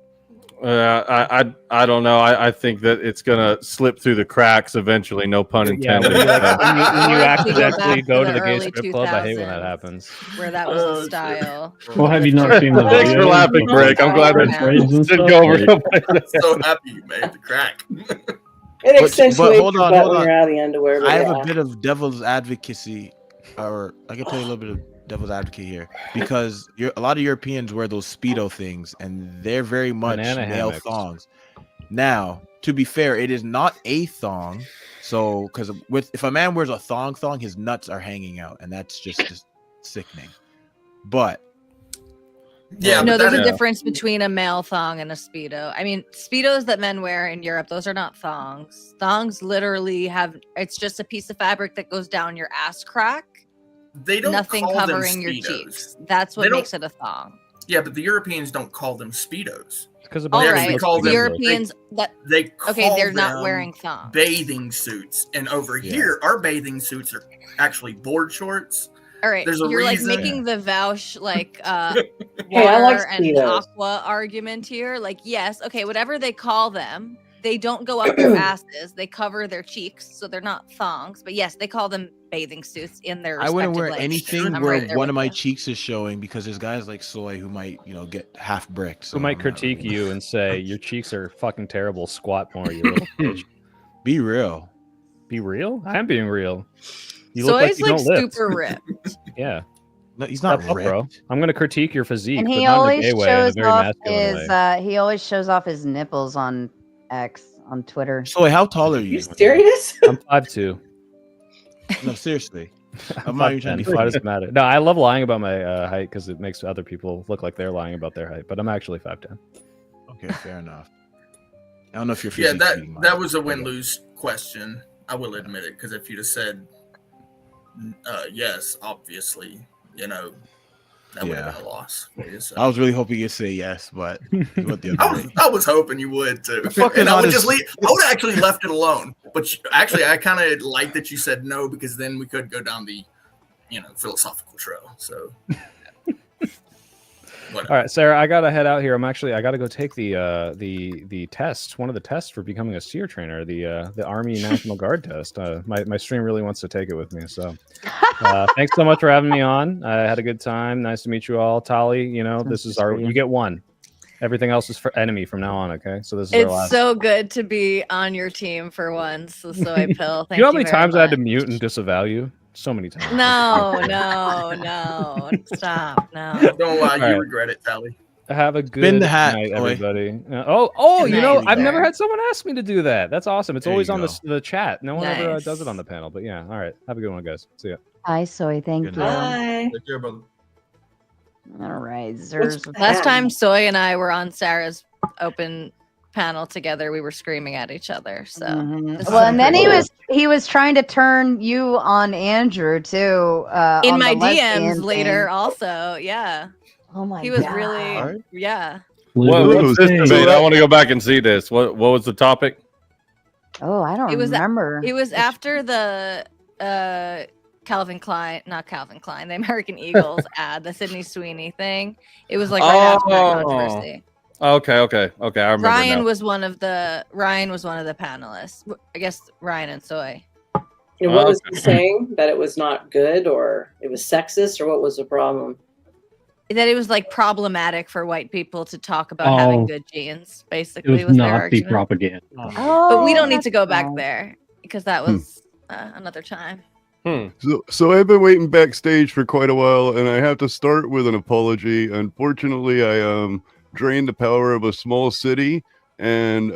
I don't know. I think that it's gonna slip through the cracks eventually. No pun
Yeah,
intended.
when you, like, when you
Or if we go
accidentally
back
go
to
to the
the
gay
early
strip club, I hate when that
2000s.
happens.
Where that was the style.
Well, have you not seen the
Thanks for
videos
laughing,
of
Greg. I'm glad
French
that
braids and
didn't
stuff?
go over.
Like,
I'm so happy you made the crack.
it accentuates
hold
your
on,
butt
hold
when
on.
you're out of the underwear. But
I have
yeah.
a bit of devil's advocacy, or I can play a little bit of devil's advocate here, because a lot of Europeans wear those Speedo things, and they're very much
Banana
male
hammocks.
thongs. Now, to be fair, it is not a thong. So, because if a man wears a thong, his nuts are hanging out, and that's just sickening. But
Yeah,
No,
but
there's
that
a
is-
difference between a male thong and a speedo. I mean, speedos that men wear in Europe, those are not thongs. Thongs literally it's just a piece of fabric that goes down your ass crack.
They don't
Nothing
call them
covering your
Speedos.
cheeks. That's
They
what
don't-
makes it a thong.
Yeah, but the Europeans don't call them Speedos.
Because
All
They
right,
actually call
the
them-
Europeans that
They call
okay, they're not
them
wearing thongs.
bathing suits, and over
Yeah.
here, our bathing suits are actually board shorts.
All right,
There's a
you're
reason.
like making the Vouch like
Hey, I like
water and
Speedos.
aqua argument here. Like, yes, okay, whatever they call them, they don't go up their asses. They cover their cheeks, so they're not thongs. But yes, they call them bathing suits in their.
I wouldn't wear
legs.
anything
I'm
where
right there
one
with
of my
you.
cheeks is showing because there's guys like Soy who might, get half bricked. So
Who might
I'm not
critique
really-
you and say your cheeks are fucking terrible. Squat more, you little bitch.
Be real.
Be real? I am being real. You look
Soy's
like you don't lift.
super ripped.
Yeah.
No, he's not
Step up, bro.
ripped.
I'm gonna critique your physique,
And
but
he
not in a
always
gay way, in a
shows
very
off
masculine
his
way.
he always shows off his nipples on X on Twitter.
Soy, how tall are you?
You serious?
I'm 5'2".
No, seriously.
I'm
not even trying to
5'10".
be
Why
funny.
does it matter? No, I love lying about my height because it makes other people look like they're lying about their height. But I'm actually 5'10".
Okay, fair enough. I don't know if you're.
Yeah, that was a win-lose question. I will admit it, because if you'd have said yes, obviously, that would have been a loss. So.
I was really hoping you'd say yes, but you went the other way.
I was hoping you would too,
fucking
and I would
honest-
just leave. I would have actually left it alone. But actually, I kind of like that you said no, because then we could go down the, philosophical trail. So.
All right, Sarah, I gotta head out here. I gotta go take the test, one of the tests for becoming a SEER trainer, the Army National Guard test. My stream really wants to take it with me. So, thanks so much for having me on. I had a good time. Nice to meet you all. Tali, this is you get one. Everything else is for enemy from now on. Okay, so this is our
It's
last.
so good to be on your team for once. So Soy Pill. Thank
you know how many
very
times I had to
much.
mute and disavow you? So many times.
No, stop, no.
Don't lie,
All
you
right.
regret it, Tally.
Have a good
Spin the hat,
night,
boy.
everybody.
Good
I've
night,
never
sir.
had someone ask me to do that. That's awesome. It's
There
always
you
on
go.
the chat. No one ever
Nice.
does it on the panel. But yeah, all right. Have a good one, guys. See ya.
Hi, Soy. Thank
Good
you.
Bye.
Take care, brother.
All right, Zers.
Last time Soy and I were on Sarah's open panel together, we were screaming at each other. So
Mhm.
this
Well,
is
and then
cool.
he was trying to turn you on Andrew too.
in
on
my
the lesbian
DMs later
thing.
also. Yeah.
Oh my
He was
God.
really yeah.
What's this debate? I want to go back and see this. What was the topic?
Oh, I don't
It was
remember.
It was after the Calvin Klein, not Calvin Klein, the American Eagles ad, the Sydney Sweeney thing. It was like right after that controversy.
Okay. I remember
Ryan
now.
was one of the panelists. I guess Ryan and Soy.
And what was he saying? That it was not good, or it was sexist, or what was the problem?
That it was like problematic for white people to talk about having
Oh.
good genes,
It
basically
was
their
Nazi
argument.
propaganda.
But we don't need to
that's
go back
right.
there because that was another time.
So I've been waiting backstage for quite a while, and I have to start with an apology. Unfortunately, I drained the power of a small city, and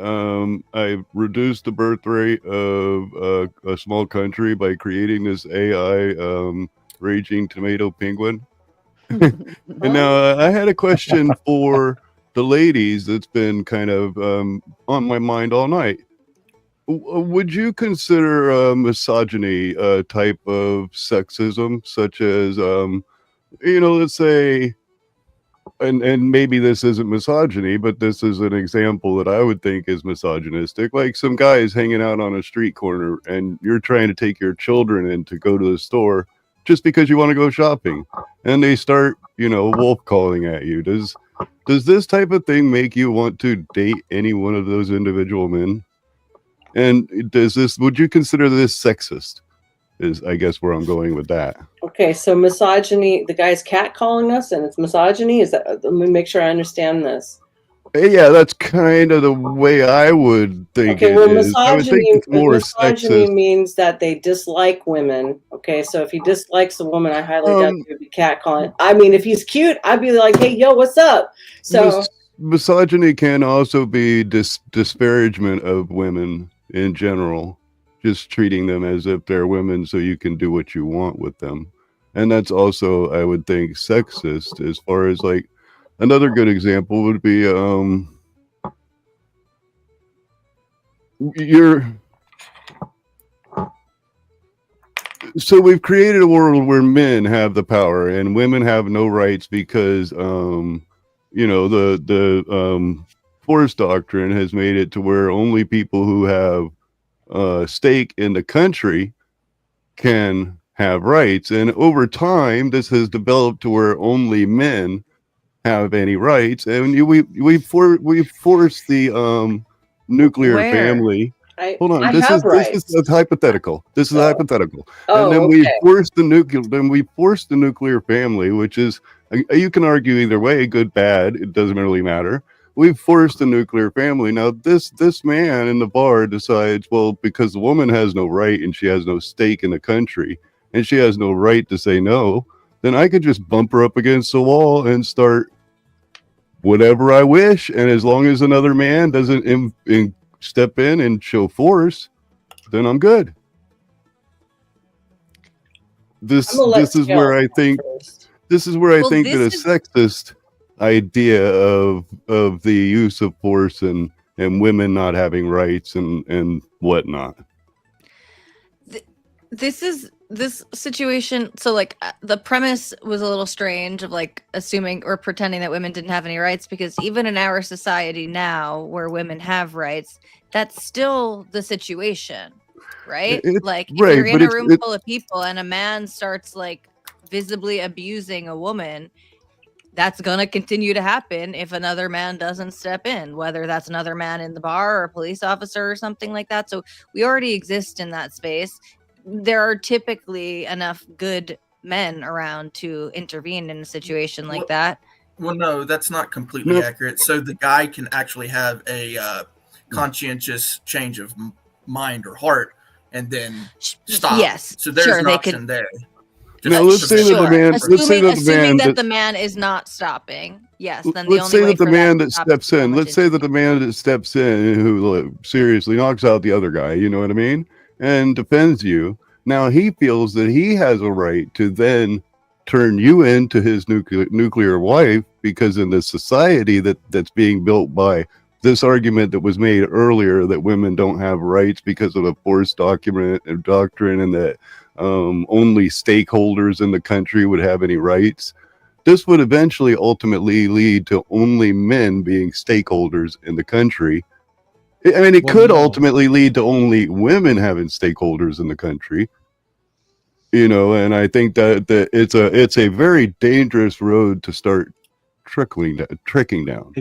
I reduced the birth rate of a small country by creating this AI raging tomato penguin. And now I had a question for the ladies that's been kind of on my mind all night. Would you consider misogyny a type of sexism, such as, let's say, and maybe this isn't misogyny, but this is an example that I would think is misogynistic, like some guys hanging out on a street corner and you're trying to take your children in to go to the store just because you want to go shopping, and they start, wolf calling at you. Does this type of thing make you want to date any one of those individual men? And would you consider this sexist? Is, I guess, where I'm going with that.
Okay, so misogyny, the guy's catcalling us and it's misogyny? Is that, let me make sure I understand this.
Yeah, that's kind of the way I would think
Okay,
it
well,
is. I would think it's more
misogyny
sexist.
means that they dislike women. Okay, so if he dislikes a woman, I highly doubt he would be catcalling. I mean, if he's cute, I'd be like, hey, yo, what's up? So,
Misogyny can also be disparagement of women in general, just treating them as if they're women so you can do what you want with them. And that's also, I would think, sexist. As far as like another good example would be so we've created a world where men have the power and women have no rights because the Force Doctrine has made it to where only people who have stake in the country can have rights. And over time, this has developed to where only men have any rights. And we force the nuclear
Where?
family. Hold on.
I
This
have
is a hypothetical. This is a hypothetical.
Oh,
and then we
okay.
force the nuclear family, which is you can argue either way, good, bad. It doesn't really matter. We've forced the nuclear family. Now this man in the bar decides, well, because the woman has no right and she has no stake in the country and she has no right to say no, then I could just bump her up against the wall and start whatever I wish. And as long as another man doesn't step in and show force, then I'm good. This is where I think this is where I think that a sexist idea of the use of force and women not having rights and whatnot.
This situation, so like the premise was a little strange of like assuming or pretending that women didn't have any rights, because even in our society now where women have rights, that's still the situation, right? Like if you're in a room full of people and a man starts like visibly abusing a woman, that's gonna continue to happen if another man doesn't step in, whether that's another man in the bar or a police officer or something like that. So we already exist in that space. There are typically enough good men around to intervene in a situation like that.
Well, no, that's not completely accurate. So the guy can actually have a conscientious change of mind or heart and then stop.
Yes.
So there's an option there.
Now let's say that the man. Let's say that the
Assuming
man.
that the man is not stopping. Yes. Then the
Let's
only
say
way
that the
for
man
to
that
stop
steps in. Let's say that the man that steps in who seriously knocks out the other guy. You know what I mean? And defends you. Now he feels that he has a right to then turn you into his nuclear wife, because in the society that's being built by this argument that was made earlier that women don't have rights because of the forced doctrine and that only stakeholders in the country would have any rights. This would eventually ultimately lead to only men being stakeholders in the country. I mean, it could ultimately lead to only women having stakeholders in the country. You know, and I think that it's a very dangerous road to start tricking down.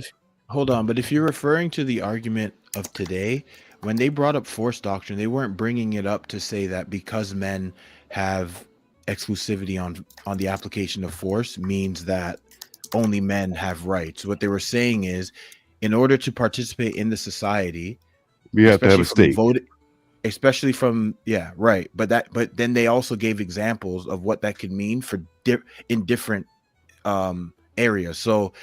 Hold on, but if you're referring to the argument of today, when they brought up force doctrine, they weren't bringing it up to say that because men have exclusivity on the application of force means that only men have rights. What they were saying is, in order to participate in the society,
you have to have a stake.
Especially from right. But then they also gave examples of what that could mean for in different areas. So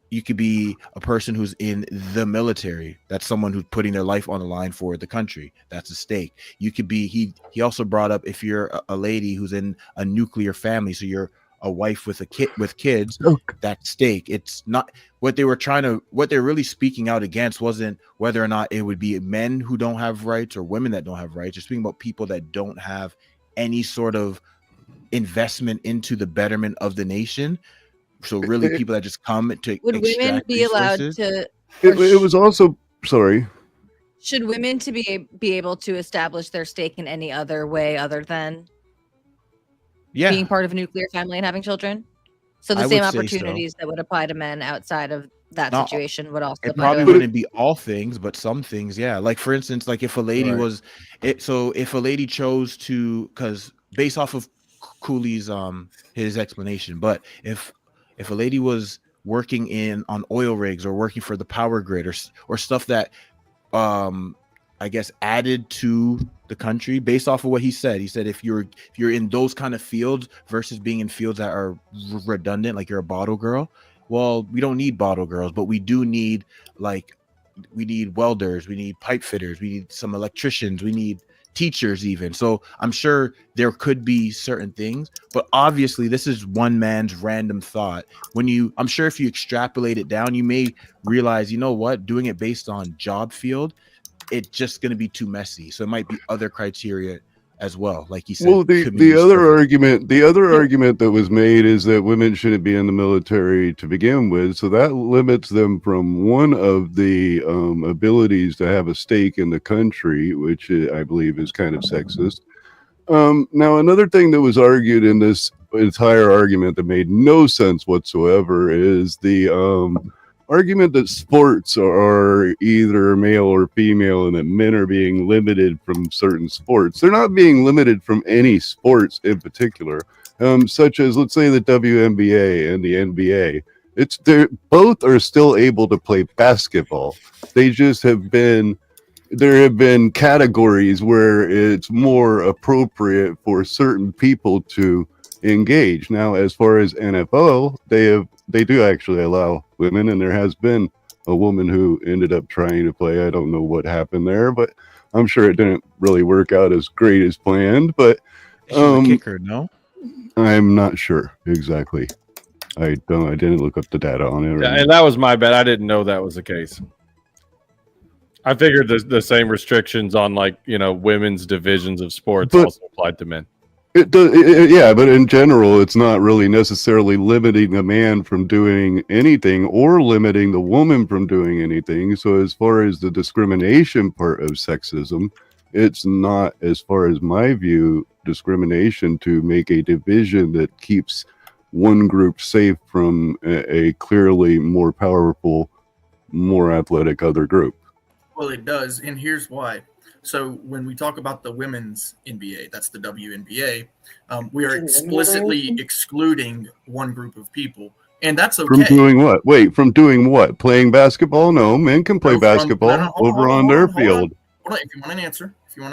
you could be a person who's in the military. That's someone who's putting their life on the line for the country. That's a stake. You could be, he also brought up, if you're a lady who's in a nuclear family, so you're a wife with a kid with kids, that stake. It's not what they're really speaking out against wasn't whether or not it would be men who don't have rights or women that don't have rights. They're speaking about people that don't have any sort of investment into the betterment of the nation. So really people that just come to
would women be allowed to
it was also
should women to be able to establish their stake in any other way other than being part of a nuclear family and having children? So the same opportunities that would apply to men outside of that situation would also
it probably wouldn't be all things, but some things, like for instance, like if a lady if a lady chose to, because based off of Cooley's his explanation, but if a lady was working on oil rigs or working for the power grid or stuff that I guess added to the country, based off of what he said if you're in those kind of fields versus being in fields that are redundant, like you're a bottle girl, well, we don't need bottle girls, but we do need, like, we need welders, we need pipe fitters, we need some electricians, we need teachers even. So I'm sure there could be certain things, but obviously this is one man's random thought. I'm sure if you extrapolate it down, you may realize, you know what, doing it based on job field, it's just going to be too messy. So it might be other criteria as well, like you said.
Well, the other argument that was made is that women shouldn't be in the military to begin with, so that limits them from one of the abilities to have a stake in the country, which I believe is kind of sexist. Now, another thing that was argued in this entire argument that made no sense whatsoever is the argument that sports are either male or female and that men are being limited from certain sports. They're not being limited from any sports in particular, such as, let's say, the WNBA and the NBA. Both are still able to play basketball. They just have been, there have been categories where it's more appropriate for certain people to engage. Now, as far as NFL, they do actually allow women, and there has been a woman who ended up trying to play. I don't know what happened there, but I'm sure it didn't really work out as great as planned. But
She's a kicker, no?
I'm not sure exactly. I didn't look up the data on it.
Yeah, and that was my bad. I didn't know that was the case. I figured the same restrictions on, like, women's divisions of sports also applied to men.
It does, yeah, but in general, it's not really necessarily limiting a man from doing anything or limiting the woman from doing anything. So as far as the discrimination part of sexism, it's not, as far as my view, discrimination to make a division that keeps one group safe from a clearly more powerful, more athletic other group.
Well, it does, and here's why. So when we talk about the women's NBA, that's the WNBA, we are explicitly excluding one group of people, and that's okay.
From doing what? Wait, from doing what? Playing basketball? No, men can play basketball over on their field.
Hold on, if you want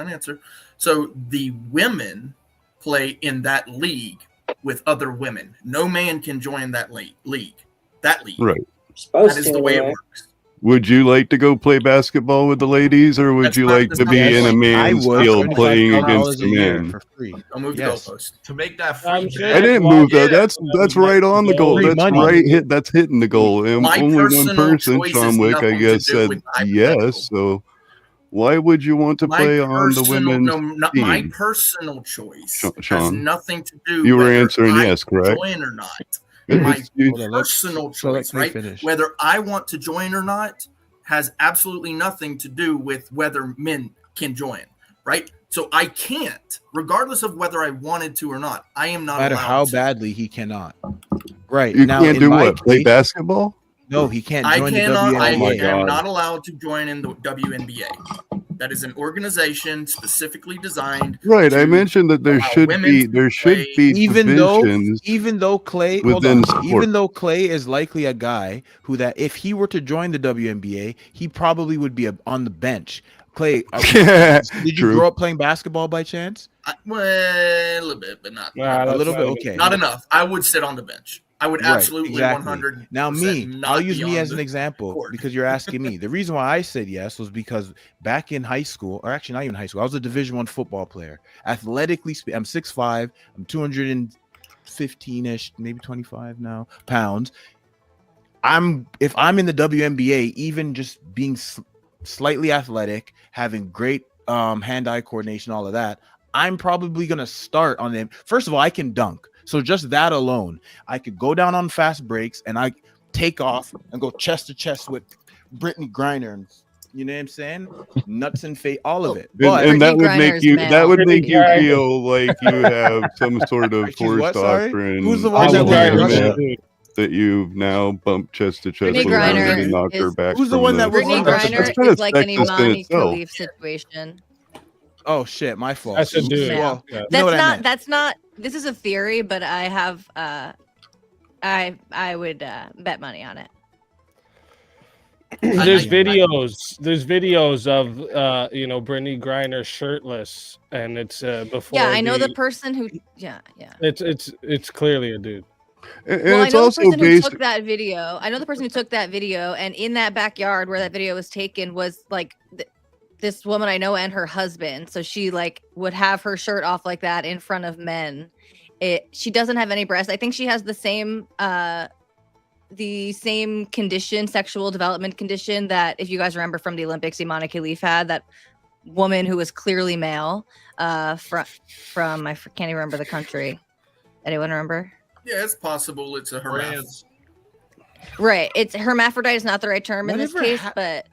an answer. So the women play in that league with other women. No man can join that league.
Right.
That is the way it works.
Would you like to go play basketball with the ladies, or would you like to be in a man's field playing against the men?
For free.
I'll move the goalpost
to make that free.
I didn't move that. That's right on the goal. That's hitting the goal. And only one person, Sean Wick, I guess, said yes. So why would you want to play on the women's team?
My personal choice has
Sean,
nothing to do.
you were
whether
answering
I
yes, correct?
Join or not. My personal choice, right? Whether I want to join or not has absolutely nothing to do with whether men can join, right? So I can't, regardless of whether I wanted to or not. I am not
No matter
allowed
how
to.
badly he cannot. Right.
You
now,
can't
in
do
my
what? Play
case-
basketball?
No, he can't
I
join
cannot.
the
I
WNBA.
am not allowed to join in the WNBA. That is an organization specifically designed.
Right. I
to
mentioned that there
allow
should
women
be
to
even though Clay, hold
within
on,
sport.
even though Clay is likely a guy who, that if he were to join the WNBA, he probably would be on the bench. Clay, did you
True.
grow up playing basketball by chance?
Well, a little bit, but not
A little bit, okay.
Not enough. I would sit on the bench. I would
Right,
absolutely
exactly.
100.
Now I'll use me as an example because you're asking me. The reason why I said yes was because back in high school, or actually not even high school, I was a Division I football player. Athletically, I'm 6'5", I'm 215ish, maybe 25 now pounds. If I'm in the WNBA, even just being slightly athletic, having great hand-eye coordination, all of that, I'm probably gonna start on them. First of all, I can dunk. So just that alone, I could go down on fast breaks and I take off and go chest to chest with Brittany Griner, and you know what I'm saying? Nuts and face, all of it. But
And that would make you feel like you have some sort of forced doctrine.
Who's the one that was
that you now bump chest to chest
Brittany
with her
Griner
and knock her
is-
back?
Who's the
from
one that was
Brittany
that's
Griner
kinda
is like an
sexist in
Imani
itself.
Khalif situation.
Oh shit, my fault.
That's a dude.
Well,
Yeah.
you know
That's
what I
not.
meant.
That's not. This is a theory, but I have. I would bet money on it.
There's videos of Brittany Griner shirtless, and it's before.
Yeah, I know the person who. Yeah.
It's clearly a dude.
And
Well, I
it's
know the
also
person who
based.
took that video. I know the person who took that video, and in that backyard where that video was taken was like this woman I know and her husband. So she like would have her shirt off like that in front of men. She doesn't have any breasts. I think she has the same condition, sexual development condition, that if you guys remember from the Olympics, Imani Khalif had, that woman who was clearly male from I can't even remember the country. Anyone remember?
Yeah, it's possible. It's a hermaphrodite.
Right. It's hermaphrodite is not the right term in this
Whatever
case, but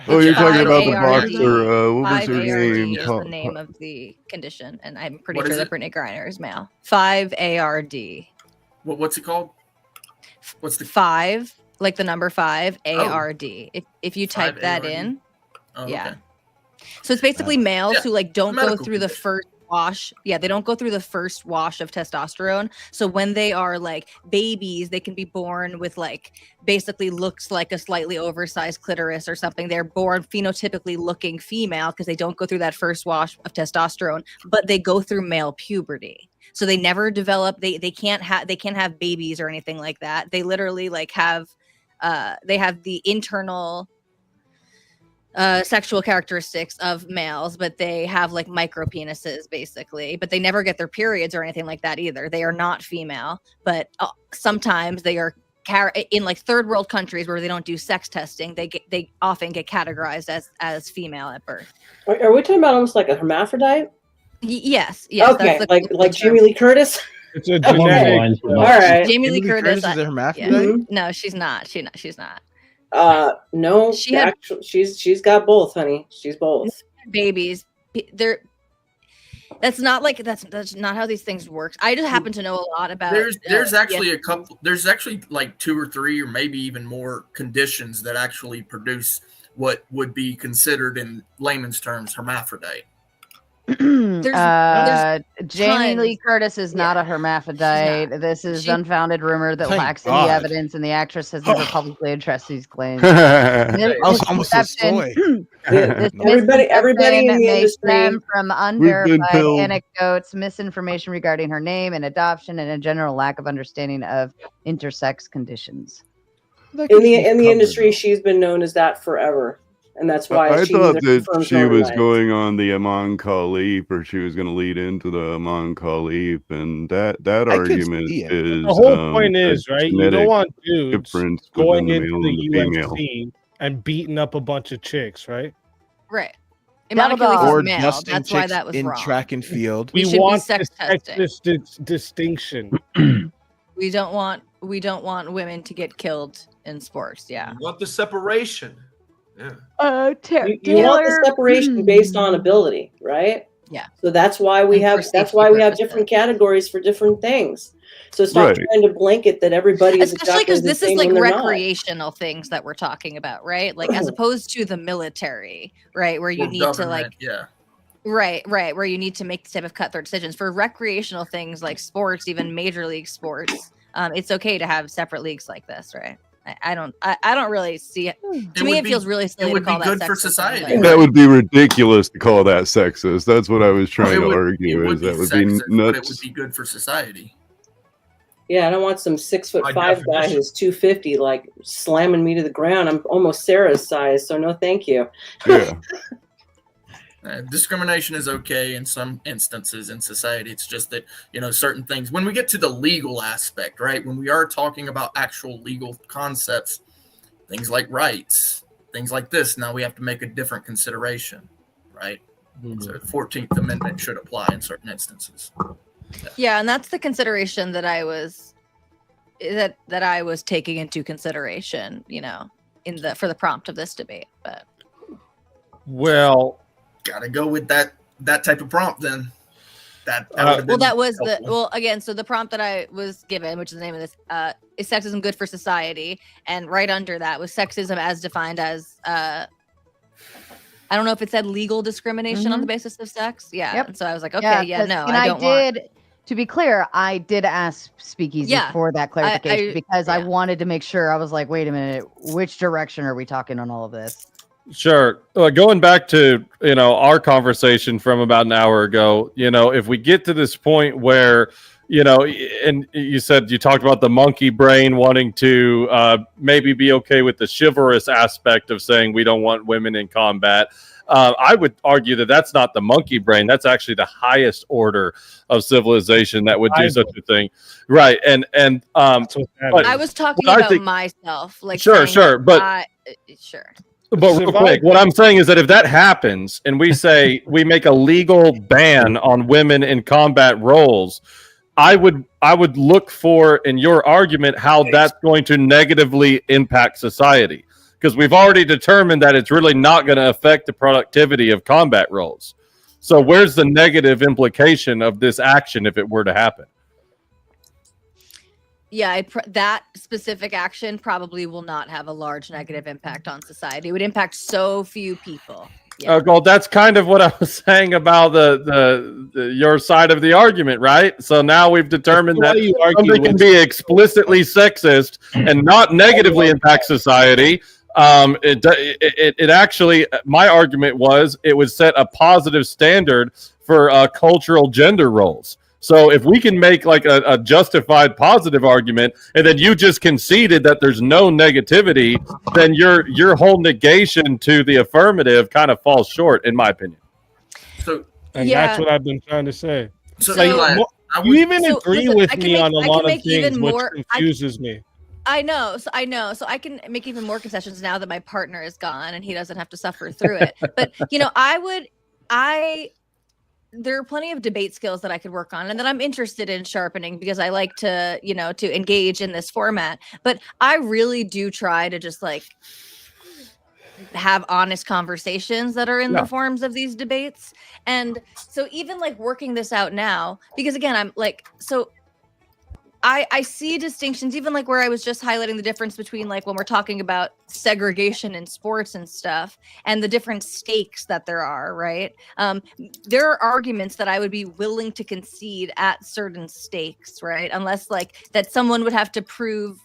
Oh, you're talking about the
5ARD.
boxer. What was her
5ARD
name?
is the name of the condition, and I'm pretty
What
sure
is
that
it?
Brittany Griner is male. 5ARD.
What's it called? What's the
5 like the number 5, ARD. If you type
5
that
ARD?
in,
Oh,
yeah.
okay.
So it's basically males
Yeah,
who like don't go
medical
through the
condition.
first wash. Yeah, they don't go through the first wash of testosterone. So when they are like babies, they can be born with like basically looks like a slightly oversized clitoris or something. They're born phenotypically looking female because they don't go through that first wash of testosterone, but they go through male puberty. So they never develop, they can't have babies or anything like that. They literally like have they have the internal sexual characteristics of males, but they have like micro penises basically, but they never get their periods or anything like that either. They are not female, but sometimes they are in like third world countries where they don't do sex testing. They often get categorized as female at birth.
Are we talking about almost like a hermaphrodite?
Yes.
Okay,
that's
like Jamie Lee Curtis.
It's a
Okay.
genetic.
All right.
Jamie Lee Curtis
is a
yeah.
hermaphrodite.
No, she's not. She's not.
No,
She had-
actually, she's got both, honey. She's both.
Babies. They're that's not how these things work. I just happen to know a lot about
There's actually a couple. There's actually like 2 or 3 or maybe even more conditions that actually produce what would be considered in layman's terms hermaphrodite.
Jamie
tons.
Lee Curtis is not a hermaphrodite. This is unfounded rumor that
Thank
lacks any
God.
evidence, and the actress has never publicly addressed these claims.
I was almost so soy.
Everybody in the
may
industry.
stem from
been
unverified
told.
anecdotes, misinformation regarding her name and adoption, and a general lack of understanding of intersex conditions.
In the industry, she's been known as that forever, and that's why
I
she
thought
either
that
confirms
she
or
was
denies.
going on the Aman Khalif, or she was going to lead into the Aman Khalif, and that
I could
argument
see it.
is
The whole point
a
is, right? You
genetic
don't want dudes
difference
going
within
into
the male
the
and the female.
UFC and beating up a bunch of chicks, right?
right.
Double
Imanically
dog.
Or
is male.
just
That's why that was
in
wrong.
track and field.
We
We
should be
want
sex
this
testing.
sexist distinction.
We don't want women to get killed in sports. Yeah.
You want the separation. Yeah.
You want the separation based on ability, right?
Yeah.
So that's why we
And for
have
safety
different categories for different things. So stop
Right.
trying to blanket that everybody is
Especially
exactly
because
the
this is
same
like
when they're not.
recreational things that we're talking about, right? Like as opposed to the military, right? Where you
Or
need to
government,
like
yeah.
right, where you need to make this type of cutthroat decisions. For recreational things like sports, even major league sports, it's okay to have separate leagues like this, right? I don't really see it. To me,
would
it
be-
feels really silly to
would be
call that
good for
sexism,
society.
but-
That would be ridiculous to call that sexist. That's what I was trying
It
to
would-
argue.
it
Is
would be
that would
sexist,
be
but it
nuts.
would be good for society.
Yeah, I don't want some 6'5"
By
guy
definition.
who's 250 like slamming me to the ground. I'm almost Sarah's size, so no, thank you.
Yeah.
Discrimination is okay in some instances in society. It's just that, certain things, when we get to the legal aspect, right? When we are talking about actual legal concepts, things like rights, things like this, now we have to make a different consideration, right? So the 14th Amendment should apply in certain instances.
Yeah, and that's the consideration that I was taking into consideration, for the prompt of this debate. But
Well,
Gotta go with that type of prompt then. That would have been
that was
helpful.
again, so the prompt that I was given, which is the name of this, is sexism good for society? And right under that was sexism as defined as I don't know if it said legal discrimination on the basis of sex. Yeah.
Yep.
And so I was like, okay, yeah,
'cause-
no,
and
I don't want.
To be clear, I did ask Speakeasy
Yeah,
for that clarification because I
yeah.
wanted to make sure. I was like, wait a minute, which direction are we talking on all of this?
sure. Going back to our conversation from about an hour ago, if we get to this point where and you said you talked about the monkey brain wanting to maybe be okay with the chivalrous aspect of saying we don't want women in combat. I would argue that that's not the monkey brain. That's actually the highest order of civilization that would do such a thing, right? And but
I was talking
what I
about
think-
myself, like
Sure,
saying
sure, but-
sure.
But real quick, what I'm saying is that if that happens and we say we make a legal ban on women in combat roles, I would look for in your argument how that's going to negatively impact society, because we've already determined that it's really not going to affect the productivity of combat roles. So where's the negative implication of this action if it were to happen?
Yeah, that specific action probably will not have a large negative impact on society. It would impact so few people. Yeah.
Well, that's kind of what I was saying about the your side of the argument, right? So now we've determined that something can be explicitly sexist and not negatively impact society. It actually, my argument was it would set a positive standard for cultural gender roles. So if we can make like a justified positive argument, and then you just conceded that there's no negativity, then your whole negation to the affirmative kind of falls short, in my opinion.
And that's what I've been trying to say.
So-
You even agree
listen,
with
I can
me
make-
on a
I can
lot of
make even
things, which
more-
confuses me.
I know. So I can make even more concessions now that my partner is gone and he doesn't have to suffer through it. But there are plenty of debate skills that I could work on and that I'm interested in sharpening because I like to, to engage in this format. But I really do try to just like have honest conversations that are in the forms of these debates. And so even like working this out now, because again, I'm like, so I see distinctions, even like where I was just highlighting the difference between like when we're talking about segregation in sports and stuff and the different stakes that there are, right? There are arguments that I would be willing to concede at certain stakes, right? Unless like that someone would have to prove,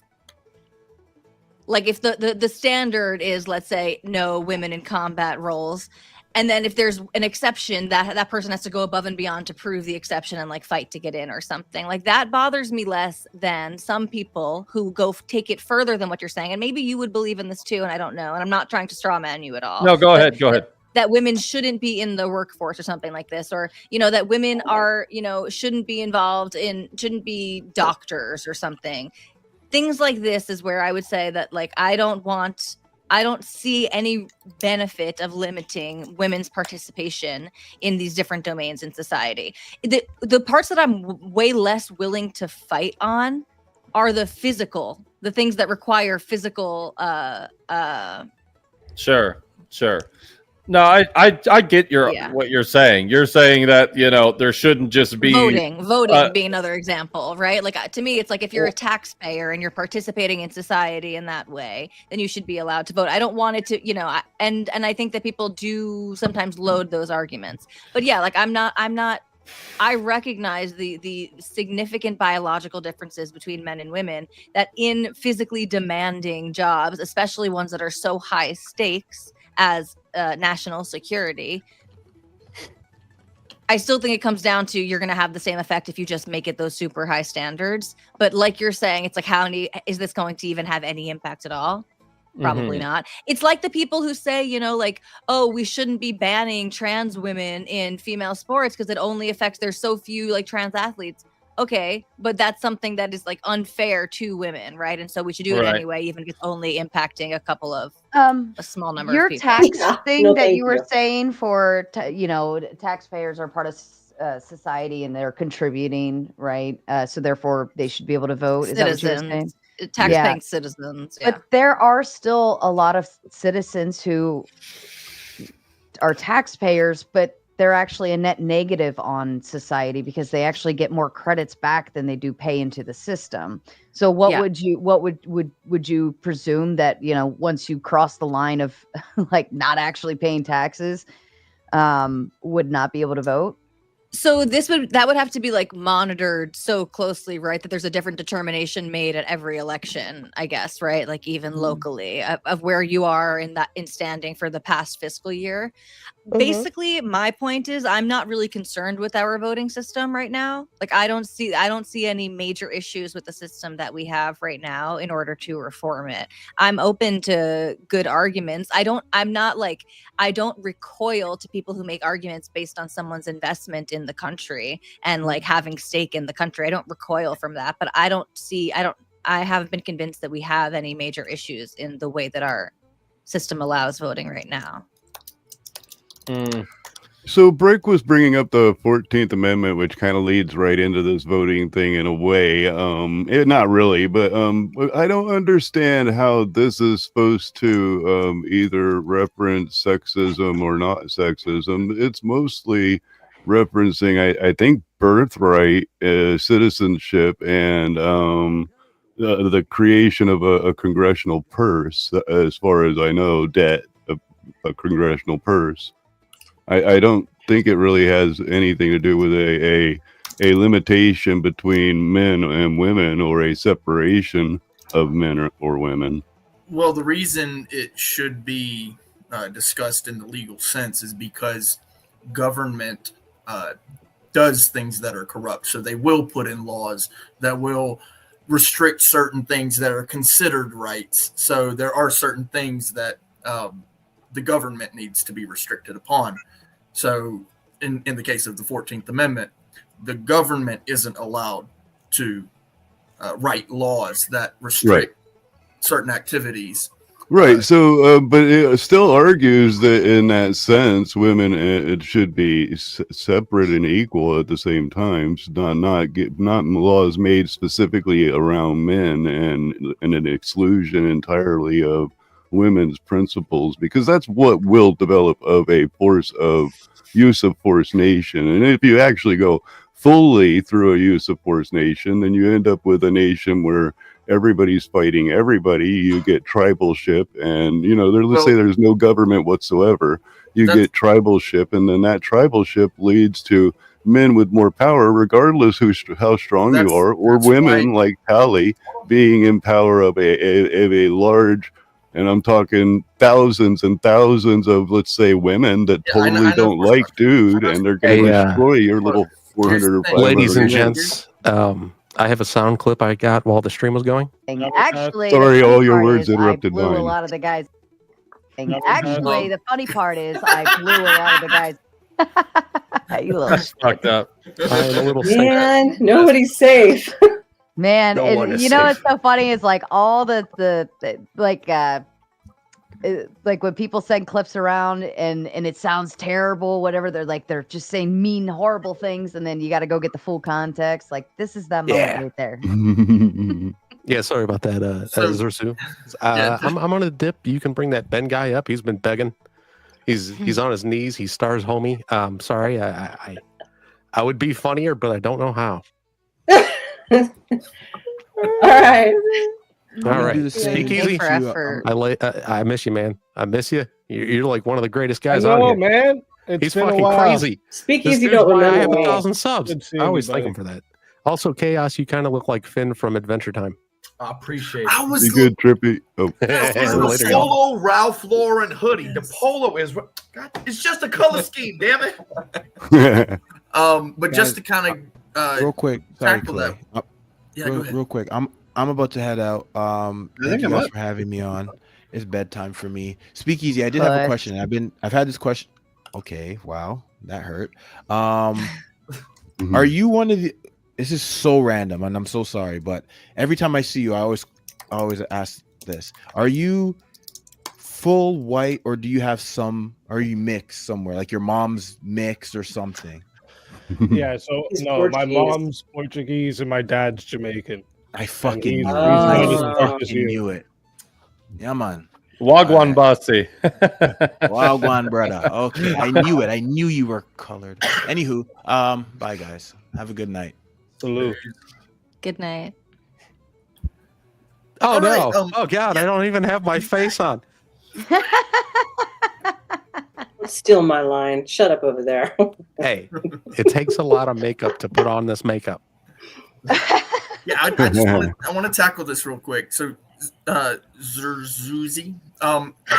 like if the standard is, let's say, no women in combat roles. And then if there's an exception, that person has to go above and beyond to prove the exception and like fight to get in or something. Like that bothers me less than some people who take it further than what you're saying. And maybe you would believe in this too, and I don't know. And I'm not trying to straw man you at all.
No, go ahead.
That women shouldn't be in the workforce or something like this, or that women are, shouldn't be doctors or something. Things like this is where I would say that like I don't see any benefit of limiting women's participation in these different domains in society. The parts that I'm way less willing to fight on are the things that require physical.
Sure. No, I get what you're saying. You're saying that there shouldn't just be
voting being another example, right? Like to me, it's like if you're a taxpayer and you're participating in society in that way, then you should be allowed to vote. I don't want it to, and I think that people do sometimes load those arguments. But yeah, like I'm not. I recognize the significant biological differences between men and women that in physically demanding jobs, especially ones that are so high stakes as national security, I still think it comes down to you're going to have the same effect if you just make it those super high standards. But like you're saying, it's like is this going to even have any impact at all? Probably not. It's like the people who say, like, oh, we shouldn't be banning trans women in female sports because it only affects, there's so few like trans athletes. Okay, but that's something that is like unfair to women, right? And so we should do it anyway, even if it's only impacting a couple of a small number
your
of people.
tax thing
No,
that
thank
you were
you.
saying for taxpayers are part of society and they're contributing, right? So therefore they should be able to vote. Is that what you were saying?
Tax-paying citizens. Yeah.
But there are still a lot of citizens who are taxpayers, but they're actually a net negative on society because they actually get more credits back than they do pay into the system. So would you presume that, once you cross the line of like not actually paying taxes, would not be able to vote?
So that would have to be like monitored so closely, right? That there's a different determination made at every election, I guess, right? Like even locally of where you are in standing for the past fiscal year. Basically, my point is I'm not really concerned with our voting system right now. Like I don't see any major issues with the system that we have right now in order to reform it. I'm open to good arguments. I don't recoil to people who make arguments based on someone's investment in the country and like having stake in the country. I don't recoil from that, but I haven't been convinced that we have any major issues in the way that our system allows voting right now.
So Brick was bringing up the 14th Amendment, which kind of leads right into this voting thing in a way. Not really, but I don't understand how this is supposed to either reference sexism or not sexism. It's mostly referencing, I think, birthright, citizenship, and the creation of a congressional purse, as far as I know, debt, a congressional purse. I don't think it really has anything to do with a limitation between men and women or a separation of men or women.
Well, the reason it should be discussed in the legal sense is because government does things that are corrupt. So they will put in laws that will restrict certain things that are considered rights. So there are certain things that the government needs to be restricted upon. So in the case of the 14th Amendment, the government isn't allowed to write laws that restrict certain activities.
Right. So, but it still argues that in that sense, women it should be separate and equal at the same time. Not laws made specifically around men and an exclusion entirely of women's principles, because that's what will develop of a force of use of force nation. And if you actually go fully through a use of force nation, then you end up with a nation where everybody's fighting everybody. You get tribalship, and let's say there's no government whatsoever. You get tribalship, and then that tribalship leads to men with more power, regardless how strong you are, or women like Tali being in power of a large, and I'm talking thousands and thousands of, let's say, women that totally don't like dude, and they're going to destroy your little 400 or 500.
Ladies and gents, I have a sound clip I got while the stream was going.
Actually,
sorry,
the
all
funny
your
part
words
is
interrupted
I blew
mine.
a lot of the guys. Actually, the funny part is I blew a lot of the guys. You little
fucked up.
I'm a little
Man, nobody's safe.
man.
No one is
you know
safe.
what's so funny is like all the like when people send clips around and it sounds terrible, whatever, they're just saying mean, horrible things, and then you got to go get the full context. Like this is that moment right there.
Yeah, sorry about that, Zersu. I'm on a dip. You can bring that Ben guy up. He's been begging. He's on his knees. He stars homie. Sorry, I would be funnier, but I don't know how.
All right.
All right,
do the same
Speakeasy.
for effort.
I miss you, man. I miss you. You're like one of the greatest
I
guys
know,
on here.
man. It's
He's
been a
fucking
while.
crazy.
Speakeasy
This dude's
don't
why I have
remember me.
1,000 subs.
Good seeing
I always
you,
thank
buddy.
him for that. Also, Chaos, you kind of look like Finn from Adventure Time.
I appreciate
I
it.
was
You good, Trippy? Oh.
It's a
Later, y'all.
solo Ralph Lauren hoodie. The polo is God, it's just a color scheme, damn it. But just to kind of
real quick, sorry,
tackle
Clay.
that. Yeah, go ahead.
Real quick. I'm about to head out. Thank
think
you
I'm
guys
up.
for having me on. It's bedtime for me. Speakeasy, I did have a
But-
question. I've had this question. Okay, wow, that hurt. Are you one of the? This is so random, and I'm so sorry, but every time I see you, I always ask this: are you full white, or do you have some? Are you mixed somewhere, like your mom's mixed or something?
Yeah, so
He's
no, my
Portuguese.
mom's Portuguese and my dad's Jamaican.
I fucking
he's
knew it.
not
I
as dark as
fucking
you.
knew it. Yeah, man.
Wagwan Bossy.
Wagwan, brother. Okay, I knew it. I knew you were colored. Anywho, bye guys. Have a good night.
Salute.
Good night.
Oh
All
no!
right,
Oh god! I don't even have my face on.
Steal my line. Shut up over there.
Hey, it takes a lot of makeup to put on this makeup.
Yeah, I just want to tackle this real quick. So, Zerzuzi.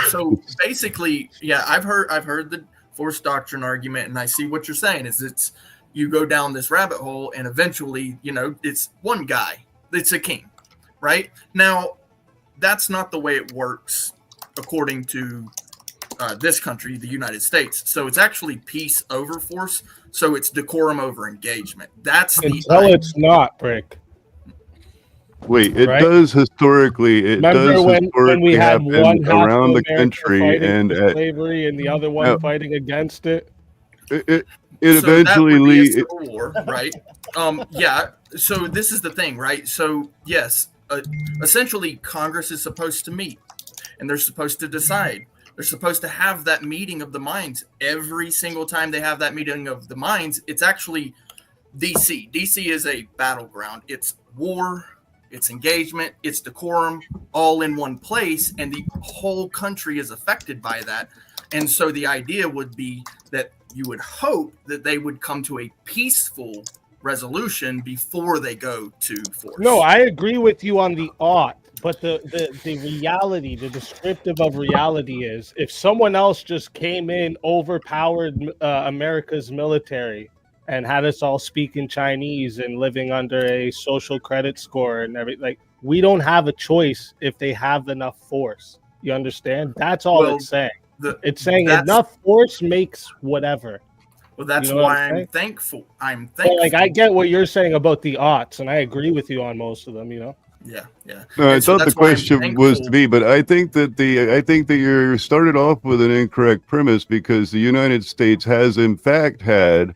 So basically, yeah, I've heard the force doctrine argument, and I see what you're saying. It's you go down this rabbit hole, and eventually, it's one guy. It's a king, right? Now, that's not the way it works, according to this country, the United States. So it's actually peace over force. So it's decorum over engagement. That's the
Until it's not, Brick.
Wait, it
Right?
does historically. It
Remember
does
when
historically
we had
happen
one half
around
of
the
America
country,
fighting
and
for slavery and the other one
no.
fighting against it?
it
So that
eventually
would be a
leads.
civil war, right? Yeah. So this is the thing, right? So yes, essentially, Congress is supposed to meet, and they're supposed to decide. They're supposed to have that meeting of the minds every single time they have that meeting of the minds. It's actually DC. DC is a battleground. It's war it's engagement, it's decorum, all in one place, and the whole country is affected by that. And so the idea would be that you would hope that they would come to a peaceful resolution before they go to force.
No, I agree with you on the ought, but the reality, the descriptive of reality is if someone else just came in, overpowered America's military, and had us all speaking Chinese and living under a social credit score and everything, like, we don't have a choice if they have enough force. You understand? That's all it's saying. It's saying enough force makes whatever.
Well, that's
You know what
why
I'm
I'm
saying?
thankful. I'm
But,
thankful.
like, I get what you're saying about the aughts, and I agree with you on most of them. You know.
Yeah, yeah.
No, I
And so
thought the
that's why I'm
question
thankful.
was to me, but I think that you started off with an incorrect premise because the United States has in fact had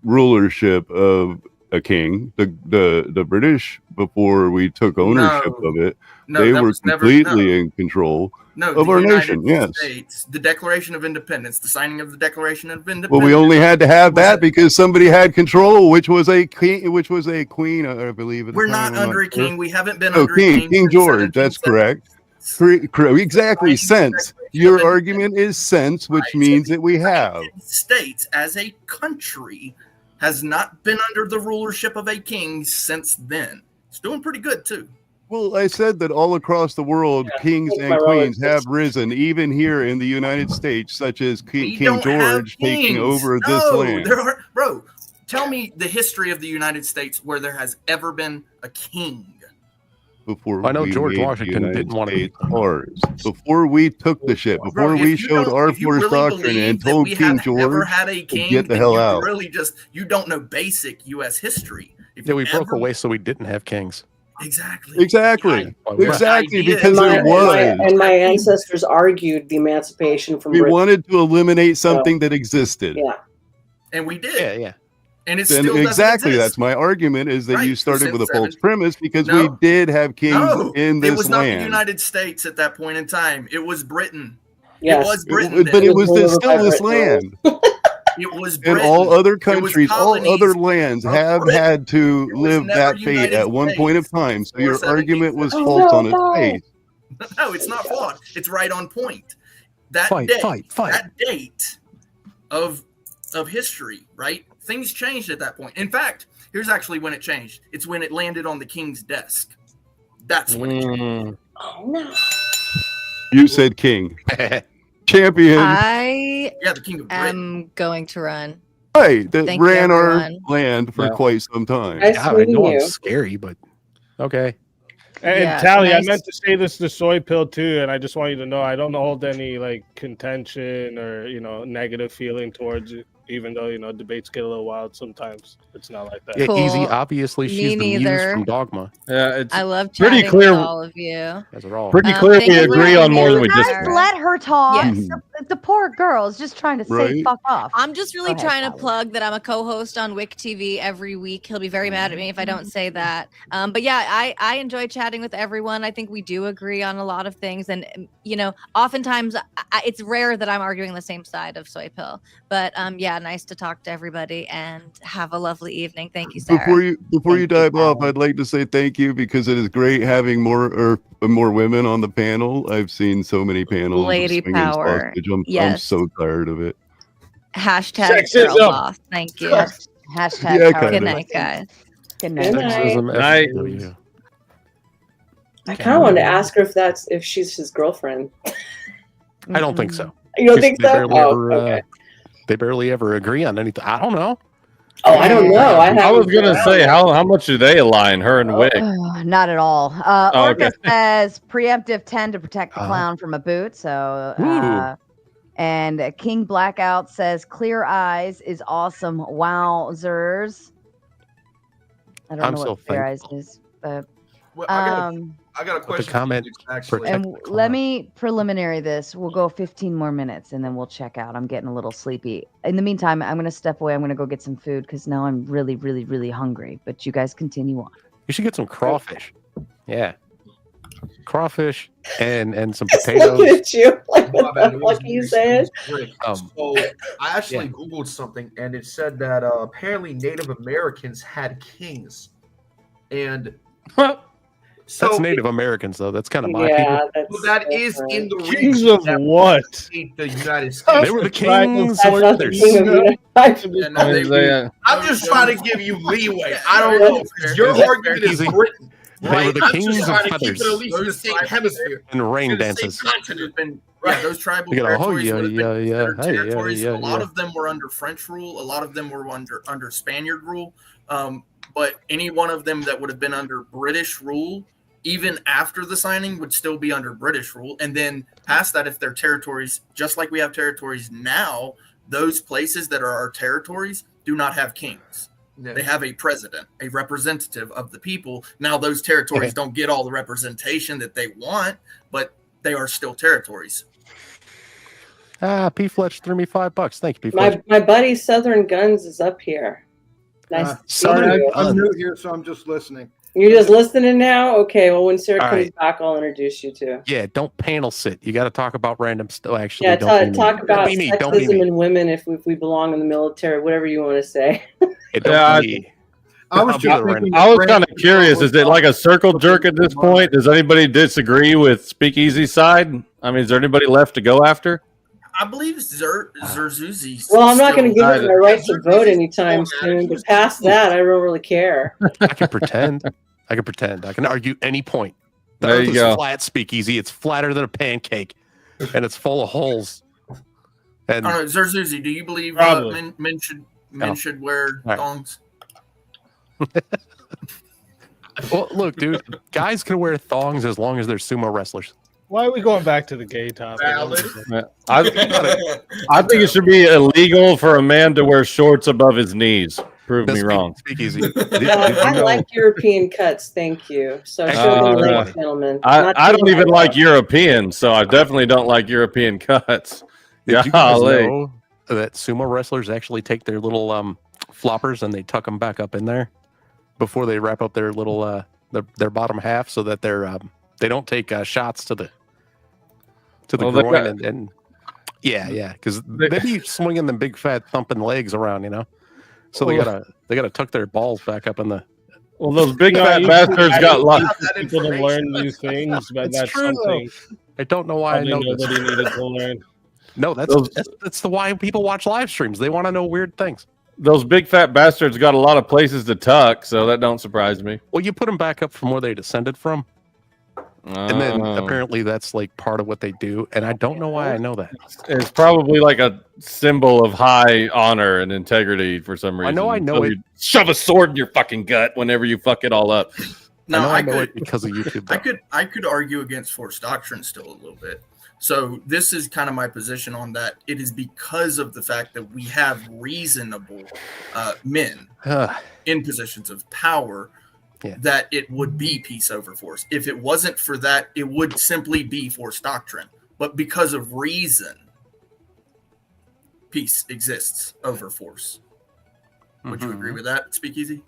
rulership of a king. The British, before we took ownership of it,
No,
they
that
were
was never-
completely in control
No,
of
the
our
United
nation. Yes.
States, the Declaration of Independence, the signing of the Declaration of Independence.
Well, we only had to have that because somebody had control, which was a king, I believe. At the
We're
time,
not
I'm
under a
sure.
king. We haven't been
No,
under a
King
king.
George. That's correct. Exactly. Sense. Your argument is sense, which means that we have.
States as a country has not been under the rulership of a king since then. It's doing pretty good too.
Well, I said that all across the world, kings
Take
and
my
queens
relatives.
have risen, even here in the United States, such as King
don't have
George taking
kings.
over this
No,
land.
there are, bro. Tell me the history of the United States where there has ever been a king.
Before
I know
we
George
made the
Washington
United
didn't want to.
States ours, before we took the shit, before
Bro,
we
if you
showed
don't-
our
if you
force
really
doctrine
believe
and
that
told
we
King
have never
George
had a
to
king,
get the
then
hell
you
out.
really just you don't know basic U.S. history. If
Yeah,
you
we broke
ever-
away so we didn't have kings.
Exactly.
Exactly. Exactly.
idea-
Because
And
it was.
my ancestors argued the emancipation from
We
Britain.
wanted to eliminate something that existed.
Yeah.
And we did.
Yeah, yeah.
And it
Then
still doesn't
exactly,
exist.
that's my argument, is that
Right,
you started with a
since
false
17
premise because
No.
we did have kings
No,
in
it
this
was not the
land.
United States at that point in time. It was Britain.
Yes.
It was Britain.
But
then.
it was still this land.
It was
And
Britain.
all other
It was
countries, all
colonies
other lands
of
have
Britain.
had to live
never
that fate
United
at one point of time. So your
before
argument was
1776.
false on its
no.
face.
No, it's not flawed. It's right on point. That
Fight,
date,
fight, fight.
that date of history, right? Things changed at that point. In fact, here's actually when it changed. It's when it landed on the king's desk. That's when it changed.
Oh no.
You said king. Champion.
Yeah, the king of Britain.
am going to run.
Right. That
Thank you,
ran our
everyone.
land for
Yeah.
quite some time.
Nice
God, I
meeting
know
you.
I'm scary, but okay.
And
Yeah,
Tally,
nice.
I meant to say this to Soy Pill too, and I just want you to know I don't hold any like contention or negative feeling towards it, even though debates get a little wild sometimes. It's not like that.
Yeah,
Cool.
Easy. Obviously,
Me
she's the muse
neither.
from Dogma.
Yeah, it's
I love
pretty
chatting
clear.
with all of you.
As we're all.
Pretty clear
thank
we
you for
agree
having
on
me
more
on
than we
the
Guys,
disagree.
show.
let her talk.
Yes.
The poor girl is just trying to say
Right.
fuck off.
I'm just really
Go ahead,
trying to
Sally.
plug that I'm a co-host on Wick TV every week. He'll be very mad at me if I don't say that. But yeah, I enjoy chatting with everyone. I think we do agree on a lot of things, and oftentimes it's rare that I'm arguing the same side of Soy Pill. But yeah, nice to talk to everybody and have a lovely evening. Thank you, Sarah.
Before you dive off, I'd like to say thank you because it is great having more women on the panel. I've seen so many panels. of
Lady
swinging
power.
sausage. I'm
Yes.
so tired of it.
Hashtag
Sexism.
girl boss. Thank you.
Hashtag
Yeah,
power.
kinda.
Good night, guys.
Good night.
Sexism.
Night.
FW.
I kind of wanted to ask her if she's his girlfriend.
I don't think so.
You don't
They-
think
they
so?
barely
Oh,
ever,
okay.
They barely ever agree on anything. I don't know.
Oh, I don't know.
I was gonna say how much do they align, her and Wick?
Not at all.
Oh,
Orca
okay.
says preemptive 10 to protect the clown from a boot. So, and King Blackout says clear eyes is awesome. Wowzers. I don't
I'm
know
still
what clear eyes is, but
Well, I got a
The
question.
comment.
Actually,
and let me preliminary this. We'll go 15 more minutes and then we'll check out. I'm getting a little sleepy. In the meantime, I'm going to step away. I'm going to go get some food because now I'm really, really, really hungry. But you guys continue on.
You should get some crawfish. Yeah. Crawfish and some
Just
potatoes.
looking at you. Like,
My
what
bad,
the
it
fuck
was
you
me.
saying?
Rick.
Um,
So I actually Googled something and it said that apparently Native Americans had kings. And
That's Native Americans, though. That's kind of my
Yeah,
people.
that's
Well, that is in the
Kings
region
of
that
what?
made the United States.
They were the
Tribe of
kings.
That's not the
There's-
king of the United
Yeah, no, they-
Isaiah.
I'm just trying to give you leeway. I don't know. 'Cause your
Yeah,
argument is
easy.
Britain.
They
Right?
were the
I'm
kings
just
of
trying to keep
feathers.
it at least in the same hemisphere.
and rain
In the same
dances.
continent. Yeah, those tribal
You go, oh,
territories
yeah,
would have
yeah,
been
yeah,
considered
hey, yeah,
territories.
yeah,
A lot
yeah.
of them were under French rule. A lot of them were under Spaniard rule. But any one of them that would have been under British rule, even after the signing, would still be under British rule. And then past that, if they're territories, just like we have territories now, those places that are our territories do not have kings. Yeah. They have a president, a representative of the people. Now, those territories don't get all the representation that they want, but they are still territories.
P. Fletch threw me $5. Thank you, P. Fletch.
My buddy Southern Guns is up here. Nice. to see you.
I'm new here, so I'm just listening.
You're just listening now? Okay, well, when Sarah
All
comes
right.
back, I'll introduce you to.
Yeah, don't panel sit. You got to talk about random stuff. Actually,
Yeah,
don't be
talk
me.
about
Don't be me. Don't be
sexism
me.
in women if we belong in the military, whatever you want to say.
Hey, don't be me.
I was
I'll be
just
the random-
thinking
I was
Brand-
kind of curious. Is it like a circle jerk at this point? Does anybody disagree with Speakeasy's side? I mean, is there anybody left to go after?
I believe Zerzuzi.
Well, I'm not going to give up
Either.
my right to vote anytime soon, but past that, I don't really care.
I can pretend. I can pretend. I can argue any point. The
There
earth
you
is
go.
flat, Speakeasy. It's flatter than a pancake, and it's full of holes. And
I don't know, Zerzuzi, do you believe
Probably.
men
No.
should wear
All right.
thongs?
well, look, dude, guys can wear thongs as long as they're sumo wrestlers.
Why are we going back to the gay topic?
Yeah. I think it should be illegal for a man to wear shorts above his knees. Prove me wrong.
Speakeasy.
I like European cuts, thank you. So show me ladies, gentlemen. Not
I don't
too
even
much.
like Europeans, so I definitely don't like European cuts.
Did you guys
Golly.
know that sumo wrestlers actually take their little floppers and they tuck them back up in there before they wrap up their little their bottom half, so that they're they don't take shots to the
Well, they
groin
got-
and yeah, because they be swinging them big fat thumping legs around, you know. So they
Well-
gotta tuck their balls back up in the.
Well, those big
No,
fat
you
bastards
should
got lots.
teach people to learn new things, but
It's
that's
true, though.
something
I don't know why I
probably
know this.
nobody needed to learn.
No, that's the why people watch live streams. They want to know weird things.
Those big fat bastards got a lot of places to tuck, so that don't surprise me.
Well, you put them back up from where they descended from, and then
Oh.
apparently that's like part of what they do. And I don't know why I know that.
It's probably like a symbol of high honor and integrity for some reason.
I know
So
it.
you shove a sword in your fucking gut whenever you fuck it all up.
No,
I
I
know
could,
it because of YouTube.
I could argue against forced doctrine still a little bit. So this is kind of my position on that. It is because of the fact that we have reasonable men in positions of power that it would be peace over force. If it wasn't for that, it would simply be forced doctrine. But because of reason, peace exists over force. Would you agree with that, Speakeasy?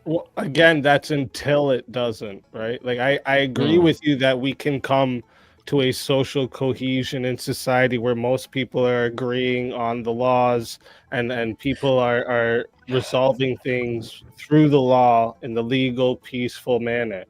Well, again, that's until it doesn't, right? Like I agree with you that we can come to a social cohesion in society where most people are agreeing on the laws and people are resolving things through the law in the legal, peaceful manner,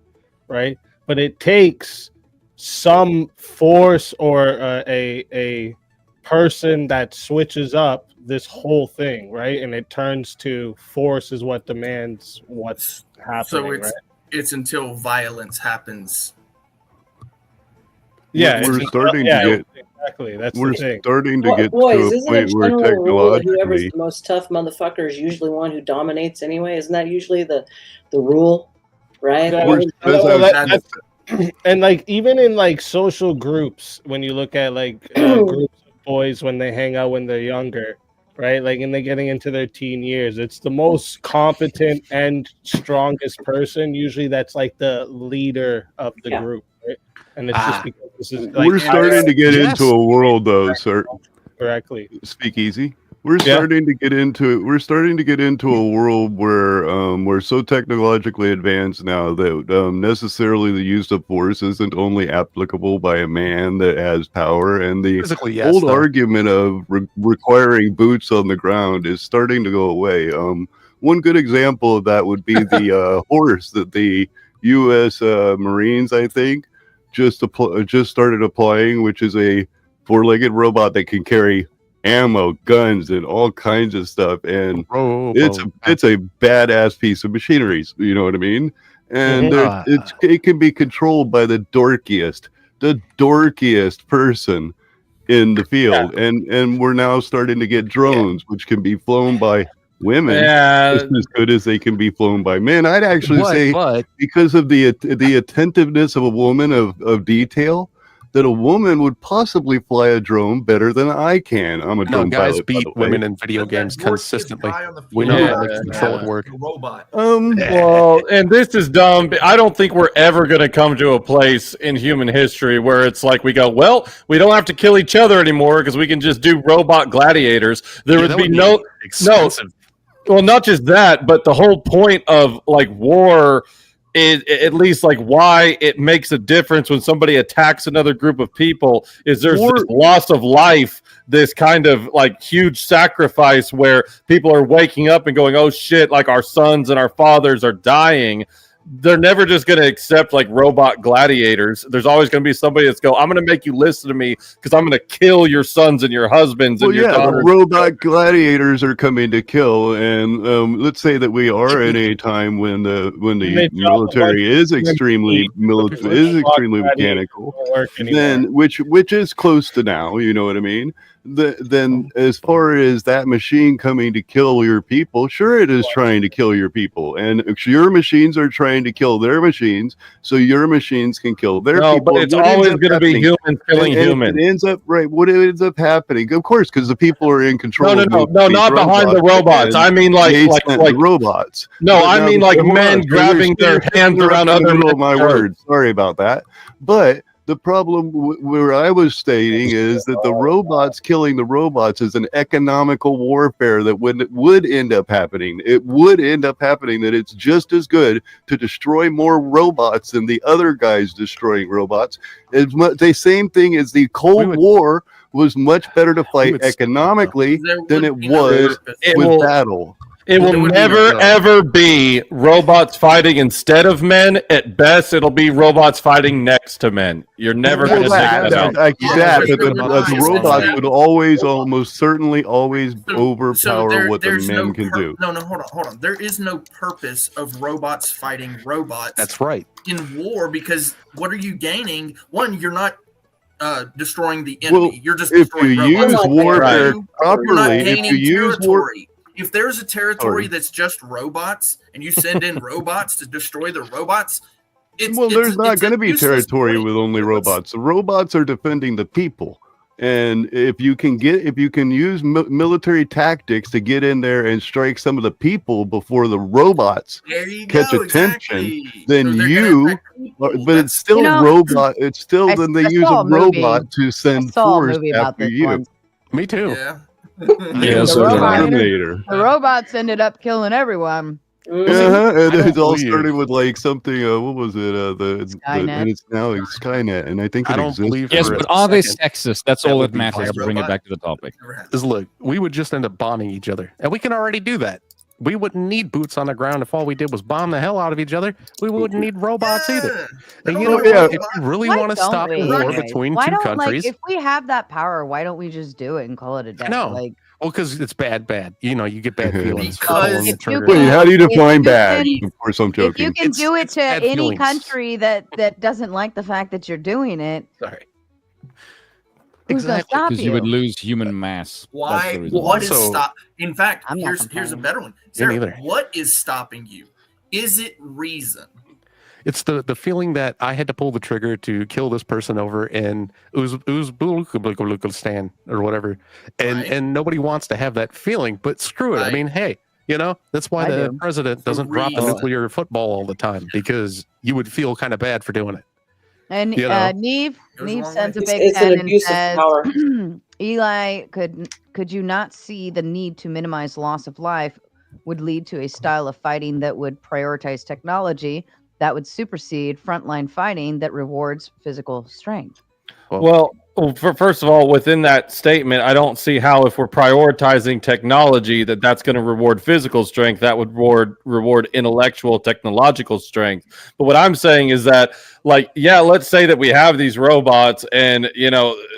right? But it takes some force or a person that switches up this whole thing, right? And it turns to force is what demands what's happening,
So it's
right?
it's until violence happens.
Yeah,
we're
it's-
starting
yeah,
to get.
exactly. That's
We're
the thing.
starting to
Well,
get
boys,
to a
isn't it
point where
general rule that whoever's
technologically,
the most tough motherfucker is usually one who dominates anyway? Isn't that usually the rule, right?
Yeah,
We're-
well,
that's-
and like even in like social groups, when you look at like groups of boys when they hang out when they're younger, right? Like, and they're getting into their teen years, it's the most competent and strongest person usually that's like the leader of the group, right? And it's just because this is like
we're starting to get into a world, though, sir.
correctly.
Speak easy. We're starting to get into a world where we're so technologically advanced now that necessarily the use of force isn't only applicable by a man that has power, and the
Physically, yes,
old
though.
argument of requiring boots on the ground is starting to go away. One good example of that would be the horse that the U.S. Marines, I think, just started applying, which is a four-legged robot that can carry ammo, guns, and all kinds of stuff. And it's a badass piece of machinery. You know what I mean? And it can be controlled by the dorkiest person in the field. And we're now starting to get drones, which can be flown by women just as good as they can be flown by men. I'd actually say because of the attentiveness of a woman of detail, that a woman would possibly fly a drone better than I can. I'm a drone
guys
pilot,
beat women in video games consistently. We know how to make controlled work.
Well, and this is dumb. But I don't think we're ever going to come to a place in human history where it's like we go, well, we don't have to kill each other anymore because we can just do robot gladiators. There would be no. Well, not just that, but the whole point of like war. At least like why it makes a difference when somebody attacks another group of people is there's this loss of life, this kind of like huge sacrifice where people are waking up and going, oh shit, like our sons and our fathers are dying. They're never just going to accept like robot gladiators. There's always going to be somebody that's I'm going to make you listen to me because I'm going to kill your sons and your husbands and your daughters.
The robot gladiators are coming to kill, and let's say that we are in a time when the military is extremely mechanical, then which is close to now. You know what I mean? Then as far as that machine coming to kill your people, sure, it is trying to kill your people, and your machines are trying to kill their machines, so your machines can kill their people.
But it's always going to be humans killing humans.
It ends up what ends up happening, of course, because the people are in control.
No, not behind the robots. I mean, like
robots.
No, I mean like men grabbing their hands around other men.
My word, sorry about that, but. The problem where I was stating is that the robots killing the robots is an economical warfare that would end up happening. It would end up happening that it's just as good to destroy more robots than the other guys destroying robots. The same thing as the Cold War was much better to fight economically than it was with battle.
It will never, ever be robots fighting instead of men. At best, it'll be robots fighting next to men. You're never going to take that out.
But the robots would almost certainly overpower what the men can do.
No, hold on. There is no purpose of robots fighting robots.
That's right.
In war, because what are you gaining? One, you're not destroying the enemy. You're just destroying robots.
If you use warfare properly, if you use
territory. If there's a territory that's just robots and you send in robots to destroy the robots,
there's not going to be territory with only robots. The robots are defending the people. And if you can use military tactics to get in there and strike some of the people before the robots catch attention, then but it's still robot. It's still then they use a robot to send force after you.
Me too.
Yeah.
The
robots ended up killing everyone.
And it all started with like something. What was it? And it's now Skynet, and I think it exists.
Yes, but are they sexist? That's all that matters. To bring it back to the topic.
Look, we would just end up bombing each other, and we can already do that. We wouldn't need boots on the ground if all we did was bomb the hell out of each other. We wouldn't need robots either. And you know what? If you really want to stop a war between two countries,
if we have that power, why don't we just do it and call it a day?
No. Well, because it's bad. You know, you get bad feelings.
Wait, how do you define bad? Of course, I'm joking.
If you can do it to any country that doesn't like the fact that you're doing it,
sorry.
Exactly, because you would lose human mass.
Why? What is stop? In fact, here's a better one. Sarah, what is stopping you? Is it reason?
It's the feeling that I had to pull the trigger to kill this person over in Uzbekistan or whatever, and nobody wants to have that feeling. But screw it. I mean, hey, you know that's why the president doesn't drop a nuclear football all the time, because you would feel kind of bad for doing it.
And Neve sends a big pen and says, Eli, could you not see the need to minimize loss of life would lead to a style of fighting that would prioritize technology that would supersede frontline fighting that rewards physical strength?
Well, Well, first of all, within that statement, I don't see how, if we're prioritizing technology, that's going to reward physical strength. That would reward intellectual, technological strength. But what I'm saying is that, like, yeah, let's say that we have these robots, and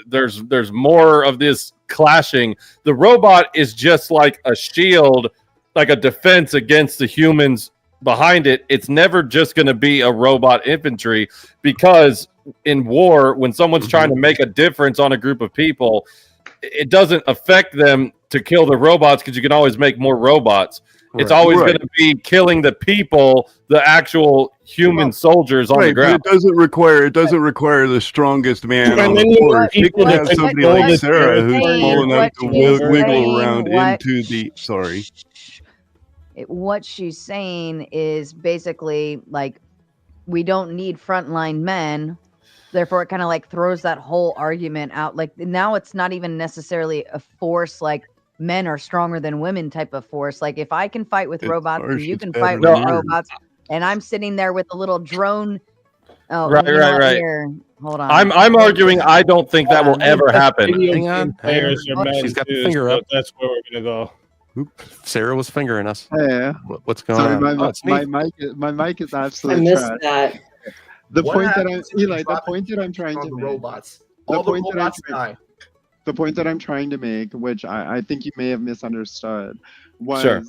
there's more of this clashing. The robot is just like a shield, like a defense against the humans behind it. It's never just going to be a robot infantry, because in war, when someone's trying to make a difference on a group of people, it doesn't affect them to kill the robots, because you can always make more robots. It's always going to be killing the people, the actual human soldiers on the ground.
But it doesn't require the strongest man on the force. You can have somebody like Sarah who's small enough to wiggle around into the. Sorry.
What she's saying is basically like, we don't need frontline men. Therefore, it kind of like throws that whole argument out. Like, now it's not even necessarily a force like men are stronger than women type of force. Like, if I can fight with robots and you can fight with robots, and I'm sitting there with a little drone. Oh,
right.
Here. Hold on.
I'm arguing I don't think that will ever happen.
Hang on. She's got the finger up.
That's where we're gonna go.
Sarah was fingering us.
Yeah.
What's going on?
My mic is absolutely
I missed
trash.
that.
The
What
point that
happens
I'm
if you
Eli, the
drop
point that I'm trying
on
to
the
make,
robots?
the
All the
point that I'm
robots
trying-
die.
the point that I'm trying to make, which I think you may have misunderstood, was
Sure.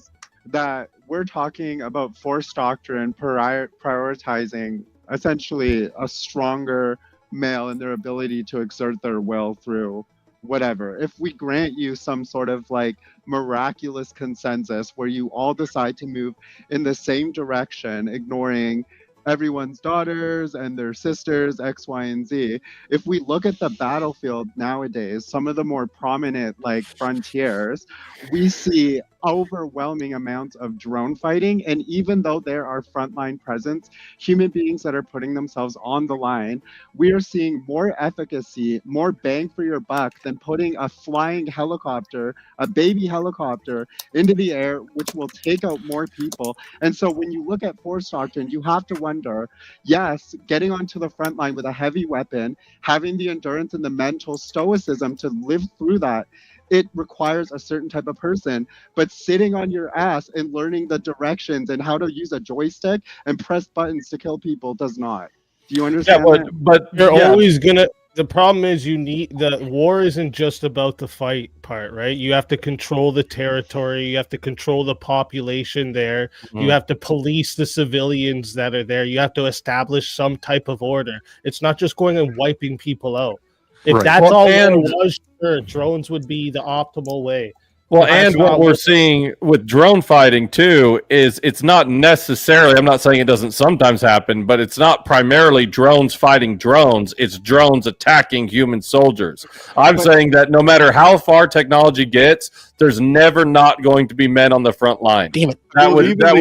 that we're talking about force doctrine prioritizing essentially a stronger male and their ability to exert their will through whatever. If we grant you some sort of like miraculous consensus where you all decide to move in the same direction, ignoring everyone's daughters and their sisters, X, Y, and Z. If we look at the battlefield nowadays, some of the more prominent like frontiers, we see overwhelming amounts of drone fighting. And even though there are frontline presence, human beings that are putting themselves on the line, we are seeing more efficacy, more bang for your buck than putting a flying helicopter, a baby helicopter, into the air, which will take out more people. And so when you look at force doctrine, you have to wonder, yes, getting onto the front line with a heavy weapon, having the endurance and the mental stoicism to live through that, it requires a certain type of person. But sitting on your ass and learning the directions and how to use a joystick and press buttons to kill people does not. Do you understand?
But
you're always gonna. The problem is the war isn't just about the fight part, right? You have to control the territory. You have to control the population there. You have to police the civilians that are there. You have to establish some type of order. It's not just going and wiping people out. If that's all it was, sure, drones would be the optimal way.
Well, and what we're seeing with drone fighting too is it's not necessarily, I'm not saying it doesn't sometimes happen, but it's not primarily drones fighting drones. It's drones attacking human soldiers. I'm saying that no matter how far technology gets, there's never not going to be men on the front line.
Damn it.
Even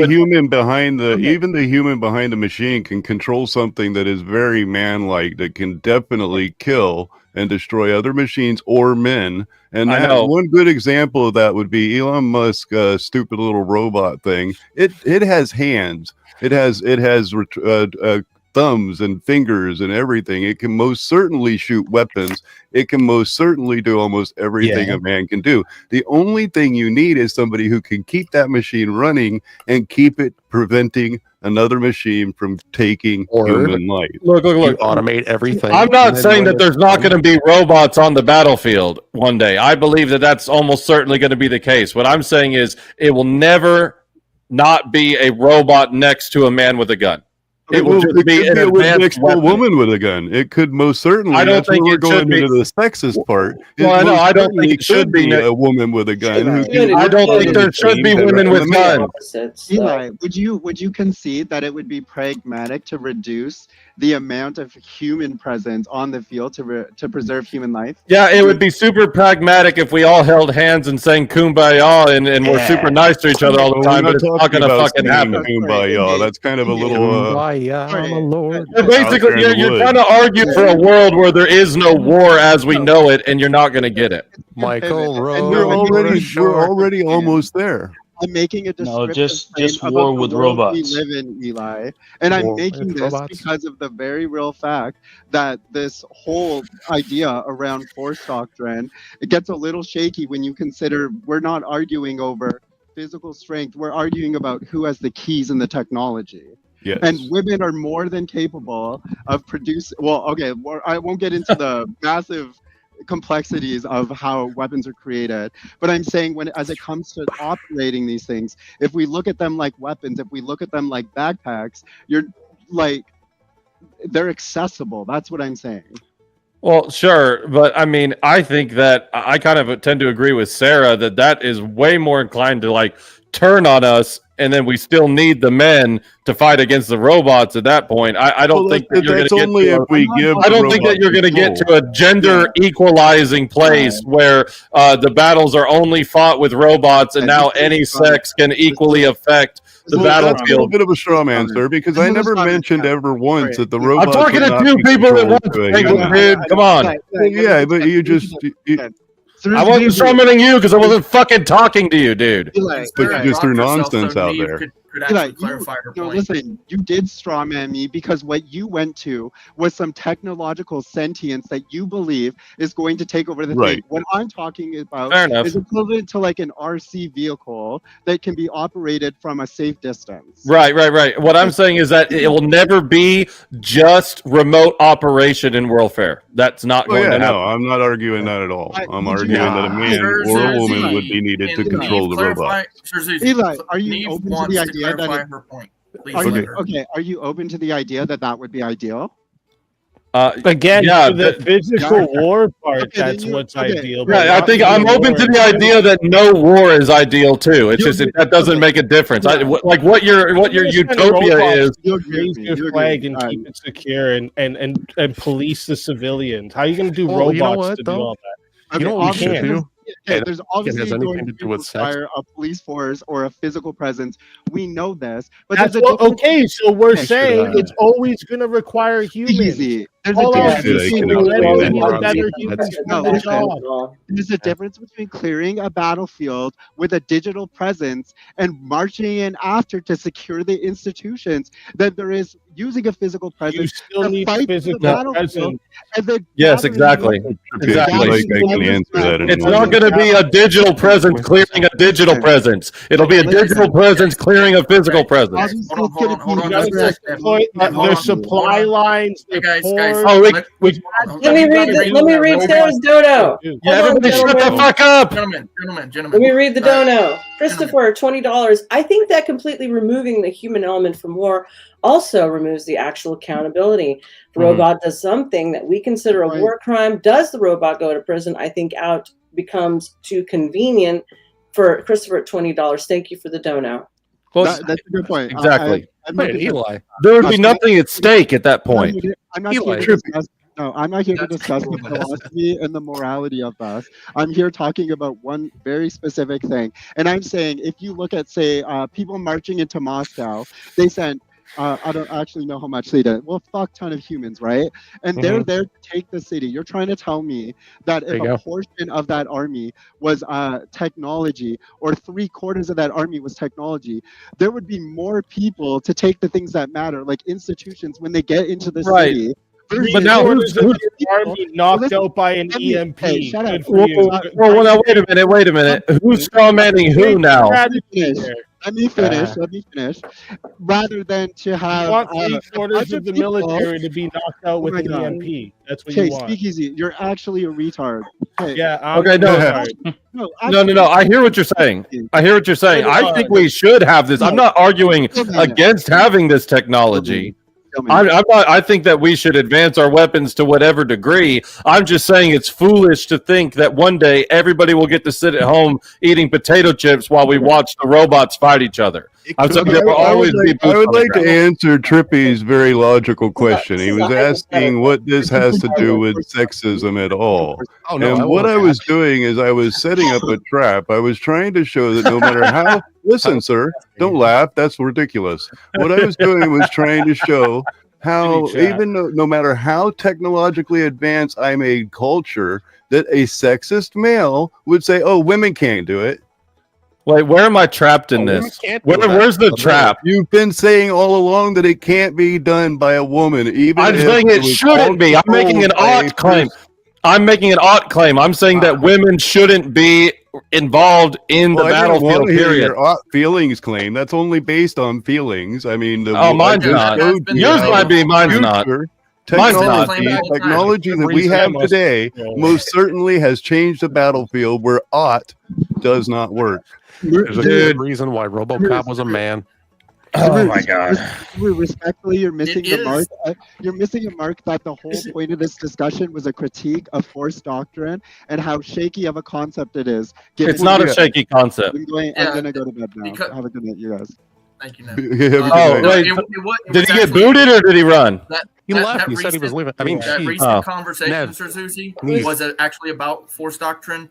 the human behind the machine can control something that is very man-like, that can definitely kill and destroy other machines or men. And one good example of that would be Elon Musk's stupid little robot thing. It has hands. It has thumbs and fingers and everything. It can most certainly shoot weapons. It can most certainly do almost everything a man can do. The only thing you need is somebody who can keep that machine running and keep it preventing another machine from taking human life.
Look.
You automate everything.
I'm not saying that there's not going to be robots on the battlefield one day. I believe that that's almost certainly going to be the case. What I'm saying is it will never not be a robot next to a man with a gun. It will just be an advanced
a woman with a gun. It could most certainly.
I don't think
we're
it
going
should be.
into the sexist part.
Well, I don't think it should be
a woman with a gun.
I don't think there should be women with guns.
Eli, would you concede that it would be pragmatic to reduce the amount of human presence on the field to preserve human life?
Yeah, it would be super pragmatic if we all held hands and sang Kumbaya and we're super nice to each other all the time, but it's not going to fucking happen.
Kumbaya. That's kind of a little.
I'm a lord.
Basically, you're trying to argue for a world where there is no war as we know it, and you're not going to get it.
Michael Rowe.
We're already almost there.
I'm making a
No,
descriptive
just
claim
war
about
with
the world
robots.
we live in, Eli. And I'm
War
making
with
this
robots.
because of the very real fact that this whole idea around force doctrine, it gets a little shaky when you consider we're not arguing over physical strength. We're arguing about who has the keys in the technology.
Yes.
And women are more than capable of producing. Well, okay, I won't get into the massive complexities of how weapons are created, but I'm saying as it comes to operating these things, if we look at them like weapons, if we look at them like backpacks, they're accessible. That's what I'm saying.
Well, sure, but I mean, I think that I kind of tend to agree with Sarah that is way more inclined to like turn on us, and then we still need the men to fight against the robots at that point. I don't think that you're going to get
only if we give.
I don't think that you're going to get to a gender equalizing place where the battles are only fought with robots, and now any sex can equally affect the
That's a little
battlefield.
bit of a straw man, sir, because I never mentioned ever once that the
I'm
robots.
talking
would
to
not
two
be
people at
controlled
once,
to a
Penguin,
human.
dude. Come on.
Well, yeah, but you just.
I wasn't summoning you because I wasn't fucking talking to you, dude.
Eli,
But you just threw nonsense out there.
Eli, listen, you did strawman me because what you went to was some technological sentience that you believe is going to take over the
Right.
thing. What I'm talking about
Fair enough.
is equivalent to like an RC vehicle that can be operated from a safe distance.
Right. What I'm saying is that it will never be just remote operation in Warfare. That's not
Well,
going
yeah,
to happen.
no, I'm not arguing that at all. I'm arguing that a man
Sir,
or a
Sir
woman
Z,
would be needed to
can
control the
clarify-
robot.
Sir Z,
Eli, are you
Neve
open to
wants
the idea that
clarify
it-
her point. Please
Are
let
you
her.
okay? Are you open to the idea that that would be ideal?
Again,
yeah,
for the physical
Yeah.
war part,
Okay, then
that's
you-
what's
okay.
ideal. but
Yeah, I
not
think
for
I'm
the
open
war
to
in
the
general.
idea that no war is ideal too. It's just that doesn't make a difference. Like what your
You're just sending
utopia
robots
is.
to raise your flag and keep it secure and police the civilians. How are you going to do
Well,
robots
you know what,
to do
though?
all that?
You know what we should do?
Okay,
And
there's
it
obviously
has anything
going
to do with sex.
require a police force or a physical presence. We know this, but
That's
there's a
what,
difference-
okay, so we're
Okay,
saying
sure.
it's always going to require humans.
Easy. There's
All
a
else
difference
is
between
men
clearing
need
a
better
battlefield.
humans
No,
for the
listen.
job.
There's a difference between clearing a battlefield with a digital presence and marching in after to secure the institutions than there is using a physical presence.
You still
to
need
fight for the
physical
battlefield
presence.
And then
Yes,
gathering
exactly.
numbers.
Exactly.
I can answer that. in
It's
one
not
minute.
going to be a digital presence clearing a digital presence. It'll be a digital presence clearing a physical presence.
Hold on.
You gotta exploit their supply lines, their
guys,
ports.
Oh,
Let me read Sarah's dono.
Yeah,
Hold on,
everybody shut the
gentlemen.
fuck up.
Gentlemen.
Let me read the dono. Christopher, $20. I think that completely removing the human element from war also removes the actual accountability. The robot does something that we consider a war crime. Does the robot go to prison? I think out becomes too convenient for Christopher at $20. Thank you for the dono.
Well,
That's a good point.
Exactly.
I'm not
Wait,
gonna-
Eli.
There would be nothing at stake at that point.
I'm not
Eli.
here to discuss. No, I'm not here to discuss the philosophy and the morality of this. I'm here talking about one very specific thing, and I'm saying if you look at, say, people marching into Moscow, they sent. I don't actually know how much they did. Well, fuck ton of humans, right? And they're there to take the city. You're trying to tell me that
There
if
you
a
go.
portion of that army was technology, or 3/4 of that army was technology, there would be more people to take the things that matter, like institutions, when they get into the
Right.
city.
But now who's
army knocked out by an EMP?
Hey, shut up.
Good for you.
Well, now, wait a minute. Who's strawmanning who now?
Let me finish. Rather than to
You
have
want
a
3/4
bunch
of the
people-
military to be knocked out with
my
an
God.
EMP. That's what
Okay,
you want.
speak easy. You're actually a retard. Okay.
Yeah. I'm
Okay, no.
sorry.
No. I hear what you're saying. I think we should have this. I'm not arguing against having this technology. I'm not. I think that we should advance our weapons to whatever degree. I'm just saying it's foolish to think that one day everybody will get to sit at home eating potato chips while we watch the robots fight each other. I'm saying there will always be boots
I would
on the
like to
ground.
answer Trippy's very logical question. He was asking what this has to do with sexism at all.
Oh, no, I
And what
won't
I was doing is I was setting up a trap. I was trying to show that no matter how, listen, sir, don't laugh. That's ridiculous. What I was doing was trying to show how even no matter how technologically advanced I made culture, that a sexist male would say, "Oh, women can't do it."
Wait, where am I trapped in
women
this?
can't do that.
Where's the
But
trap?
You've been saying all along that it can't be done by a woman. Even
I'm
if
saying it
was
shouldn't be. I'm making an
controlled by a
ought claim. I'm making an ought claim. I'm saying that women shouldn't be involved in the
Well, I didn't
battlefield.
want to hear
Period.
your ought feelings claim. That's only based on feelings. I mean,
Oh, mine's not. Yours might be, mine's not. Mine's not.
Technology that we have today most certainly has changed the battlefield where ought does not work.
There's a good reason why RoboCop was a man.
Oh my god!
Respectfully, you're missing
It
the mark.
is.
You're missing a mark that the whole point of this discussion was a critique of force doctrine and how shaky of a concept it is.
It's not a shaky concept.
I'm gonna go to bed now. Have a good night, you guys.
Thank you.
Oh wait, did he get booted or did he run?
He left. He said he was leaving. I mean,
that
she-
recent
Oh.
conversation,
Nev.
Sir Zuzi,
Nev.
was actually about force doctrine.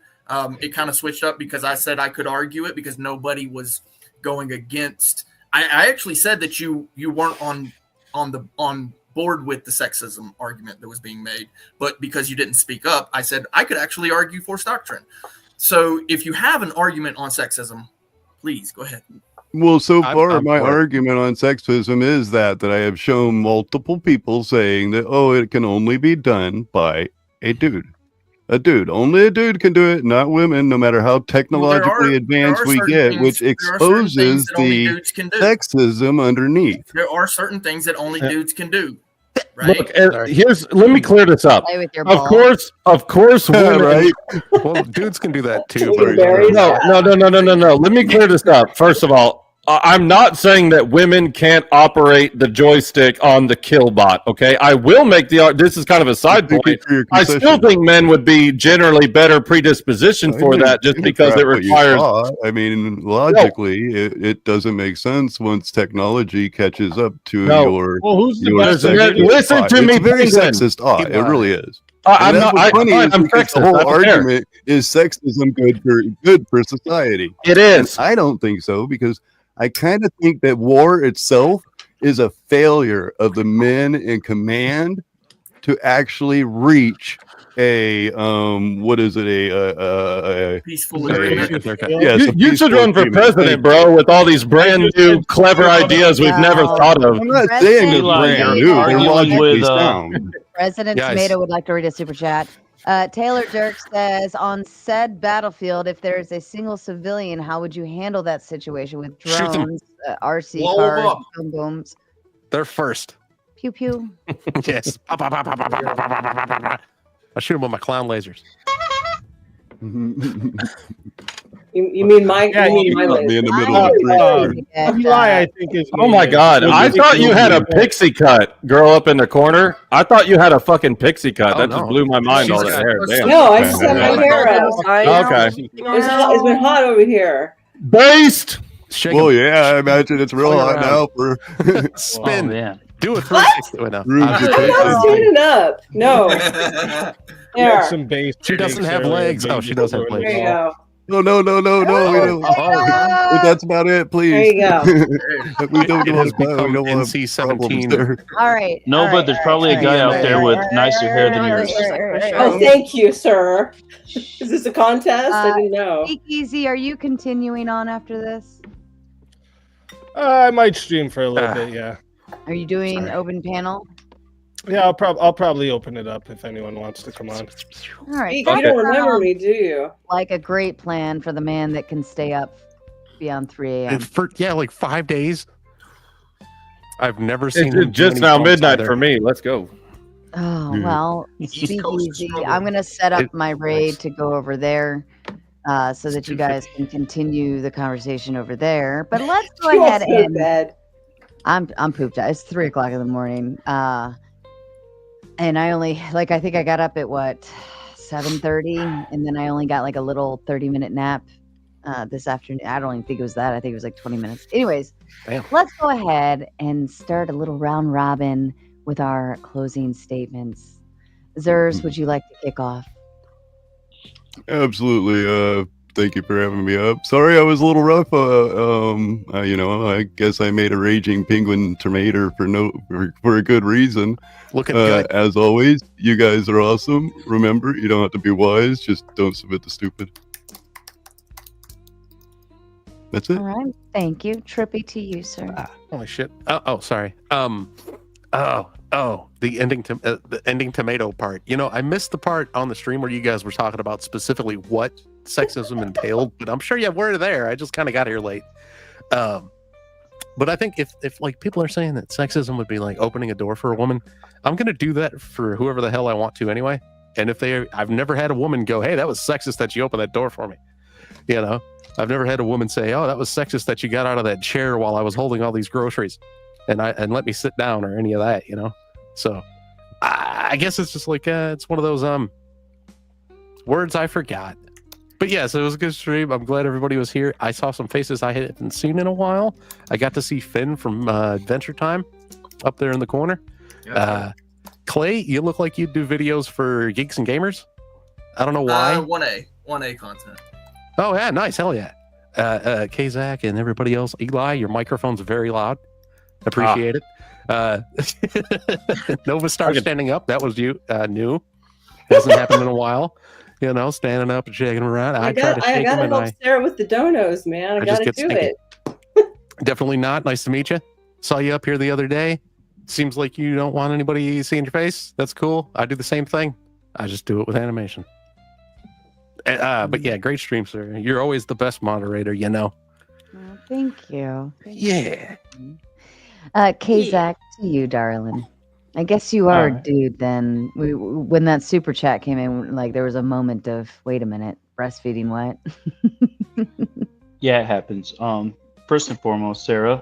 It kind of switched up because I said I could argue it because nobody was going against. I actually said that you weren't on board with the sexism argument that was being made, but because you didn't speak up, I said I could actually argue force doctrine. So if you have an argument on sexism, please go ahead.
Well, so far,
I'm
my
for it.
argument on sexism is that I have shown multiple people saying that, oh, it can only be done by a dude. A dude. Only a dude can do it, not women, no matter how technologically advanced we
certain
get,
things-
which
there are certain things
exposes
that only
the
dudes can do.
sexism underneath.
There are certain things that only dudes can do. Right?
Look, let me clear this up.
Play with your
Of course, women.
Right?
Well, dudes can do that too.
No. Let me clear this up. First of all, I'm not saying that women can't operate the joystick on the Killbot. Okay, I will make this is kind of a side point. I still think men would be generally better predisposition for that, just because it requires.
I mean, logically, it doesn't make sense once technology catches up to
No.
your.
Well, who's the
your
best?
sexist
Listen
ought.
to me,
It's very
Penguin.
sexist ought. It really is.
I'm
And that's
not.
what's funny is
I'm
because the
sexist.
whole
I don't care.
argument is sexism good for society.
It is.
And I don't think so, because I kind of think that war itself is a failure of the men in command to actually reach a what is it, a
peaceful
agreement.
Yes,
a
you should
peaceful
run for
agreement.
president, bro, with all these brand new, clever ideas we've never thought of.
I'm not saying they're
President
brand
Biden
new. They're
arguing
logically
with,
sound.
President
Guys.
Tomato would like to read a super chat. Taylor Dirk says, on said battlefield, if there is a single civilian, how would you handle that situation with
Shoot them.
drones, RC
Blow 'em
cars,
up.
boom booms?
They're first.
Pew pew.
Yes. I shoot them with my clown lasers.
You mean my?
Yeah,
you mean
you
my
put
me in the
laser?
middle of a tree.
Eli, I think is.
Oh my god! I thought you had a pixie cut, girl up in the corner. I thought you had a fucking pixie cut.
Oh,
That
no.
just blew my mind. All that hair. Damn.
No, I just had my hair out.
Okay.
It's been hot over here.
Based.
Well, yeah, I imagine it's real hot now for
Spin. Do a 360. Wait, no.
Rude
I'm just
I'm not standing up. No. There.
Some base.
She doesn't have legs. Oh, she does have legs.
There you go.
No. We don't. That's about it, please.
There you go.
We don't
It
want
has become NC-17.
there.
All right.
No,
all
but
right,
there's
all
probably a
right,
guy
all
out
right,
there
all
with
right,
nicer hair than yours.
Oh, thank you, sir. Is this a contest? I didn't know.
Speakeasy, are you continuing on after this?
I might stream for a little bit. Yeah.
Are you doing open panel?
Yeah, I'll probably open it up if anyone wants to come on.
All right.
You
that
don't remember
sounds
me, do you?
Like a great plan for the man that can stay up beyond 3 a.m.
For like 5 days. I've never seen him
It's
do
just
any
now
phones
midnight
either.
for me. Let's go.
Oh, well,
East Coast is
speakeasy.
struggling.
I'm going to set up
It-
my raid to go over there so that you guys can continue the conversation over there. But let's go
You
ahead
also go to
and
bed.
I'm pooped out. It's 3 o'clock in the morning. And I only I think I got up at what 7:30, and then I only got like a little 30-minute nap this afternoon. I don't even think it was that. I think it was like 20 minutes. Anyways, let's go ahead and start a little round robin with our closing statements. Zers, would you like to kick off?
Absolutely. Thank you for having me up. Sorry, I was a little rough. I guess I made a raging penguin tomato for a good reason.
Looking good.
As always, you guys are awesome. Remember, you don't have to be wise. Just don't submit to stupid. That's it.
All right. Thank you. Trippy to you, sir.
Holy shit. Oh, sorry. The ending tomato part. You know, I missed the part on the stream where you guys were talking about specifically what sexism entailed, but I'm sure we're there. I just kind of got here late. But I think if like people are saying that sexism would be like opening a door for a woman, I'm gonna do that for whoever the hell I want to anyway. And I've never had a woman go, "Hey, that was sexist that you opened that door for me." You know, I've never had a woman say, "Oh, that was sexist that you got out of that chair while I was holding all these groceries, and let me sit down," or any of that. You know, so I guess it's just like it's one of those words I forgot. But yeah, so it was a good stream. I'm glad everybody was here. I saw some faces I hadn't seen in a while. I got to see Finn from Adventure Time up there in the corner. Yeah. Clay, you look like you do videos for Geeks and Gamers. I don't know why.
1A content.
Oh yeah, nice, hell yeah. Kazak and everybody else. Eli, your microphone's very loud. Appreciate it. Nova Star standing up. That was you. New. Hasn't happened in a while. You know, standing up and shaking them around. I gotta
help Sarah with the donos, man. I gotta do it.
Definitely not. Nice to meet you. Saw you up here the other day. Seems like you don't want anybody seeing your face. That's cool. I do the same thing. I just do it with animation. But yeah, great stream, sir. You're always the best moderator, you know.
Well, thank you.
Yeah.
Kazak, to you, darling. I guess you are a dude then. When that super chat came in, like there was a moment of, wait a minute, breastfeeding what?
Yeah, it happens. First and foremost, Sarah,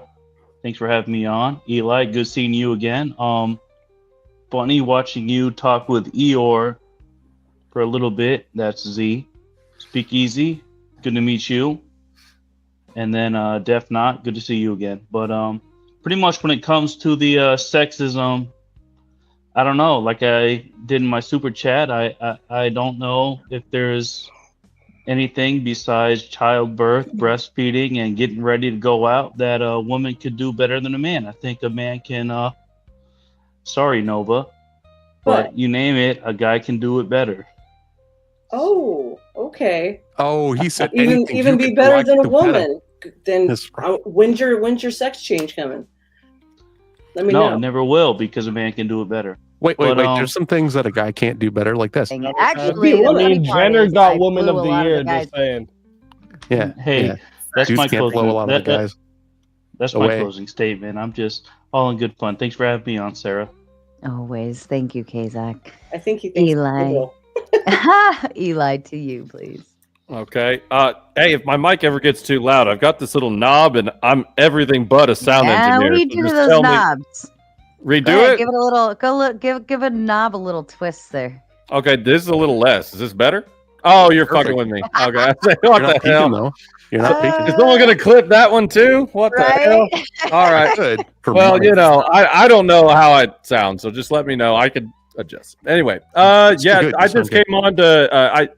thanks for having me on. Eli, good seeing you again. Funny watching you talk with Eeyore for a little bit. That's Z. Speakeasy, good to meet you. And then Def Not, good to see you again. But pretty much when it comes to the sexism, I don't know. Like I did in my super chat, I don't know if there's anything besides childbirth, breastfeeding, and getting ready to go out that a woman could do better than a man. I think a man can. Sorry, Nova, but you name it, a guy can do it better.
Oh, okay.
Oh, he said
even be better than a woman. Then when's your sex change coming? Let me know.
No, it never will because a man can do it better.
Wait. There's some things that a guy can't do better, like this.
Actually, Jenner got Woman of the Year. Just saying.
Yeah.
Hey,
yeah.
That's
Dudes
my
can't blow a lot of the guys.
That's
away.
my closing statement. I'm just all in good fun. Thanks for having me on, Sarah.
Always. Thank you, Kazak.
I think he thinks
Eli. Eli, to you, please.
Okay. Hey, if my mic ever gets too loud, I've got this little knob, and I'm everything but a sound engineer.
What do you do to those knobs?
Redo it.
Give it a little. Go look. Give a knob a little twist there.
Okay, this is a little less. Is this better? Oh, you're fucking with me. Okay. What the hell?
Though. You're not peeking.
Is someone gonna clip that one too? What the hell? All right.
Good.
Well, you know, I don't know how I sound, so just let me know. I could adjust. Anyway, yeah, I just came on to.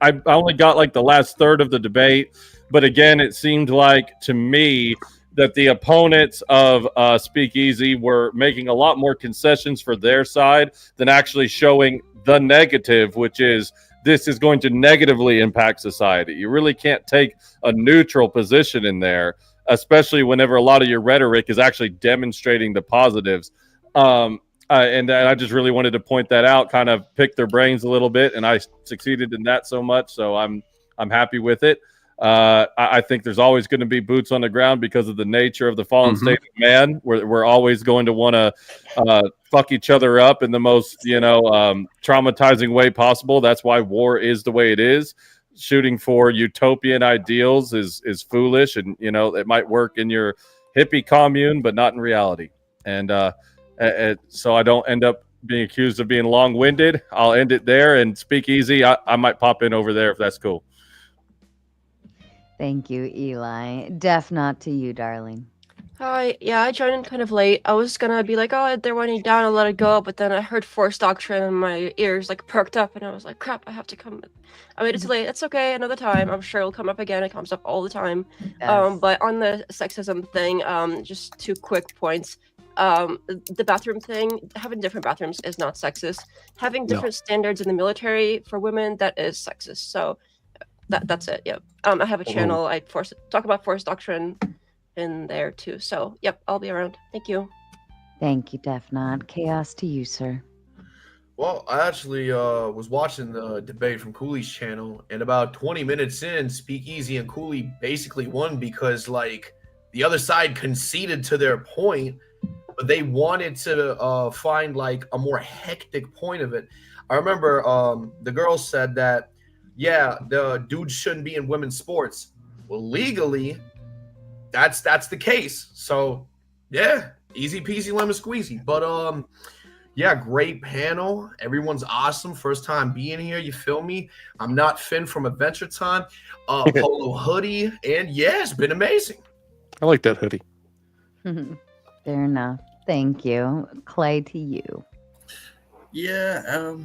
I only got like the last third of the debate, but again, it seemed like to me that the opponents of Speakeasy were making a lot more concessions for their side than actually showing the negative, which is this is going to negatively impact society. You really can't take a neutral position in there, especially whenever a lot of your rhetoric is actually demonstrating the positives. And I just really wanted to point that out, kind of pick their brains a little bit, and I succeeded in that so much, so I'm happy with it. I think there's always going to be boots on the ground because of the nature of the fallen state of man. We're always going to want to fuck each other up in the most, traumatizing way possible. That's why war is the way it is. Shooting for utopian ideals is foolish, and it might work in your hippie commune, but not in reality. And so I don't end up being accused of being long-winded. I'll end it there and Speakeasy. I might pop in over there if that's cool.
Thank you, Eli. Def Not to you, darling.
Hi. Yeah, I joined in kind of late. I was gonna be like, oh, they're winding down, I'll let it go. But then I heard Force Doctrine and my ears like perked up, and I was like, crap, I have to come. I made it too late. It's okay, another time. I'm sure it'll come up again. It comes up all the time.
Yes.
But on the sexism thing, just 2 quick points. The bathroom thing, having different bathrooms is not sexist. Having different standards in the military for women, that is sexist. So That's it. Yep. I have a channel. I talk about Force Doctrine in there too. So yep, I'll be around. Thank you.
Thank you, Defnod. Chaos to you, sir.
Well, I actually was watching the debate from Cooley's channel, and about 20 minutes in, Speakeasy and Cooley basically won because, like, the other side conceded to their point, but they wanted to find, like, a more hectic point of it. I remember the girl said that, yeah, the dudes shouldn't be in women's sports. Well, legally, that's the case. So, yeah, easy peasy lemon squeezy. But, yeah, great panel. Everyone's awesome. First time being here. You feel me? I'm not Finn from Adventure Time. Polo hoodie. And yeah, it's been amazing.
I like that hoodie.
Fair enough. Thank you. Clay, to you.
Yeah,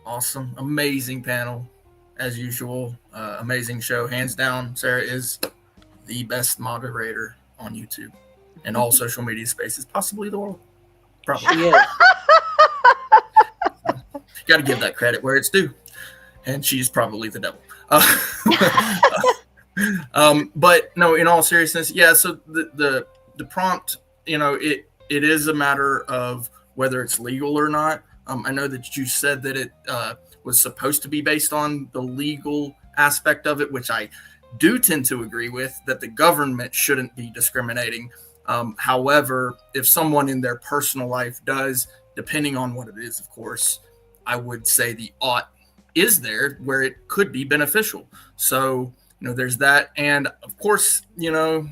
awesome. Amazing panel, as usual. Amazing show. Hands down, Sarah is the best moderator on YouTube and all social media spaces, possibly the world. Probably.
She is.
Got to give that credit where it's due. And she's probably the devil. But no, in all seriousness, yeah, so the prompt, you know, it is a matter of whether it's legal or not. I know that you said that it was supposed to be based on the legal aspect of it, which I do tend to agree with, that the government shouldn't be discriminating. However, if someone in their personal life does, depending on what it is, of course, I would say the ought is there where it could be beneficial. So, you know, there's that. And of course, you know,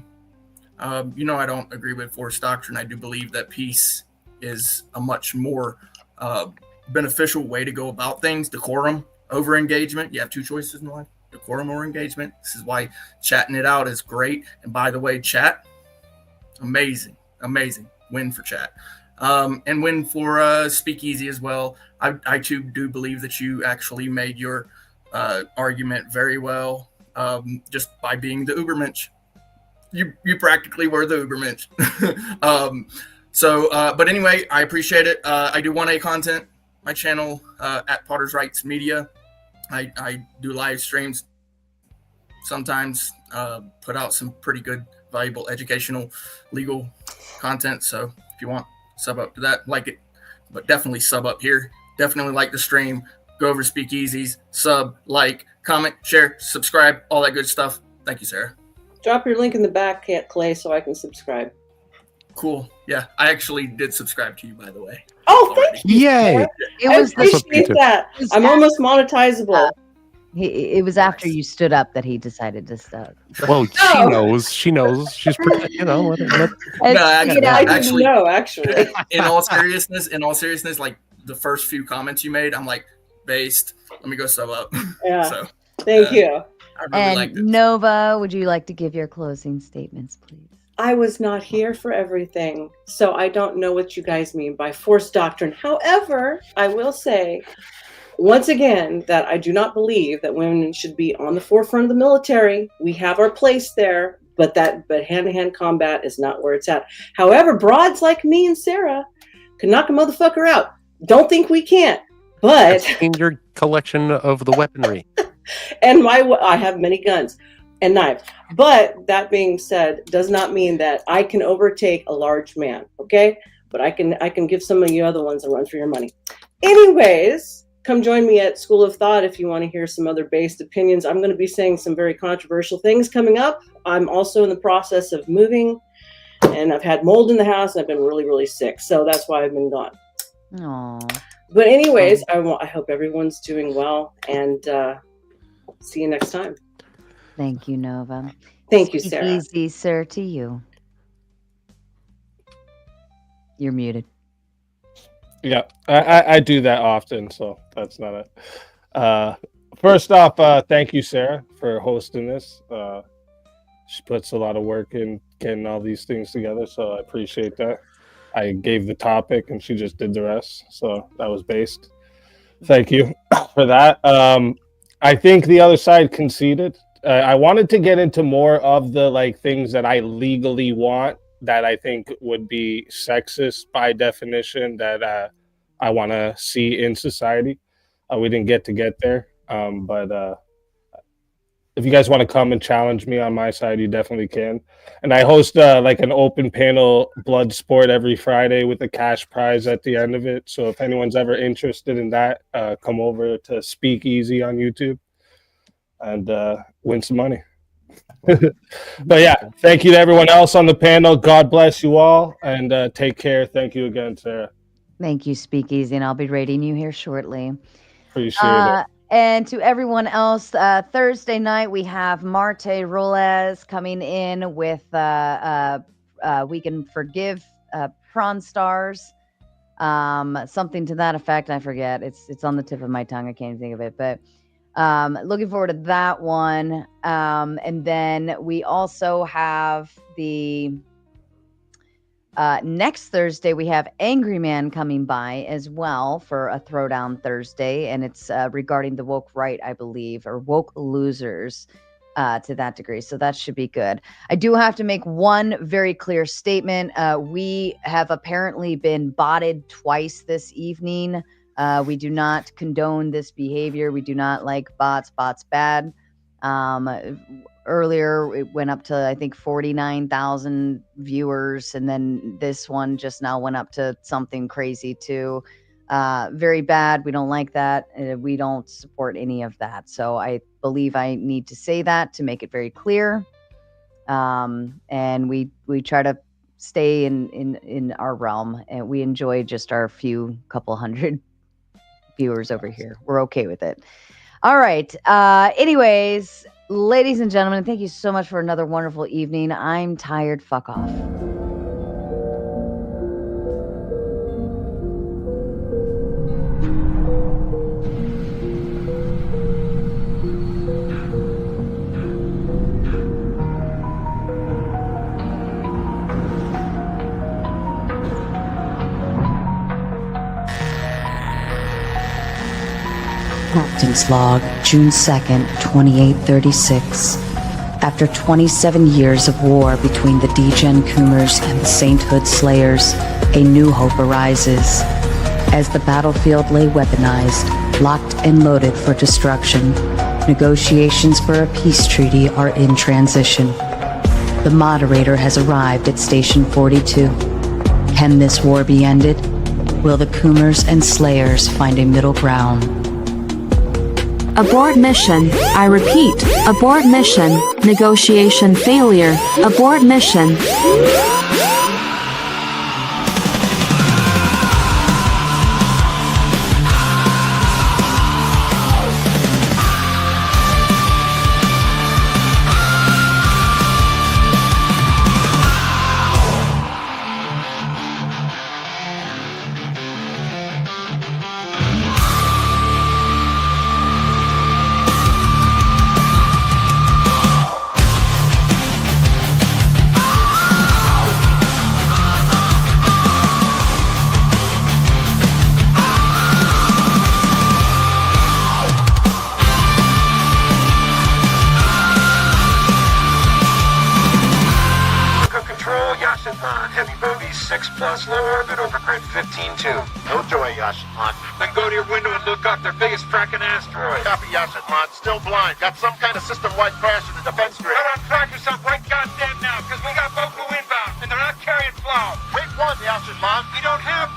I don't agree with Force Doctrine. I do believe that peace is a much more beneficial way to go about things. Decorum over engagement. You have two choices in life, decorum or engagement. This is why chatting it out is great. And by the way, chat, amazing win for chat. And win for Speakeasy as well. I too do believe that you actually made your argument very well, just by being the Ubermensch. You practically were the Ubermensch. But anyway, I appreciate it. I do 1A content. My channel at Potter's Rights Media. I do live streams. Sometimes put out some pretty good, valuable, educational, legal content. So if you want, sub up to that, like it, but definitely sub up here. Definitely like the stream. Go over to Speakeasies, sub, like, comment, share, subscribe, all that good stuff. Thank you, Sarah.
Drop your link in the back, Clay, so I can subscribe.
Cool. Yeah, I actually did subscribe to you, by the way.
Oh, thank you.
Yay!
I appreciate that. I'm almost monetizable.
It was after you stood up that he decided to stop.
Well, she knows. She knows. She's you know.
Actually,
no, actually.
In all seriousness, like the first few comments you made, I'm like, based. Let me go sub up.
Yeah.
So,
thank you.
I really
And
liked it.
Nova, would you like to give your closing statements, please?
I was not here for everything, so I don't know what you guys mean by Force Doctrine. However, I will say, once again, that I do not believe that women should be on the forefront of the military. We have our place there, but hand-to-hand combat is not where it's at. However, broads like me and Sarah can knock a motherfucker out. Don't think we can't, but
in your collection of the weaponry.
And I have many guns and knives. But that being said, does not mean that I can overtake a large man. Okay, but I can give some of you other ones a run for your money. Anyways, come join me at School of Thought if you want to hear some other based opinions. I'm going to be saying some very controversial things coming up. I'm also in the process of moving, and I've had mold in the house, and I've been really, really sick. So that's why I've been gone.
Aww.
But anyways, I hope everyone's doing well, and see you next time.
Thank you, Nova.
Thank you, Sarah.
Easy, sir, to you. You're muted.
Yeah, I do that often, so that's not it. First off, thank you, Sarah, for hosting this. She puts a lot of work in getting all these things together, so I appreciate that. I gave the topic, and she just did the rest, so that was based. Thank you for that. I think the other side conceded. I wanted to get into more of the things that I legally want that I think would be sexist by definition that I want to see in society. We didn't get there, but if you guys want to come and challenge me on my side, you definitely can. And I host like an open panel blood sport every Friday with a cash prize at the end of it. So if anyone's ever interested in that, come over to Speakeasy on YouTube and win some money. But yeah, thank you to everyone else on the panel. God bless you all, and take care. Thank you again, Sarah.
Thank you, Speakeasy, and I'll be rating you here shortly.
Appreciate it.
And to everyone else, Thursday night we have Marte Roles coming in with We Can Forgive Prawn Stars, something to that effect. I forget. It's on the tip of my tongue. I can't think of it, but looking forward to that one. And then we also have the next Thursday, we have Angry Man coming by as well for a Throwdown Thursday, and it's regarding the woke right, I believe, or woke losers to that degree. So that should be good. I do have to make one very clear statement. We have apparently been botted twice this evening. We do not condone this behavior. We do not like bots. Bots bad. Earlier, it went up to, I think, 49,000 viewers. And then this one just now went up to something crazy too. Very bad. We don't like that. We don't support any of that. So I believe I need to say that to make it very clear. And we try to stay in our realm. And we enjoy just our couple hundred viewers over here. We're okay with it. All right. Anyways, ladies and gentlemen, thank you so much for another wonderful evening. I'm tired. Fuck off.
Captain's log, June 2nd, 2836. After 27 years of war between the Degen Coomers and the Sainthood Slayers, a new hope arises. As the battlefield lay weaponized, locked and loaded for destruction, negotiations for a peace treaty are in transition. The moderator has arrived at Station 42. Can this war be ended? Will the Coomers and Slayers find a middle ground?
Abort mission. I repeat, abort mission. Negotiation failure. Abort mission.
We don't have